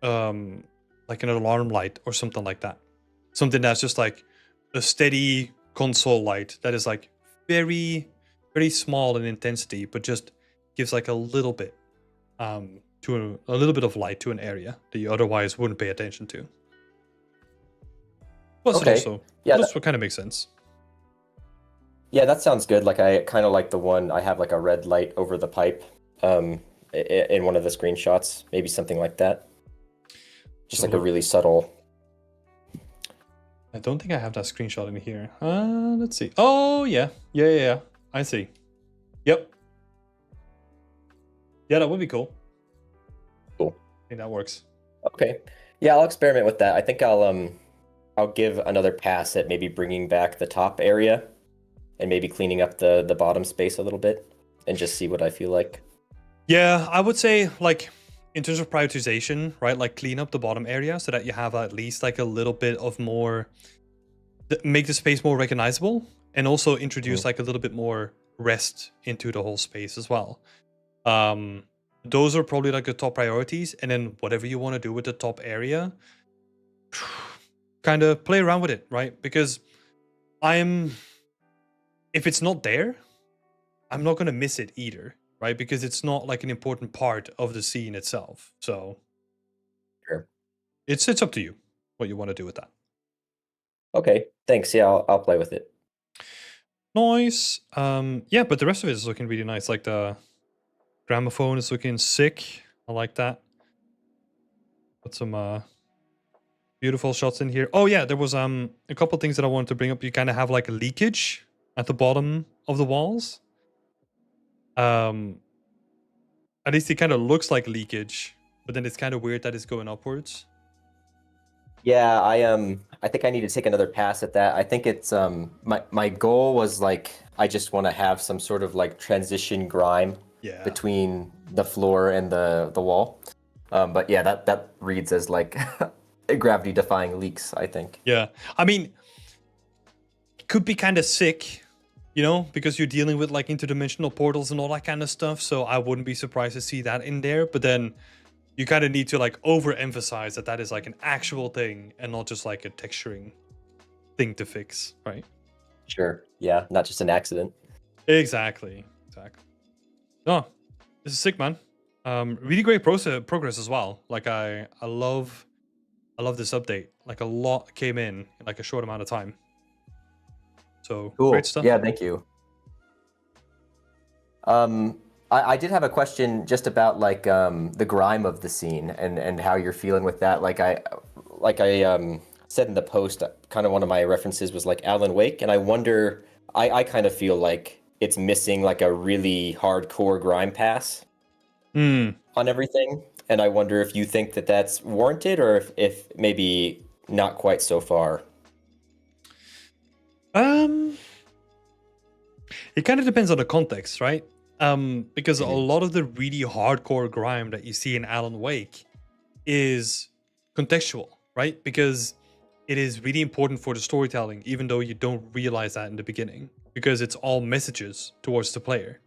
an alarm light or something like that. Something that's just like a steady console light that is like very, very small in intensity, but just gives like a little bit to a little bit of light to an area that you otherwise wouldn't pay attention to. Plus Okay. it also, Yeah, also kind of makes sense. Yeah, that sounds good. Like I kind of like the one I have like a red light over the pipe in one of the screenshots, maybe something like that. Just like a really subtle. I don't think I have that screenshot in here. Let's see. Oh yeah. I see. Yep. Yeah, that would be cool. Cool. I think that works. Okay. Yeah, I'll experiment with that. I think I'll give another pass at maybe bringing back the top area and maybe cleaning up the bottom space a little bit and just see what I feel like. Yeah, I would say like in terms of prioritization, right? Like clean up the bottom area so that you have at least like a little bit of more, make the space more recognizable, and also introduce like a little bit more rest into the whole space as well. Those are probably like the top priorities, and then whatever you want to do with the top area, kind of play around with it, right? Because if it's not there, I'm not going to miss it either, right? Because it's not like an important part of the scene itself. So Sure. It's up to you what you want to do with that. Okay, thanks. Yeah, I'll play with it. Nice. Yeah, but the rest of it is looking really nice. Like the gramophone is looking sick. I like that. Got some beautiful shots in here. Oh yeah, there was a couple things that I wanted to bring up. You kind of have like a leakage at the bottom of the walls. At least it kind of looks like leakage, but then it's kind of weird that it's going upwards. Yeah, I think I need to take another pass at that. I think it's my goal was like I just want to have some sort of like transition grime between the floor and the wall. But yeah, that reads as like gravity defying leaks, I think. Yeah. I mean, it could be kind of sick, you know, because you're dealing with like interdimensional portals and all that kind of stuff. So I wouldn't be surprised to see that in there. But then you kind of need to like overemphasize that is like an actual thing and not just like a texturing thing to fix, right? Sure. Yeah, not just an accident. Exactly. exactly. No, this is sick, man. Really great progress as well. Like I love this update. Like a lot came in like a short amount of time. So Cool. great stuff. Yeah, thank you. I did have a question just about like the grime of the scene and how you're feeling with that. Like I said in the post, kind of one of my references was like Alan Wake, and I wonder, I kind of feel like it's missing like a really hardcore grime pass on everything, and I wonder if you think that that's warranted or if maybe not quite so far. It kind of depends on the context, right? Because a lot of the really hardcore grime that you see in Alan Wake is contextual, right? Because it is really important for the storytelling, even though you don't realize that in the beginning, because it's all messages towards the player,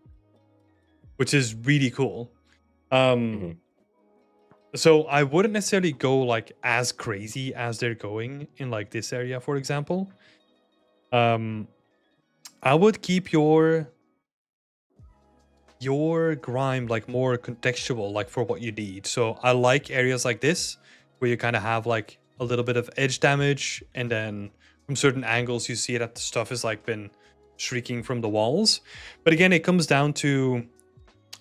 which is really cool. So I wouldn't necessarily go like as crazy as they're going in like this area, for example. I would keep your grime like more contextual, like for what you need. So I like areas like this where you kind of have like a little bit of edge damage, and then from certain angles you see that the stuff has like been shrieking from the walls. But again, it comes down to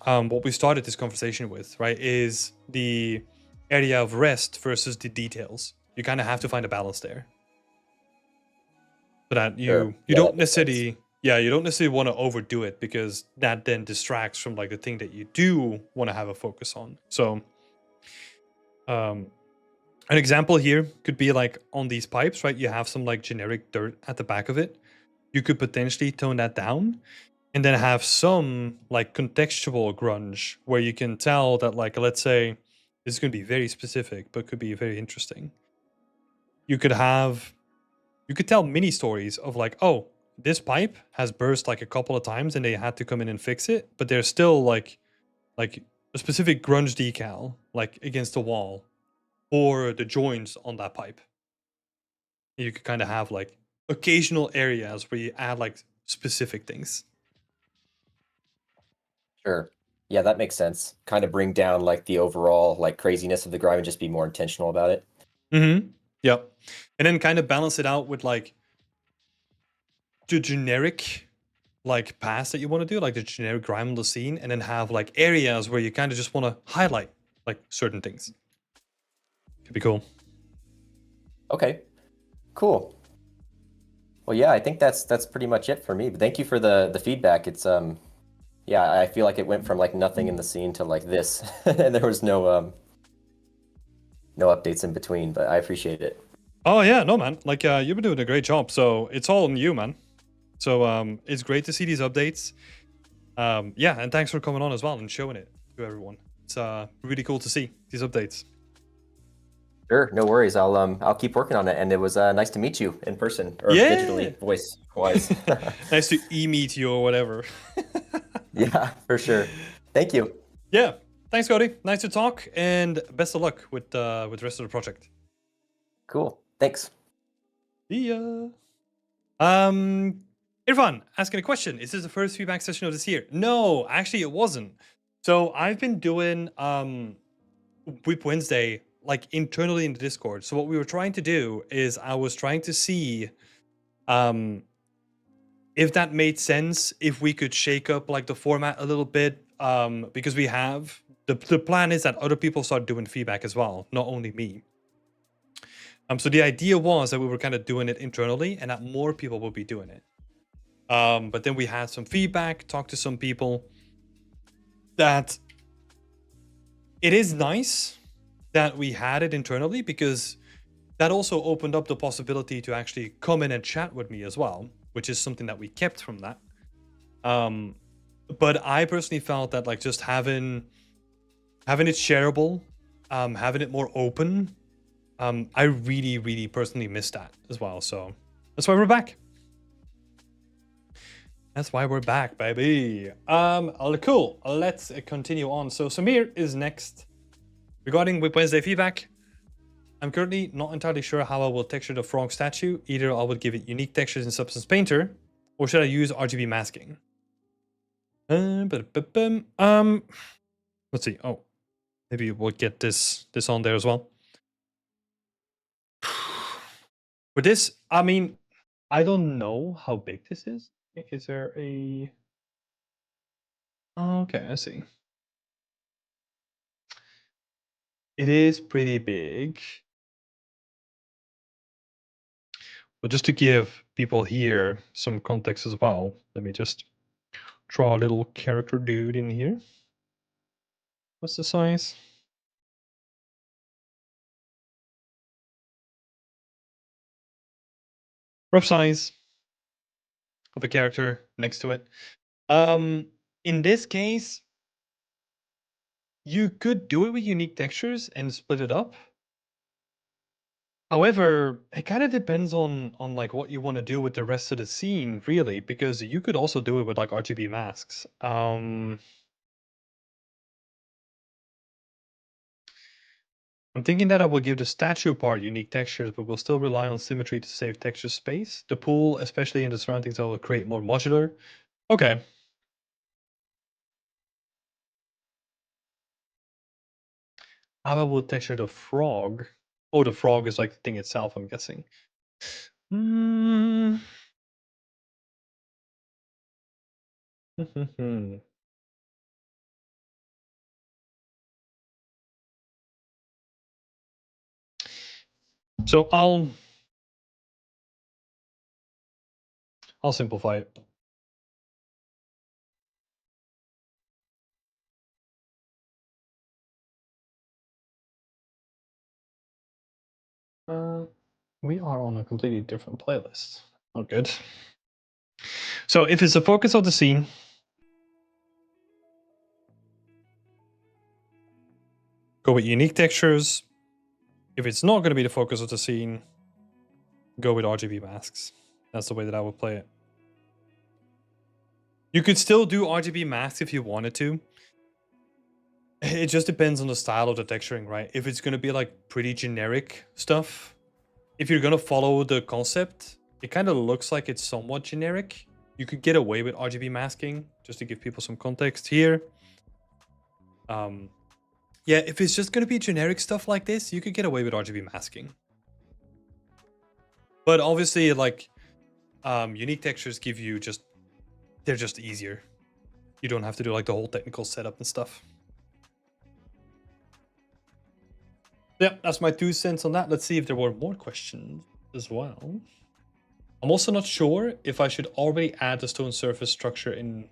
what we started this conversation with, right? Is the area of rest versus the details. You kind of have to find a balance there, so that you don't necessarily. Yeah, you don't necessarily want to overdo it, because that then distracts from like the thing that you do want to have a focus on. So an example here could be like on these pipes, right? You have some like generic dirt at the back of it. You could potentially tone that down and then have some like contextual grunge where you can tell that, like, let's say this is going to be very specific, but could be very interesting. You could tell mini stories of like, oh, this pipe has burst like a couple of times and they had to come in and fix it, but there's still like a specific grunge decal like against the wall or the joints on that pipe. You could kind of have like occasional areas where you add like specific things. Sure. Yeah, that makes sense. Kind of bring down like the overall like craziness of the grime and just be more intentional about it. Yep. And then kind of balance it out with like the generic like pass that you want to do, like the generic grime on the scene, and then have like areas where you kind of just want to highlight like certain things. Could be cool. Okay, cool. Well, yeah, I think that's pretty much it for me. But thank you for the feedback. It's yeah, I feel like it went from like nothing in the scene to like this, and there was no updates in between. But I appreciate it. Oh yeah, no man, like you've been doing a great job. So it's all on you, man. So it's great to see these updates. Yeah, and thanks for coming on as well and showing it to everyone. It's really cool to see these updates. Sure, no worries. I'll keep working on it. And it was nice to meet you in person or digitally, voice wise. Nice to meet you or whatever. Yeah, for sure. Thank you. Yeah, thanks, Cody. Nice to talk, and best of luck with the rest of the project. Cool. Thanks. See ya. Irfan asking a question. Is this the first feedback session of this year? No, actually it wasn't. So I've been doing Whip Wednesday like internally in the Discord. So what we were trying to do is I was trying to see if that made sense, if we could shake up like the format a little bit, because we have the plan is that other people start doing feedback as well, not only me. So the idea was that we were kind of doing it internally and that more people will be doing it. But then we had some feedback, talked to some people, that it is nice that we had it internally, because that also opened up the possibility to actually come in and chat with me as well, which is something that we kept from that. But I personally felt that like just having it shareable, having it more open, I really, really personally missed that as well. So that's why we're back. That's why we're back, baby. Cool. Let's continue on. So Samir is next. Regarding Whip Wednesday feedback, I'm currently not entirely sure how I will texture the frog statue. Either I would give it unique textures in Substance Painter, or should I use RGB masking? Let's see. Oh, maybe we'll get this on there as well. For this, I mean, I don't know how big this is. Is there a? Oh, okay, I see. It is pretty big. But just to give people here some context as well, let me just draw a little character dude in here. What's the size? Rough size of a character next to it. In this case, you could do it with unique textures and split it up. However, it kind of depends on like what you want to do with the rest of the scene, really, because you could also do it with like RGB masks. I'm thinking that I will give the statue part unique textures, but we'll still rely on symmetry to save texture space. The pool, especially in the surroundings, I will create more modular. Okay. How about we'll texture the frog? Oh, the frog is like the thing itself, I'm guessing. Hmm. So I'll simplify it. We are on a completely different playlist. Oh, good. So if it's the focus of the scene, go with unique textures. If it's not going to be the focus of the scene, go with RGB masks. That's the way that I would play it. You could still do RGB masks if you wanted to. It just depends on the style of the texturing, right? If it's going to be like pretty generic stuff, if you're going to follow the concept, it kind of looks like it's somewhat generic. You could get away with RGB masking, just to give people some context here. Yeah, if it's just going to be generic stuff like this, you could get away with RGB masking. But obviously, like, unique textures give you they're just easier. You don't have to do like the whole technical setup and stuff. Yeah, that's my 2 cents on that. Let's see if there were more questions as well. I'm also not sure if I should already add the stone surface structure in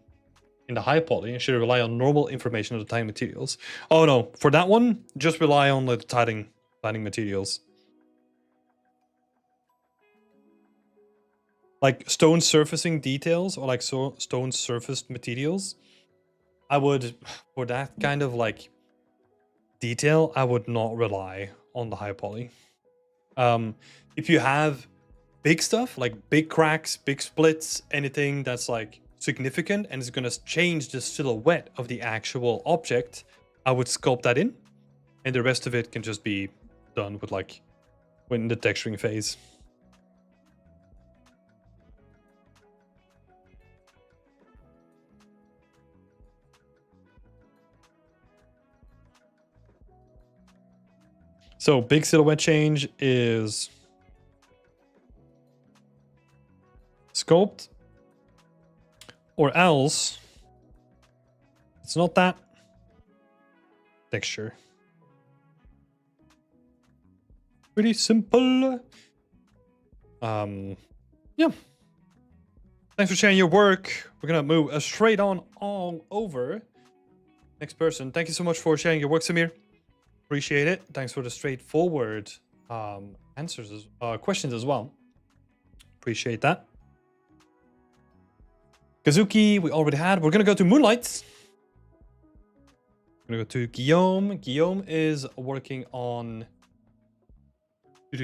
the high poly and should rely on normal information of the tiling materials. Oh no, for that one, just rely on the tiling materials. Like stone surfacing details or like stone surfaced materials, I would, for that kind of like detail, I would not rely on the high poly. If you have big stuff like big cracks, big splits, anything that's like significant and is going to change the silhouette of the actual object, I would sculpt that in, and the rest of it can just be done with like when the texturing phase. So big silhouette change is sculpt, or else it's not that, texture. Pretty simple. Yeah. Thanks for sharing your work. We're gonna move straight on over. Next person. Thank you so much for sharing your work, Samir. Appreciate it. Thanks for the straightforward answers, questions as well. Appreciate that. Kazuki, we already had. We're gonna go to Moonlight. We're gonna go to Guillaume. Guillaume is working on. What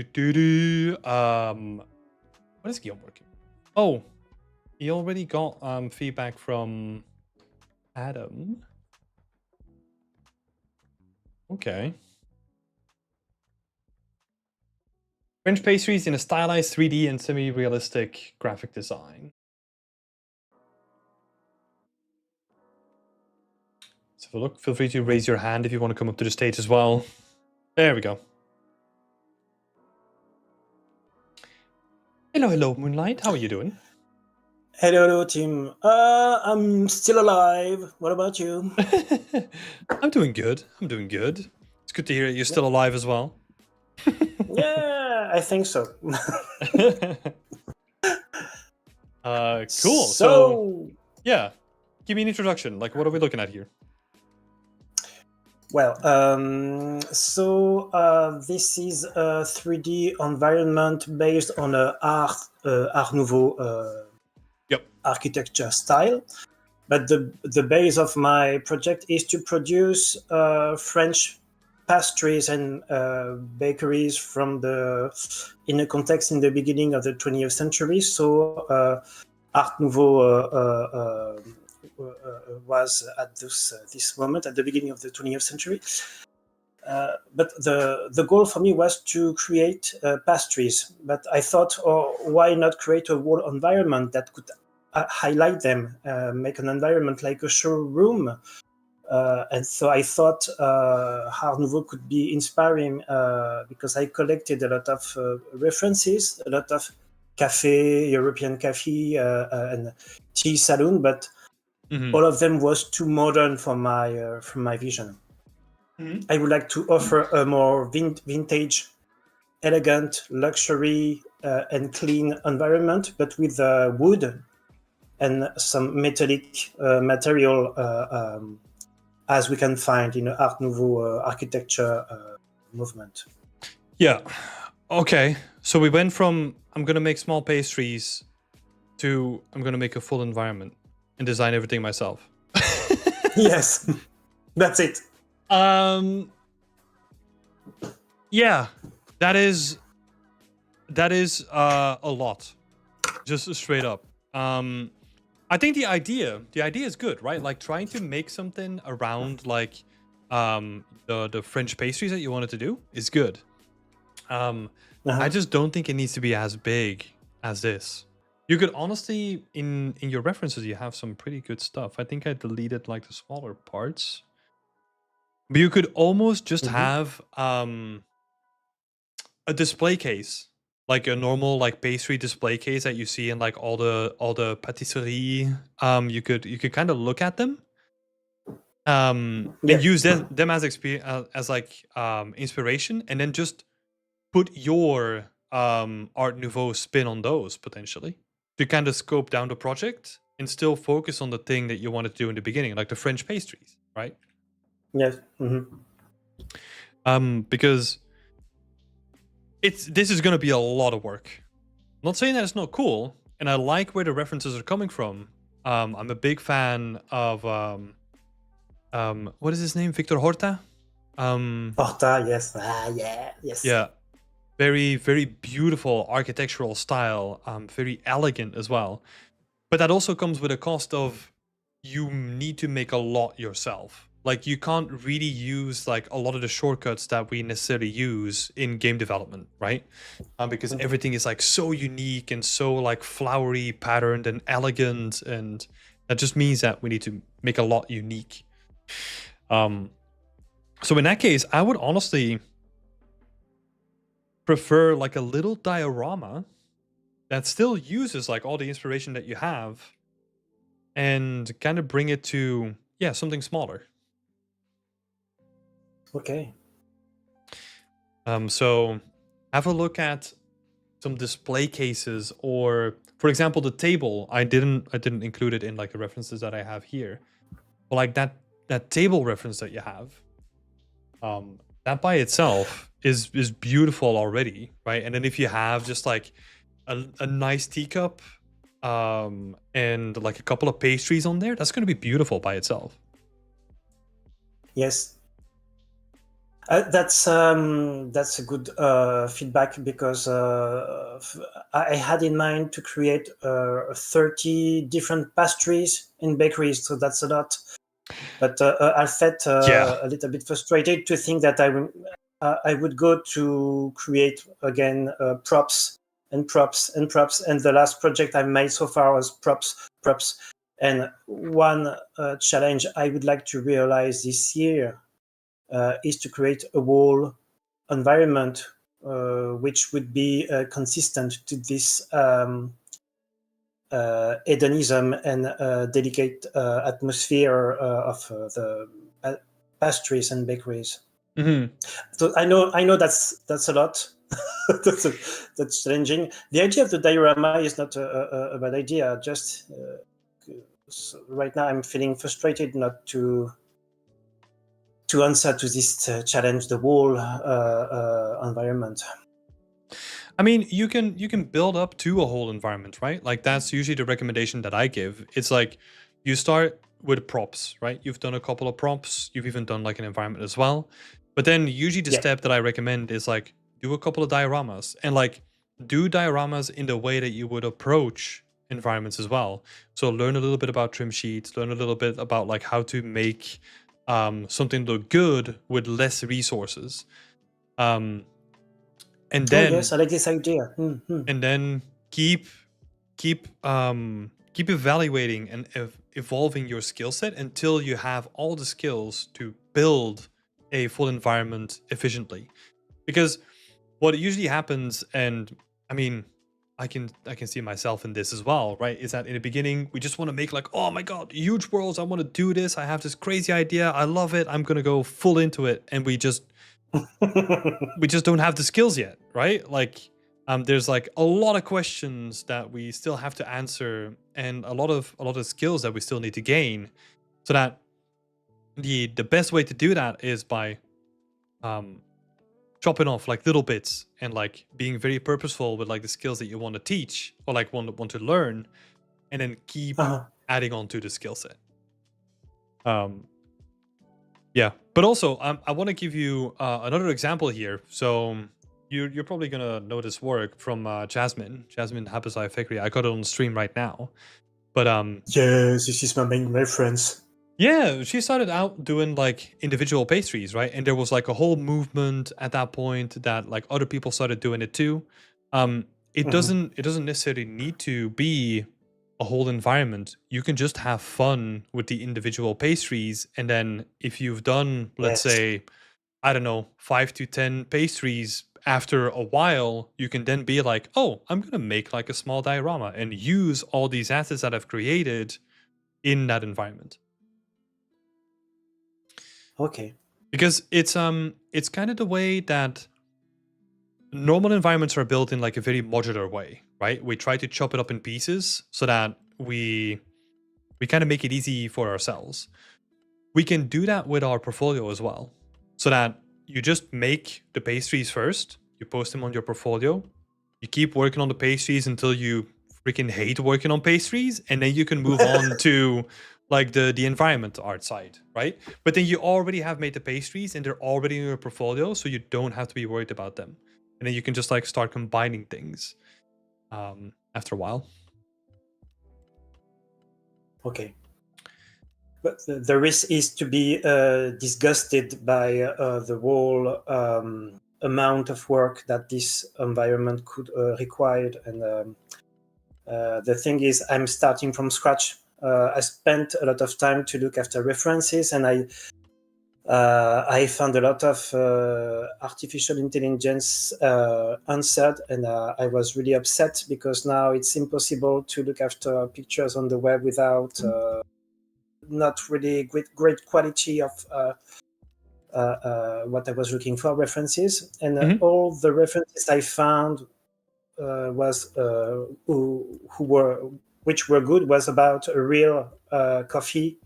is Guillaume working? Oh, he already got feedback from Adam. Okay. French pastries in a stylized 3D and semi-realistic graphic design. have a look. Feel free to raise your hand if you want to come up to the stage as well. There we go. Hello, Moonlight. How are you doing? Hello, team. I'm still alive. What about you? I'm doing good. It's good to hear you're still alive as well. Yeah, I think so. Cool. So, yeah, give me an introduction. Like, what are we looking at here? Well, this is a 3D environment based on a Art Nouveau architecture style. But the base of my project is to produce French pastries and bakeries in a context in the beginning of the 20th century. So Art Nouveau was at this moment at the beginning of the 20th century. But the goal for me was to create pastries. But I thought, why not create a whole environment that could highlight them, make an environment like a showroom. And so I thought Art Nouveau could be inspiring because I collected a lot of references, a lot of cafe, European cafe, and tea saloon, but all of them was too modern for my vision. I would like to offer a more vintage, elegant, luxury, and clean environment, but with wood and some metallic material as we can find in the Art Nouveau architecture movement. Yeah. Okay. So we went from I'm going to make small pastries to I'm going to make a full environment and design everything myself. Yes. That's it. Yeah. That is a lot. Just straight up. I think the idea is good, right? Like trying to make something around like the French pastries that you wanted to do is good. I just don't think it needs to be as big as this. You could honestly, in your references, you have some pretty good stuff. I think I deleted like the smaller parts, but you could almost just have a display case. Like a normal like pastry display case that you see in like all the patisserie. You could kind of look at them, and use them as inspiration, and then just put your Art Nouveau spin on those potentially to kind of scope down the project and still focus on the thing that you wanted to do in the beginning, like the French pastries, right? Yes. Because this is going to be a lot of work. I'm not saying that it's not cool, and I like where the references are coming from. I'm a big fan of what is his name? Victor Horta. Horta, yes. Yes. Yeah, very very beautiful architectural style. Very elegant as well, but that also comes with a cost of you need to make a lot yourself. Like you can't really use like a lot of the shortcuts that we necessarily use in game development, right? Because everything is like so unique and so like flowery patterned and elegant, and that just means that we need to make a lot unique. So in that case, I would honestly prefer like a little diorama that still uses like all the inspiration that you have and kind of bring it to something smaller. Okay. So have a look at some display cases, or for example the table. I didn't include it in like the references that I have here, but like that table reference that you have, that by itself is beautiful already, right? And then if you have just like a nice teacup and like a couple of pastries on there, that's going to be beautiful by itself. Yes. That's a good feedback, because I had in mind to create 30 different pastries in bakeries, so that's a lot. But I felt a little bit frustrated to think that I would go to create again props, and the last project I made so far was props. And one challenge I would like to realize this year is to create a whole environment which would be consistent to this hedonism and delicate atmosphere of the pastries and bakeries. Mm-hmm. So I know that's a lot. that's challenging. The idea of the diorama is not a bad idea. Just so right now I'm feeling frustrated not to answer to this challenge, the whole environment. I mean, you can build up to a whole environment, right? Like that's usually the recommendation that I give. It's like you start with props, right? You've done a couple of props. You've even done like an environment as well. But then usually the step that I recommend is like do a couple of dioramas and like do dioramas in the way that you would approach environments as well. So learn a little bit about trim sheets, learn a little bit about like how to make something look good with less resources. And then yes, I like this idea. Mm-hmm. And then keep evaluating and evolving your skill set until you have all the skills to build a full environment efficiently. Because what usually happens, and I mean, I can see myself in this as well, right? Is that in the beginning we just want to make like, oh my god, huge worlds, I want to do this, I have this crazy idea, I love it, I'm gonna go full into it, and we just don't have the skills yet, right? Like there's like a lot of questions that we still have to answer and a lot of skills that we still need to gain, so that the best way to do that is by chopping off like little bits and like being very purposeful with like the skills that you want to teach or like want to learn, and then keep adding on to the skill set. Yeah, but also I want to give you another example here. So you're probably gonna know this work from Jasmine Hapazai Fikri. I got it on stream right now, but yes, this is my main reference. Yeah, she started out doing like individual pastries, right? And there was like a whole movement at that point that like other people started doing it too. It doesn't necessarily need to be a whole environment. You can just have fun with the individual pastries, and then if you've done, let's say, I don't know, 5 to 10 pastries after a while, you can then be like, oh, I'm gonna make like a small diorama and use all these assets that I've created in that environment. Okay. Because it's kind of the way that normal environments are built in like a very modular way, right? We try to chop it up in pieces so that we kind of make it easy for ourselves. We can do that with our portfolio as well, so that you just make the pastries first, you post them on your portfolio, you keep working on the pastries until you freaking hate working on pastries, and then you can move on to like the environment art side, right? But then you already have made the pastries and they're already in your portfolio, so you don't have to be worried about them. And then you can just like start combining things after a while. Okay. But the risk is to be disgusted by the whole amount of work that this environment could require. And the thing is, I'm starting from scratch. I spent a lot of time to look after references, and I found a lot of artificial intelligence answered, and I was really upset because now it's impossible to look after pictures on the web without not really great quality of what I was looking for, references. And all the references I found was which were good was about a real coffee,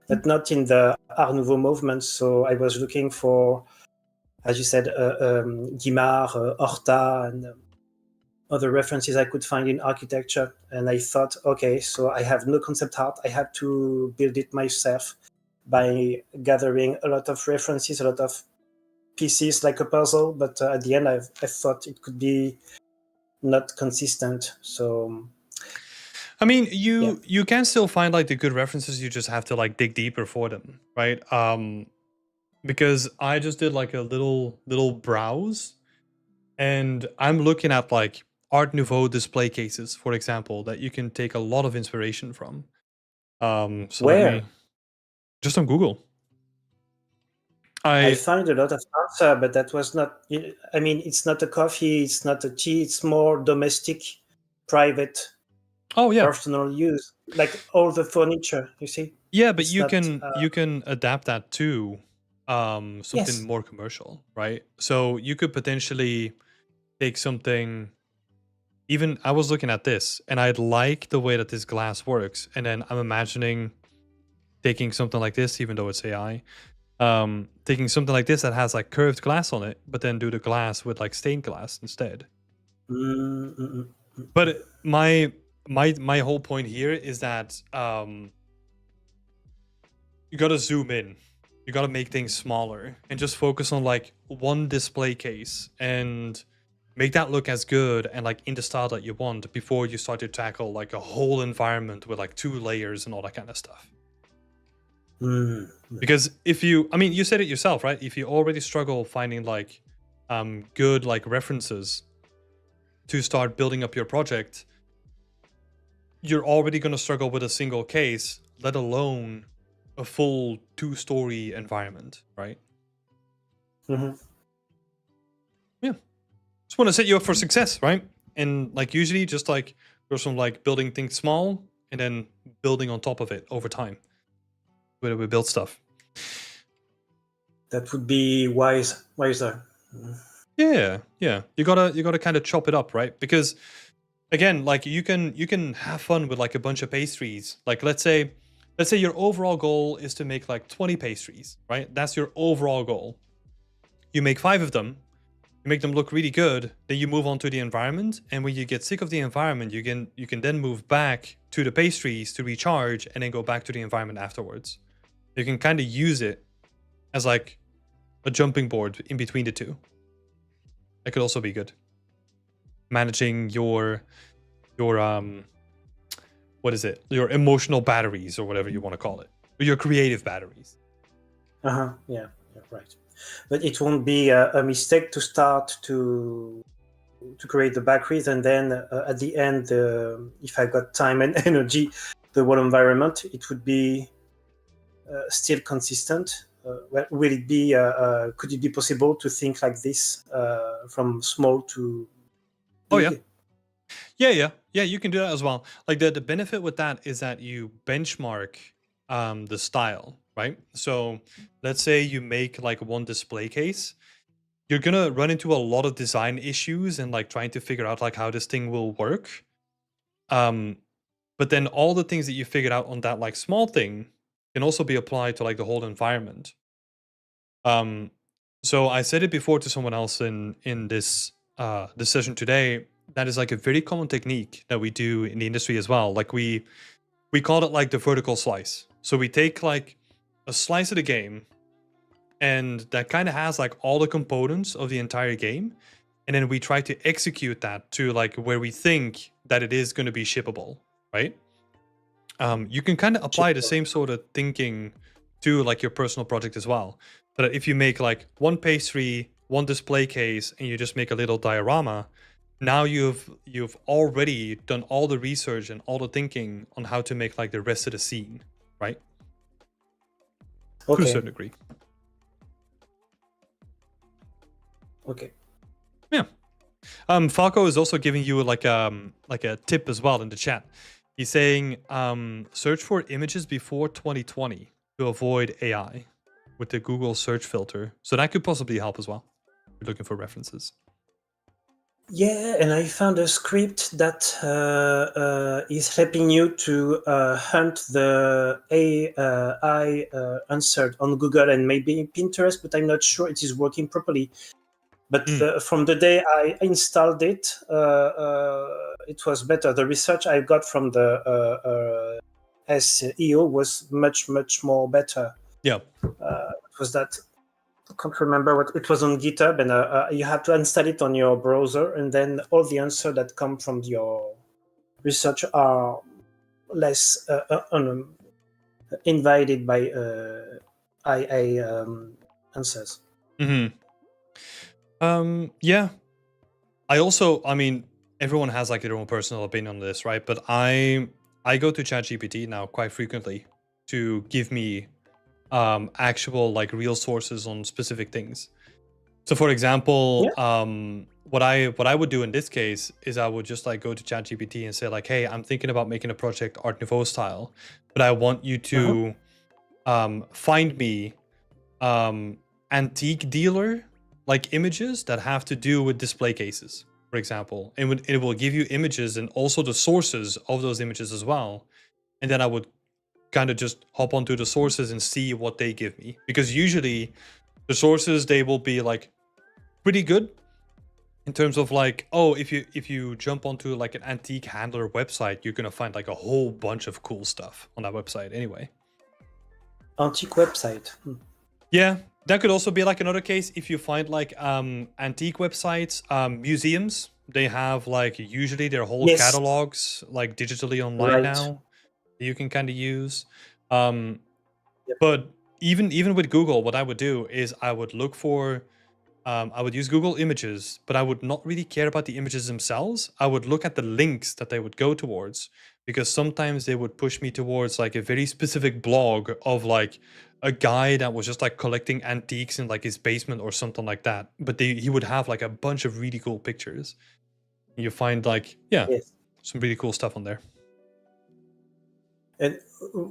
but not in the Art Nouveau movement. So I was looking for, as you said, Guimard, Horta, and other references I could find in architecture. And I thought, okay, so I have no concept art. I had to build it myself by gathering a lot of references, a lot of pieces like a puzzle. But at the end, I thought it could be not consistent. So I mean, you can still find like the good references, you just have to like dig deeper for them, right? Because I just did like a little browse, and I'm looking at like Art Nouveau display cases, for example, that you can take a lot of inspiration from. So Where? just on Google. I found a lot of answer, but that was not. I mean, it's not a coffee, it's not a tea. It's more domestic, private, personal use, like all the furniture. You see? Yeah, but It's you not, can adapt that to something Yes. more commercial, right? So you could potentially take something. Even I was looking at this, and I like the way that this glass works, and then I'm imagining taking something like this, even though it's AI. Taking something like this that has like curved glass on it, but then do the glass with like stained glass instead. But my whole point here is that you gotta zoom in. You gotta make things smaller and just focus on like one display case and make that look as good and like in the style that you want before you start to tackle like a whole environment with like 2 layers and all that kind of stuff. Because if you, I mean, you said it yourself, right? If you already struggle finding like good like references to start building up your project, you're already going to struggle with a single case, let alone a full 2-story environment, right? Yeah. Just want to set you up for success, right? And like usually just like goes from like building things small and then building on top of it over time. Where we build stuff. That would be wiser. Yeah. You gotta kind of chop it up, right? Because again, like you can have fun with like a bunch of pastries. Like let's say your overall goal is to make like 20 pastries, right? That's your overall goal. You make 5 of them, you make them look really good, then you move on to the environment, and when you get sick of the environment, you can then move back to the pastries to recharge and then go back to the environment afterwards. You can kind of use it as like a jumping board in between the two. That could also be good. Managing your what is it? Your emotional batteries or whatever you want to call it. Or your creative batteries. Yeah, right. But it won't be a mistake to start to create the batteries, and then at the end, if I got time and energy, the whole environment, it would be still consistent. Will it be? Could it be possible to think like this from small to big? Yeah. You can do that as well. Like the benefit with that is that you benchmark the style, right? So let's say you make like one display case, you're gonna run into a lot of design issues and like trying to figure out like how this thing will work. But then all the things that you figured out on that like small thing can also be applied to like the whole environment. So I said it before to someone else in this session today. That is like a very common technique that we do in the industry as well. Like we call it like the vertical slice. So we take like a slice of the game, and that kind of has like all the components of the entire game, and then we try to execute that to like where we think that it is going to be shippable, right? You can kind of apply the same sort of thinking to like your personal project as well. But if you make like one pastry, one display case, and you just make a little diorama, now you've already done all the research and all the thinking on how to make like the rest of the scene, right? Okay. To a certain degree. Okay. Yeah. Falco is also giving you like a tip as well in the chat. He's saying search for images before 2020 to avoid AI with the Google search filter. So that could possibly help as well. You're looking for references. Yeah, and I found a script that is helping you to hunt the AI answered on Google and maybe Pinterest, but I'm not sure it is working properly. But from the day I installed it, it was better. The research I got from the SEO was much more better. Yeah. It was that. I can't remember what it was on GitHub, and you have to install it on your browser, and then all the answers that come from your research are less invaded by AI answers. Yeah. I mean, everyone has like their own personal opinion on this, right? But I I go to ChatGPT now quite frequently to give me actual like real sources on specific things. So for example, what I would do in this case is I would just like go to ChatGPT and say like, hey, I'm thinking about making a project Art Nouveau style, but I want you to find me antique dealer like images that have to do with display cases, for example. And it will give you images and also the sources of those images as well. And then I would kind of just hop onto the sources and see what they give me, because usually the sources, they will be like pretty good in terms of like, oh, if you jump onto like an antique handler website, you're gonna find like a whole bunch of cool stuff on that website anyway. Antique website. Yeah, that could also be like another case if you find like antique websites, museums. They have like usually their whole Yes. catalogs like digitally online Right. now. You can kind of use. But even with Google, what I would do is I would look for. I would use Google Images, but I would not really care about the images themselves. I would look at the links that they would go towards, because sometimes they would push me towards like a very specific blog of like a guy that was just like collecting antiques in like his basement or something like that. But he would have like a bunch of really cool pictures. You find like, yeah, Yes. some really cool stuff on there. And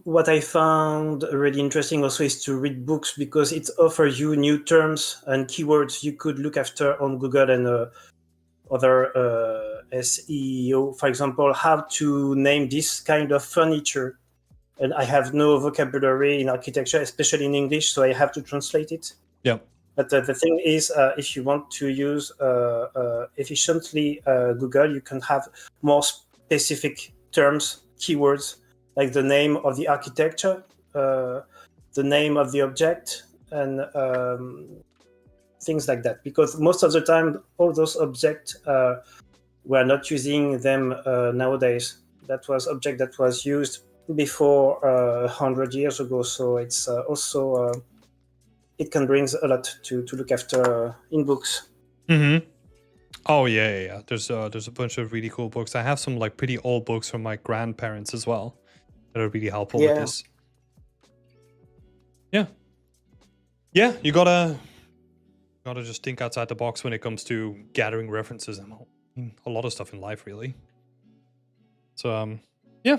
what I found really interesting also is to read books, because it offers you new terms and keywords you could look after on Google and other SEO. For example, how to name this kind of furniture. And I have no vocabulary in architecture, especially in English, so I have to translate it. Yeah. But the thing is, if you want to use efficiently Google, you can have more specific terms, keywords, like the name of the architecture, the name of the object, and things like that. Because most of the time, all those objects, we're not using them nowadays. That was object that was used before 100 years ago. So it's also, it can bring a lot to look after in books. Mm-hmm. Oh yeah. There's a bunch of really cool books. I have some like pretty old books from my grandparents as well that are really helpful with this. Yeah, you gotta just think outside the box when it comes to gathering references and a lot of stuff in life, really. So yeah.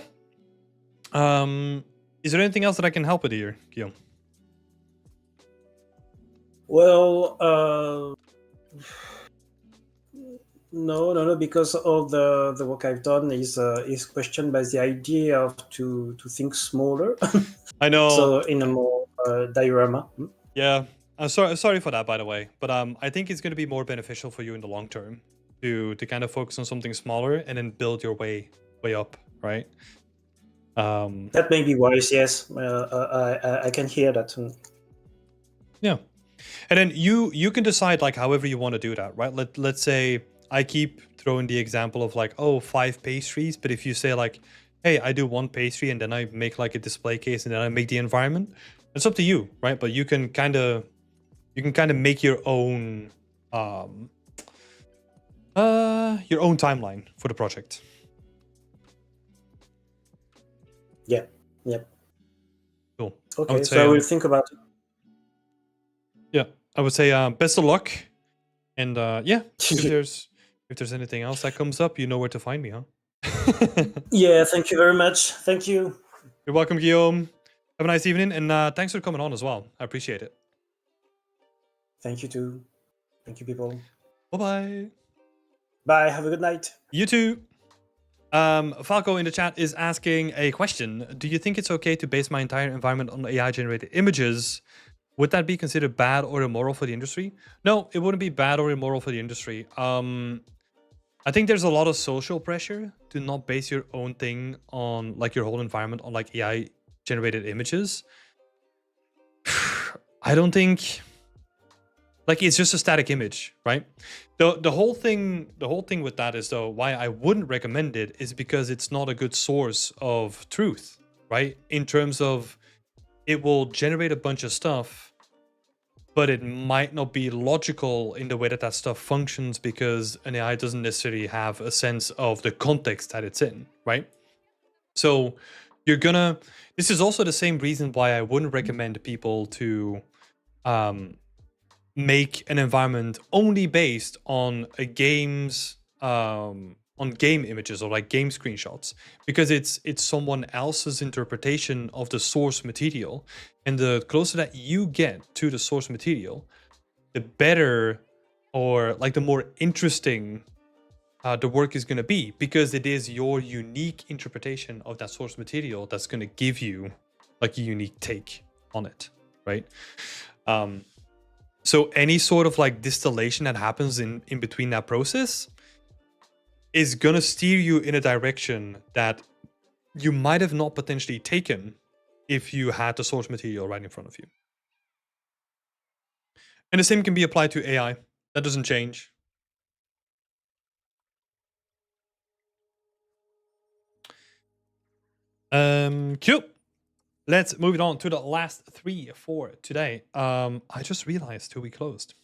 Is there anything else that I can help with here, Guillaume? Well, no, because all the work I've done is questioned by the idea of to think smaller. I know. So in a more diorama. Yeah, I'm sorry for that, by the way. But I think it's going to be more beneficial for you in the long term to kind of focus on something smaller and then build your way up, right? That may be wise. Yes, I can hear that. Yeah, and then you can decide like however you want to do that, right? Let's say I keep throwing the example of like 5 pastries, but if you say like, hey, I do 1 pastry and then I make like a display case and then I make the environment, it's up to you, right? But you can kind of make your own timeline for the project. Yeah. Yep. Cool. Okay, so I will think about it. Yeah, I would say best of luck, and yeah, if there's anything else that comes up, you know where to find me, huh? Yeah, thank you very much. Thank you. You're welcome, Guillaume. Have a nice evening, and thanks for coming on as well. I appreciate it. Thank you too. Thank you, people. Bye-bye. Bye. Have a good night. You too. Falco in the chat is asking a question. Do you think it's okay to base my entire environment on AI-generated images? Would that be considered bad or immoral for the industry? No, it wouldn't be bad or immoral for the industry. I think there's a lot of social pressure to not base your own thing on like your whole environment on like AI-generated images. I don't think like it's just a static image, right? The whole thing with that is though why I wouldn't recommend it is because it's not a good source of truth, right? In terms of it will generate a bunch of stuff, but it might not be logical in the way that stuff functions because an AI doesn't necessarily have a sense of the context that it's in, right? So you're gonna. This is also the same reason why I wouldn't recommend people to make an environment only based on a game's on game images or like game screenshots, because it's someone else's interpretation of the source material, and the closer that you get to the source material, the better, or like the more interesting the work is going to be, because it is your unique interpretation of that source material that's going to give you like a unique take on it, right? So any sort of like distillation that happens in between that process is gonna steer you in a direction that you might have not potentially taken if you had the source material right in front of you. And the same can be applied to AI. That doesn't change. Cool. Let's move it on to the last 3 for today. I just realized who we closed.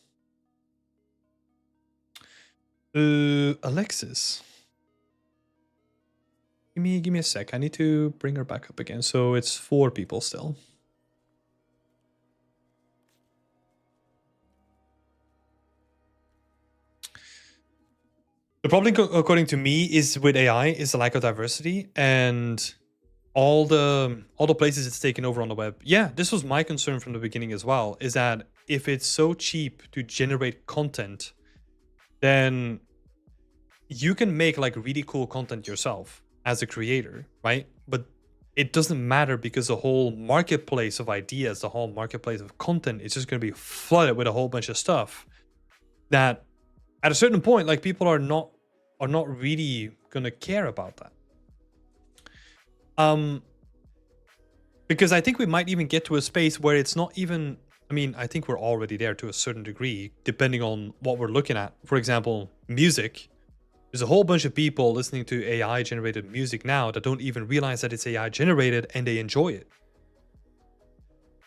Alexis. Give me a sec. I need to bring her back up again. So it's 4 people still. The problem, according to me, is with AI is the lack of diversity and all the places it's taken over on the web. Yeah, this was my concern from the beginning as well, is that if it's so cheap to generate content, then you can make like really cool content yourself as a creator, right? But it doesn't matter, because the whole marketplace of ideas, the whole marketplace of content is just going to be flooded with a whole bunch of stuff that at a certain point, like, people are not really going to care about that. Because I think we might even get to a space where it's not even, I mean, I think we're already there to a certain degree, depending on what we're looking at. For example, music. There's a whole bunch of people listening to AI generated music now that don't even realize that it's AI generated, and they enjoy it.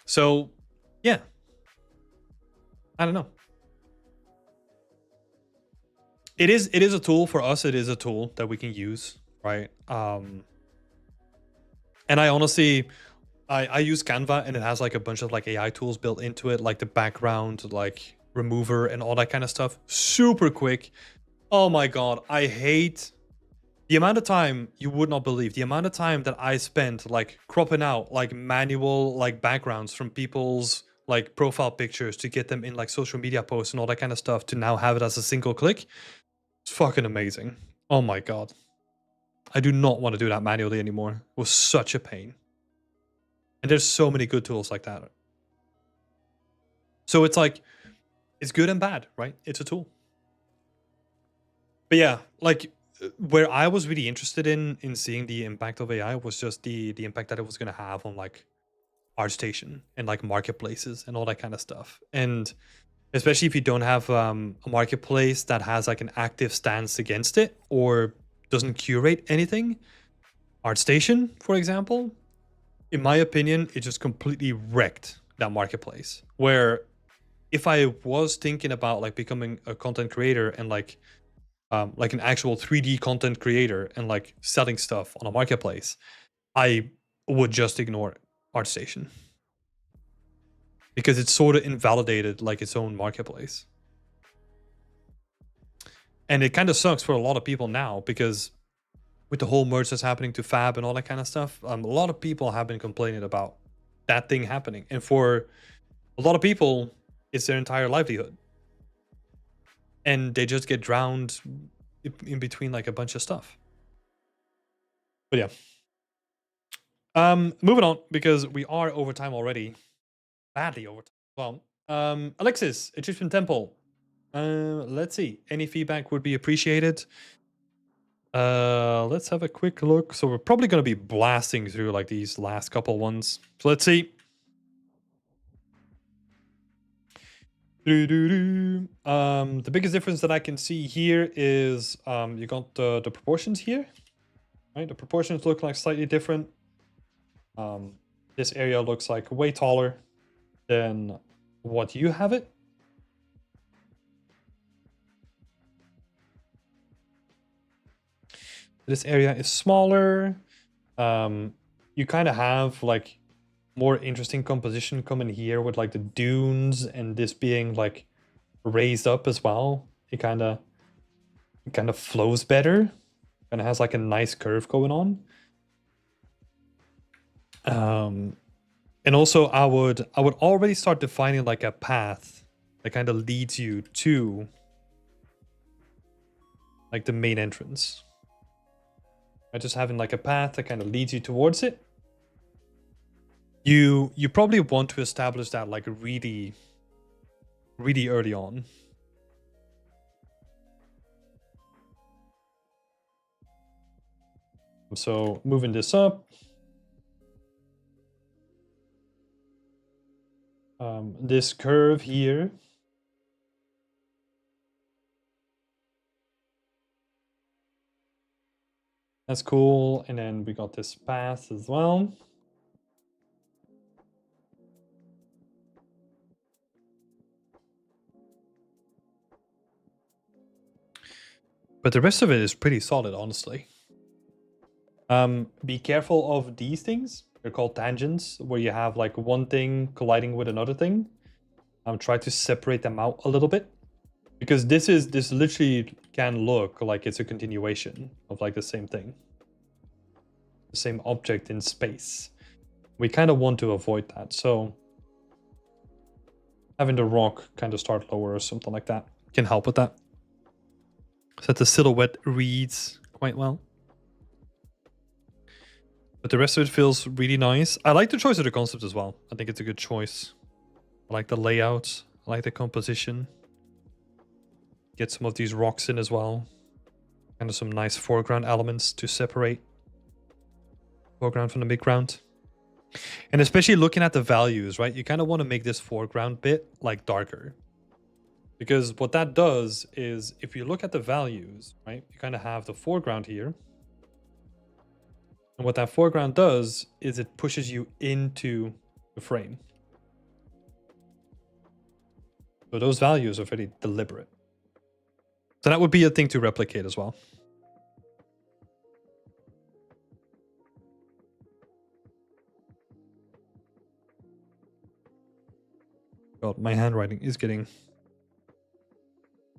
So, yeah. I don't know. It is a tool for us. It is a tool that we can use, right? And I honestly, I use Canva, and it has like a bunch of like AI tools built into it, like the background, like remover and all that kind of stuff. Super quick. Oh my God, I hate the amount of time, you would not believe the amount of time that I spent like cropping out like manual like backgrounds from people's like profile pictures to get them in like social media posts and all that kind of stuff, to now have it as a single click. It's fucking amazing. Oh my God. I do not want to do that manually anymore. It was such a pain. And there's so many good tools like that. So it's like, it's good and bad, right? It's a tool. But yeah, like, where I was really interested in seeing the impact of AI was just the impact that it was going to have on like ArtStation and like marketplaces and all that kind of stuff. And especially if you don't have a marketplace that has like an active stance against it or doesn't curate anything. ArtStation, for example, in my opinion, it just completely wrecked that marketplace. Where if I was thinking about like becoming a content creator and like an actual 3D content creator and like selling stuff on a marketplace, I would just ignore ArtStation, because it's sort of invalidated like its own marketplace. And it kind of sucks for a lot of people now, because with the whole merge that's happening to Fab and all that kind of stuff, a lot of people have been complaining about that thing happening. And for a lot of people, it's their entire livelihood. And they just get drowned in between like a bunch of stuff. But yeah. Moving on, because we are over time already. Badly over time. Well, Alexis, Egyptian Temple. Let's see. Any feedback would be appreciated. Let's have a quick look. So we're probably going to be blasting through like these last couple ones. So let's see. The biggest difference that I can see here is you got the proportions here, right? The proportions look like slightly different. This area looks like way taller than what you have it. This area is smaller. You kind of have like more interesting composition coming here with like the dunes and this being like raised up as well. It kind of flows better, and it has like a nice curve going on. And also I would already start defining like a path that kind of leads you to like the main entrance. By just having like a path that kind of leads you towards it. You probably want to establish that like really early on. So moving this up. This curve here. That's cool. And then we got this path as well. But the rest of it is pretty solid, honestly. Be careful of these things. They're called tangents, where you have like one thing colliding with another thing. Try to separate them out a little bit, because this literally can look like it's a continuation of like the same thing, the same object in space. We kind of want to avoid that, so having the rock kind of start lower or something like that can help with that, so that the silhouette reads quite well. But the rest of it feels really nice. I like the choice of the concept as well. I think it's a good choice. I like the layout. I like the composition. Get some of these rocks in as well. Kind of some nice foreground elements to separate foreground from the midground. And especially looking at the values, right? You kind of want to make this foreground bit like darker. Because what that does is, if you look at the values, right? You kind of have the foreground here. And what that foreground does is it pushes you into the frame. So those values are very deliberate. So that would be a thing to replicate as well. God, my handwriting is getting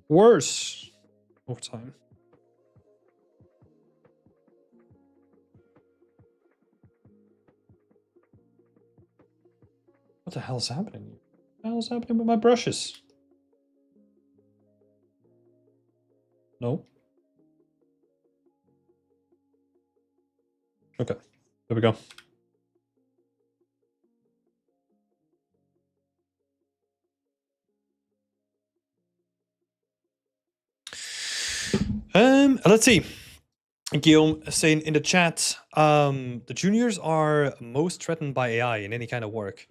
worse over time. What the hell is happening here? What the hell is happening with my brushes? No. Okay, there we go. Let's see. Guillaume saying in the chat, the juniors are most threatened by AI in any kind of work.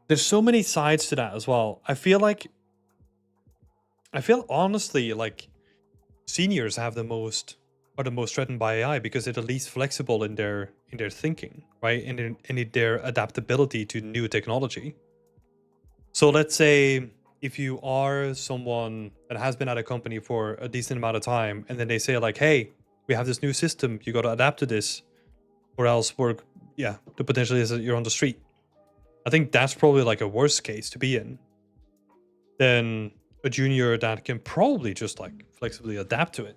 There's so many sides to that as well. I feel honestly like seniors are the most threatened by AI because they're the least flexible in their thinking, right? And in their adaptability to new technology. So let's say if you are someone that has been at a company for a decent amount of time, and then they say like, hey, we have this new system, you got to adapt to this, or else the potential is that you're on the street. I think that's probably like a worse case to be in than a junior that can probably just like flexibly adapt to it.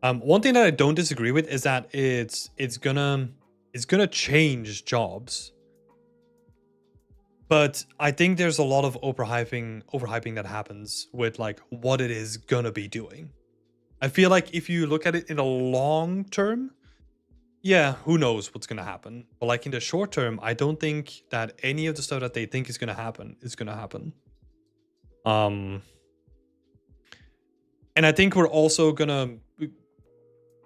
One thing that I don't disagree with is that it's gonna change jobs, but I think there's a lot of overhyping that happens with like what it is gonna be doing. I feel like if you look at it in a long term, yeah, who knows what's gonna happen. But like in the short term, I don't think that any of the stuff that they think is gonna happen is gonna happen. And I think we're also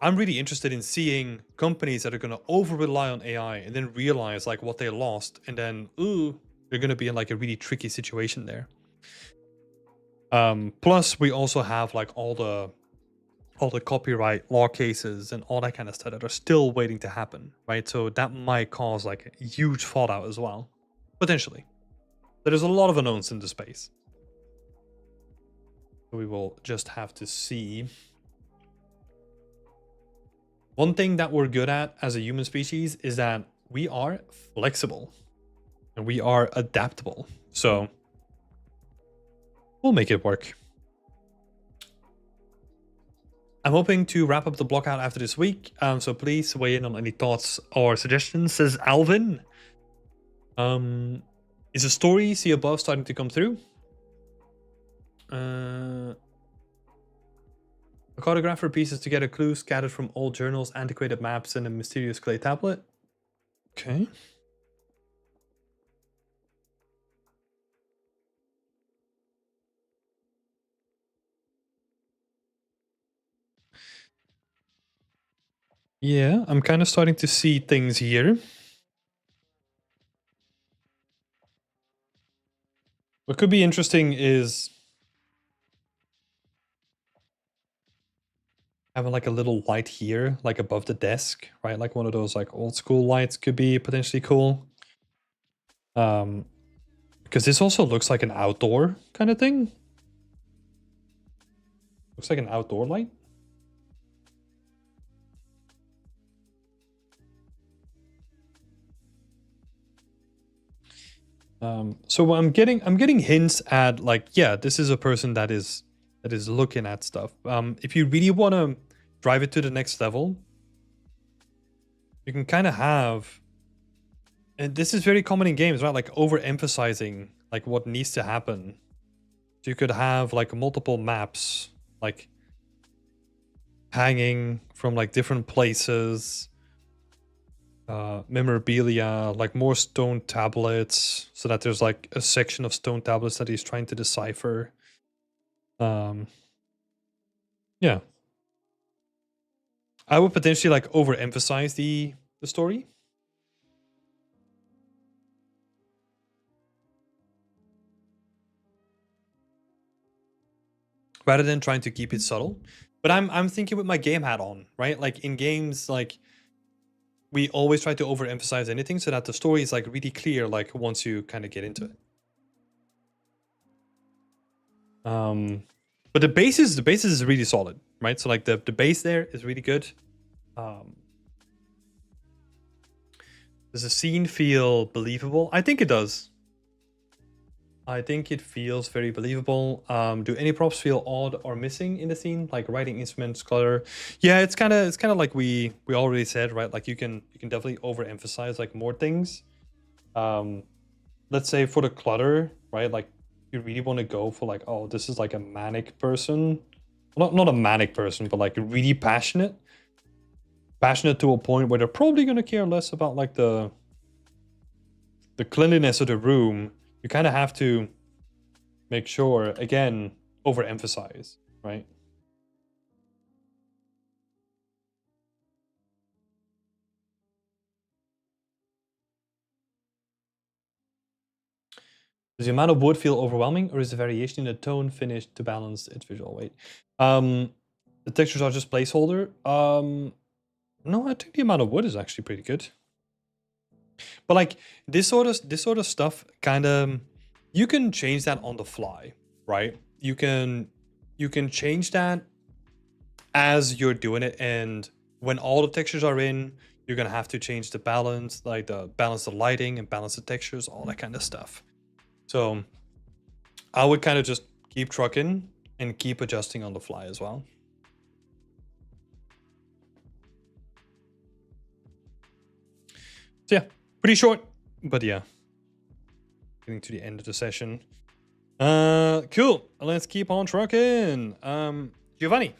I'm really interested in seeing companies that are gonna over rely on AI and then realize like what they lost, and then they're gonna be in like a really tricky situation there. Plus we also have like all the all the copyright law cases and all that kind of stuff that are still waiting to happen, right? So that might cause like a huge fallout as well, potentially. There's a lot of unknowns in the space. So we will just have to see. One thing that we're good at as a human species is that we are flexible and we are adaptable. So we'll make it work. I'm hoping to wrap up the block out after this week. So please weigh in on any thoughts or suggestions, says Alvin. Is the story see above starting to come through? A cartographer pieces together clues scattered from old journals, antiquated maps, and a mysterious clay tablet. Okay. Yeah, I'm kind of starting to see things here. What could be interesting is having like a little light here, like above the desk, right? Like one of those like old school lights could be potentially cool. Because this also looks like an outdoor kind of thing. Looks like an outdoor light. So I'm getting hints at like, yeah, this is a person that is looking at stuff. If you really want to drive it to the next level, you can kind of have, and this is very common in games, right? Like overemphasizing like what needs to happen. So you could have like multiple maps, like hanging from like different places. Memorabilia, like more stone tablets, so that there's like a section of stone tablets that he's trying to decipher. Yeah, I would potentially like overemphasize the story. Rather than trying to keep it subtle. But I'm thinking with my game hat on, right? Like in games, like we always try to overemphasize anything so that the story is like really clear, like once you kind of get into it. But the basis is really solid, right? So like the base there is really good. Does the scene feel believable? I think it does. I think it feels very believable. Do any props feel odd or missing in the scene, like writing instruments, clutter? Yeah, it's kind of like we already said, right? Like you can definitely overemphasize like more things. Let's say for the clutter, right? Like you really want to go for like, oh, this is like a manic person, not a manic person, but like really passionate to a point where they're probably gonna care less about like the cleanliness of the room. You kind of have to make sure, again, overemphasize, right? Does the amount of wood feel overwhelming, or is the variation in the tone finish to balance its visual weight? The textures are just placeholder. No, I think the amount of wood is actually pretty good. But like this sort of stuff, kind of, you can change that on the fly, right? You can change that as you're doing it, and when all the textures are in, you're gonna have to change the balance, like the balance the lighting and balance the textures, all that kind of stuff. So I would kind of just keep trucking and keep adjusting on the fly as well. So yeah, pretty short, but yeah, getting to the end of the session. Cool. Let's keep on trucking. Giovanni,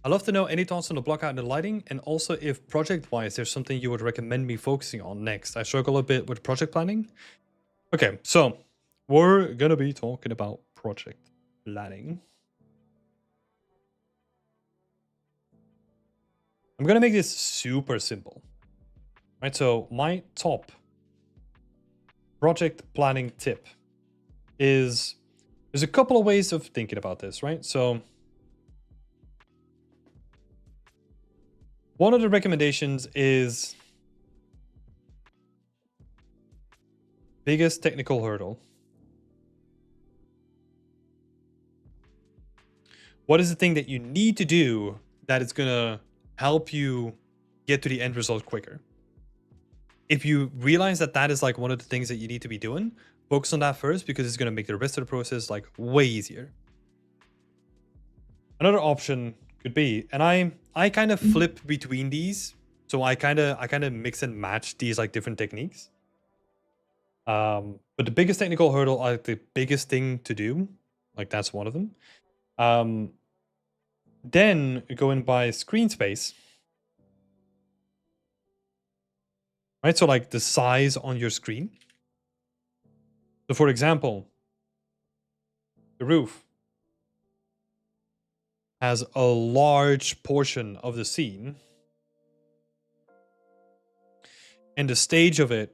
I'd love to know any thoughts on the block out and the lighting, and also if project-wise there's something you would recommend me focusing on next. I struggle a bit with project planning. Okay, so we're gonna be talking about project planning. I'm gonna make this super simple, right? So my top project planning tip is there's a couple of ways of thinking about this, right? So one of the recommendations is biggest technical hurdle. What is the thing that you need to do that is going to help you get to the end result quicker? If you realize that that is like one of the things that you need to be doing, focus on that first, because it's going to make the rest of the process like way easier. Another option could be, and I kind of flip between these, so I kind of mix and match these like different techniques. But the biggest technical hurdle, like the biggest thing to do, like that's one of them. Then going by screen space, right? So like the size on your screen. So for example, the roof has a large portion of the scene, and the stage of it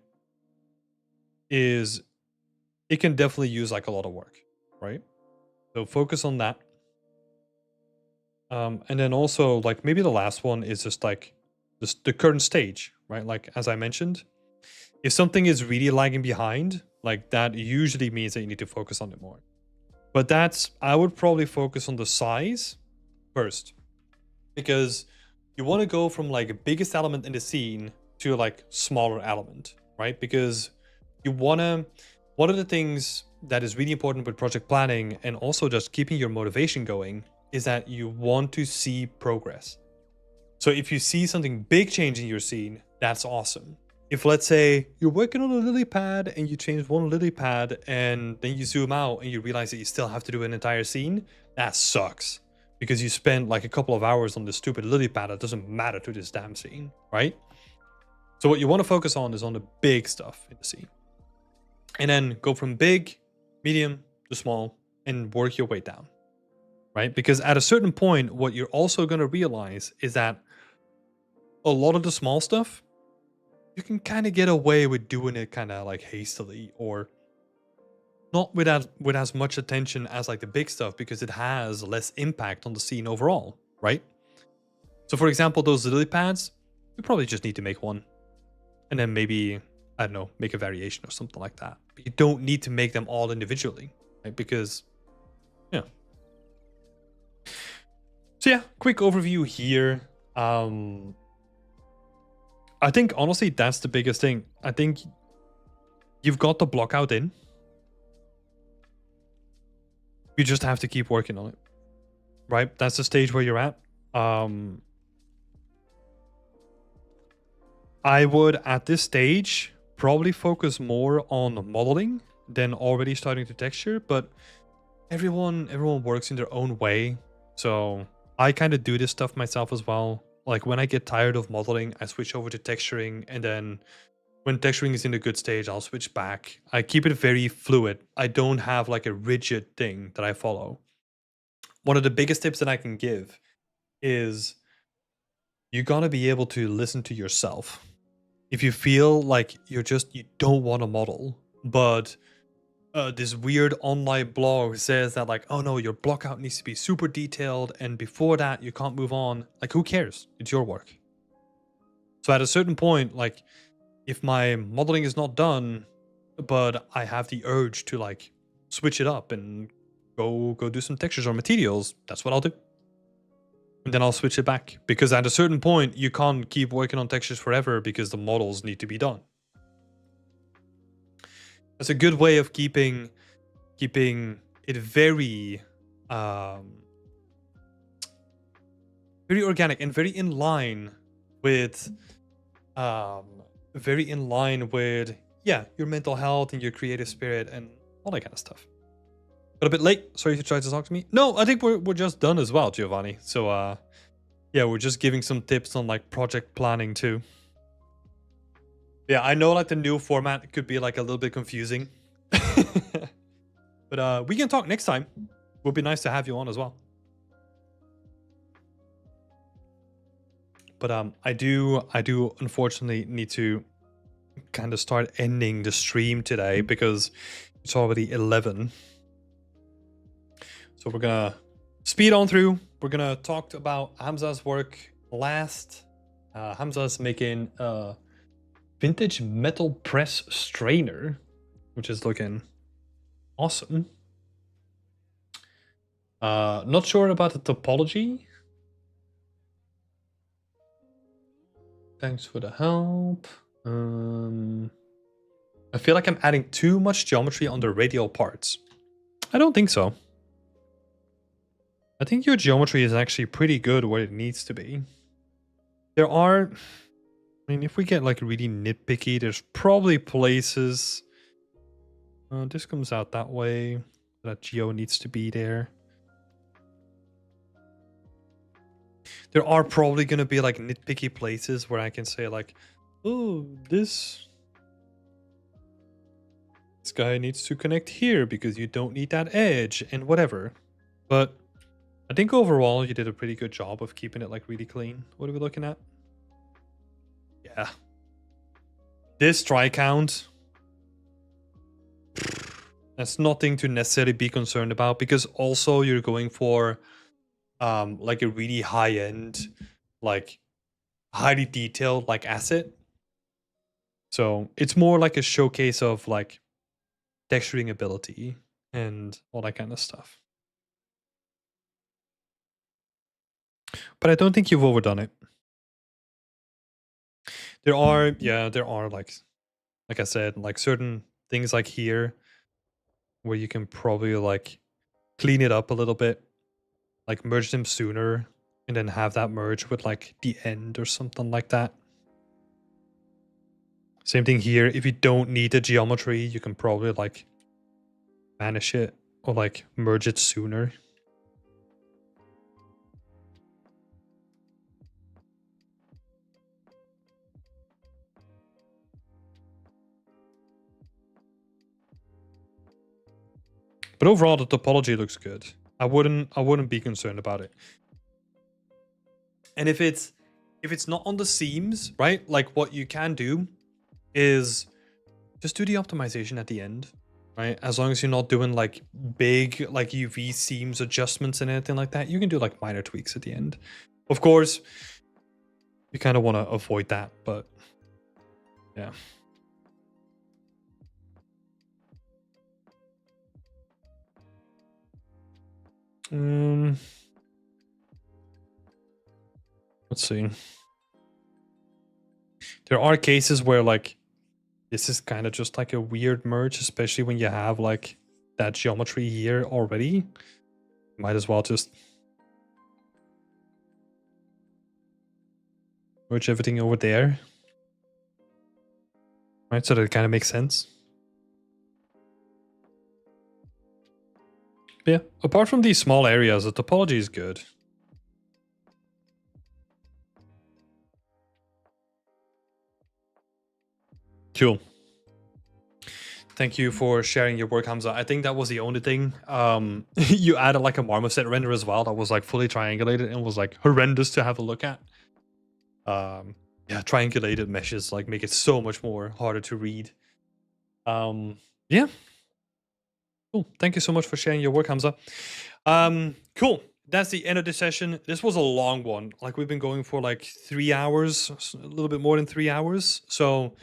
is, it can definitely use like a lot of work, right? So focus on that. And then also like maybe the last one is just like the current stage, right? Like as I mentioned, if something is really lagging behind, like that usually means that you need to focus on it more. But I would probably focus on the size first, because you want to go from like biggest element in the scene to like smaller element, right? Because you want to, one of the things that is really important with project planning and also just keeping your motivation going is that you want to see progress. So if you see something big change in your scene, that's awesome. If let's say you're working on a lily pad and you change one lily pad and then you zoom out and you realize that you still have to do an entire scene, that sucks. Because you spent like a couple of hours on this stupid lily pad that doesn't matter to this damn scene, right? So what you want to focus on is on the big stuff in the scene. And then go from big, medium to small and work your way down, right? Because at a certain point, what you're also going to realize is that a lot of the small stuff, you can kind of get away with doing it kind of like hastily or not with as much attention as like the big stuff, because it has less impact on the scene overall, right? So for example, those lily pads, you probably just need to make one. And then maybe, I don't know, make a variation or something like that. But you don't need to make them all individually, right? Because, yeah. So yeah, quick overview here. I think honestly, that's the biggest thing. I think you've got the block out in. You just have to keep working on it, right? That's the stage where you're at. I would, at this stage, probably focus more on modeling than already starting to texture, but everyone works in their own way. So I kind of do this stuff myself as well. Like when I get tired of modeling, I switch over to texturing, and then when texturing is in a good stage, I'll switch back. I keep it very fluid. I don't have like a rigid thing that I follow. One of the biggest tips that I can give is you gotta be able to listen to yourself. If you feel like you don't want to model, but this weird online blog says that like, oh no, your block out needs to be super detailed, and before that you can't move on. Like, who cares? It's your work. So at a certain point, like, if my modeling is not done, but I have the urge to like switch it up and go do some textures or materials, that's what I'll do. And then I'll switch it back, because at a certain point you can't keep working on textures forever because the models need to be done. That's a good way of keeping it very organic and very in line with your mental health and your creative spirit and all that kind of stuff. Got a bit late. Sorry if you tried to talk to me. No, I think we're just done as well, Giovanni. So yeah, we're just giving some tips on like project planning too. Yeah, I know like the new format could be like a little bit confusing. But we can talk next time. Would be nice to have you on as well. But I do unfortunately need to kind of start ending the stream today because it's already 11. So we're gonna speed on through. We're gonna talk about Hamza's work last. Hamza's making a vintage metal press strainer, which is looking awesome. Not sure about the topology. Thanks for the help. I feel like I'm adding too much geometry on the radial parts. I don't think so. I think your geometry is actually pretty good where it needs to be. There are, I mean, if we get like really nitpicky, there's probably places. This comes out that way. That geo needs to be there. There are probably going to be like nitpicky places where I can say like, oh, this guy needs to connect here because you don't need that edge and whatever. But I think overall you did a pretty good job of keeping it like really clean. What are we looking at? Yeah. This try count, that's nothing to necessarily be concerned about, because also you're going for like a really high-end, like highly detailed like asset. So it's more like a showcase of like texturing ability and all that kind of stuff. But I don't think you've overdone it. There are like I said, like certain things like here where you can probably like clean it up a little bit, like merge them sooner and then have that merge with like the end or something like that. Same thing here. If you don't need the geometry, you can probably like banish it or like merge it sooner. But overall, the topology looks good. I wouldn't be concerned about it. And if it's not on the seams, right? Like what you can do is just do the optimization at the end, right? As long as you're not doing like big like UV seams adjustments and anything like that, you can do like minor tweaks at the end. Of course, you kind of want to avoid that, but yeah. Let's see. There are cases where like this is kind of just like a weird merge, especially when you have like that geometry here already. Might as well just merge everything over there. Right, so that it kind of makes sense. Yeah, apart from these small areas, the topology is good. Cool. Thank you for sharing your work, Hamza. I think that was the only thing. You added like a marmoset render as well that was like fully triangulated and was like horrendous to have a look at. Yeah, triangulated meshes like make it so much more harder to read. Yeah. Cool. Thank you so much for sharing your work, Hamza. Cool. That's the end of the session. This was a long one. Like we've been going for like 3 hours, a little bit more than 3 hours. So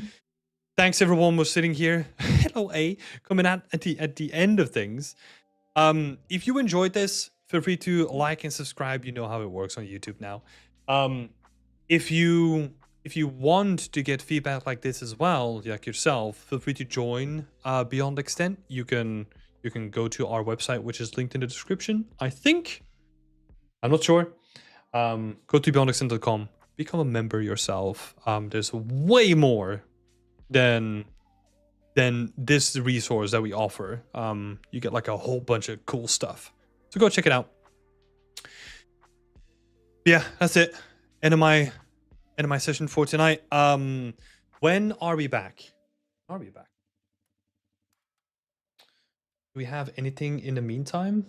thanks everyone for sitting here. Hello, A, coming at the end of things. If you enjoyed this, feel free to like and subscribe. You know how it works on YouTube now. If you want to get feedback like this as well, like yourself, feel free to join Beyond Extent. You can go to our website, which is linked in the description. I think, I'm not sure. Go to beyondextent.com, become a member yourself. There's way more than this resource that we offer. You get like a whole bunch of cool stuff. So go check it out. Yeah, that's it. End of my session for tonight. When are we back? Do we have anything in the meantime?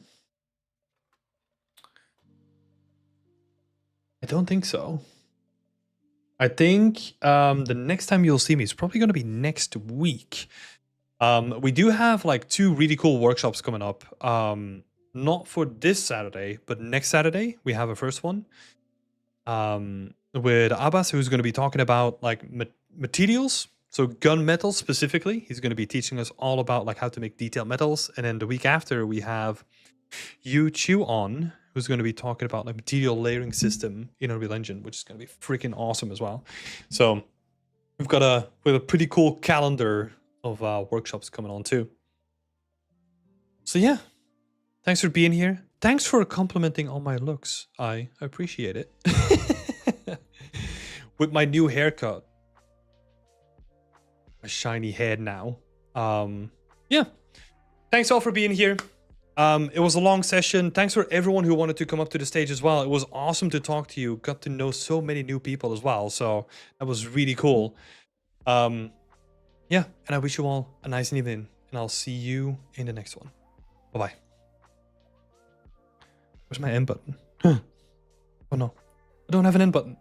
I don't think so. I think the next time you'll see me is probably going to be next week. We do have like 2 really cool workshops coming up. not for this Saturday, but next Saturday we have a first one. With Abbas, who's going to be talking about like materials, so gunmetal specifically. He's going to be teaching us all about like how to make detailed metals. And then the week after, we have Yu Chu on, who's going to be talking about like material layering system in Unreal Engine, which is going to be freaking awesome as well. So we've got a pretty cool calendar of workshops coming on too. So yeah, thanks for being here. Thanks for complimenting all my looks. I appreciate it. With my new haircut, a shiny head now. Yeah, thanks all for being here. It was a long session. Thanks for everyone who wanted to come up to the stage as well. It was awesome to talk to you. Got to know so many new people as well. So that was really cool. Yeah, and I wish you all a nice evening, and I'll see you in the next one. Bye-bye. Where's my end button? Oh no, I don't have an end button.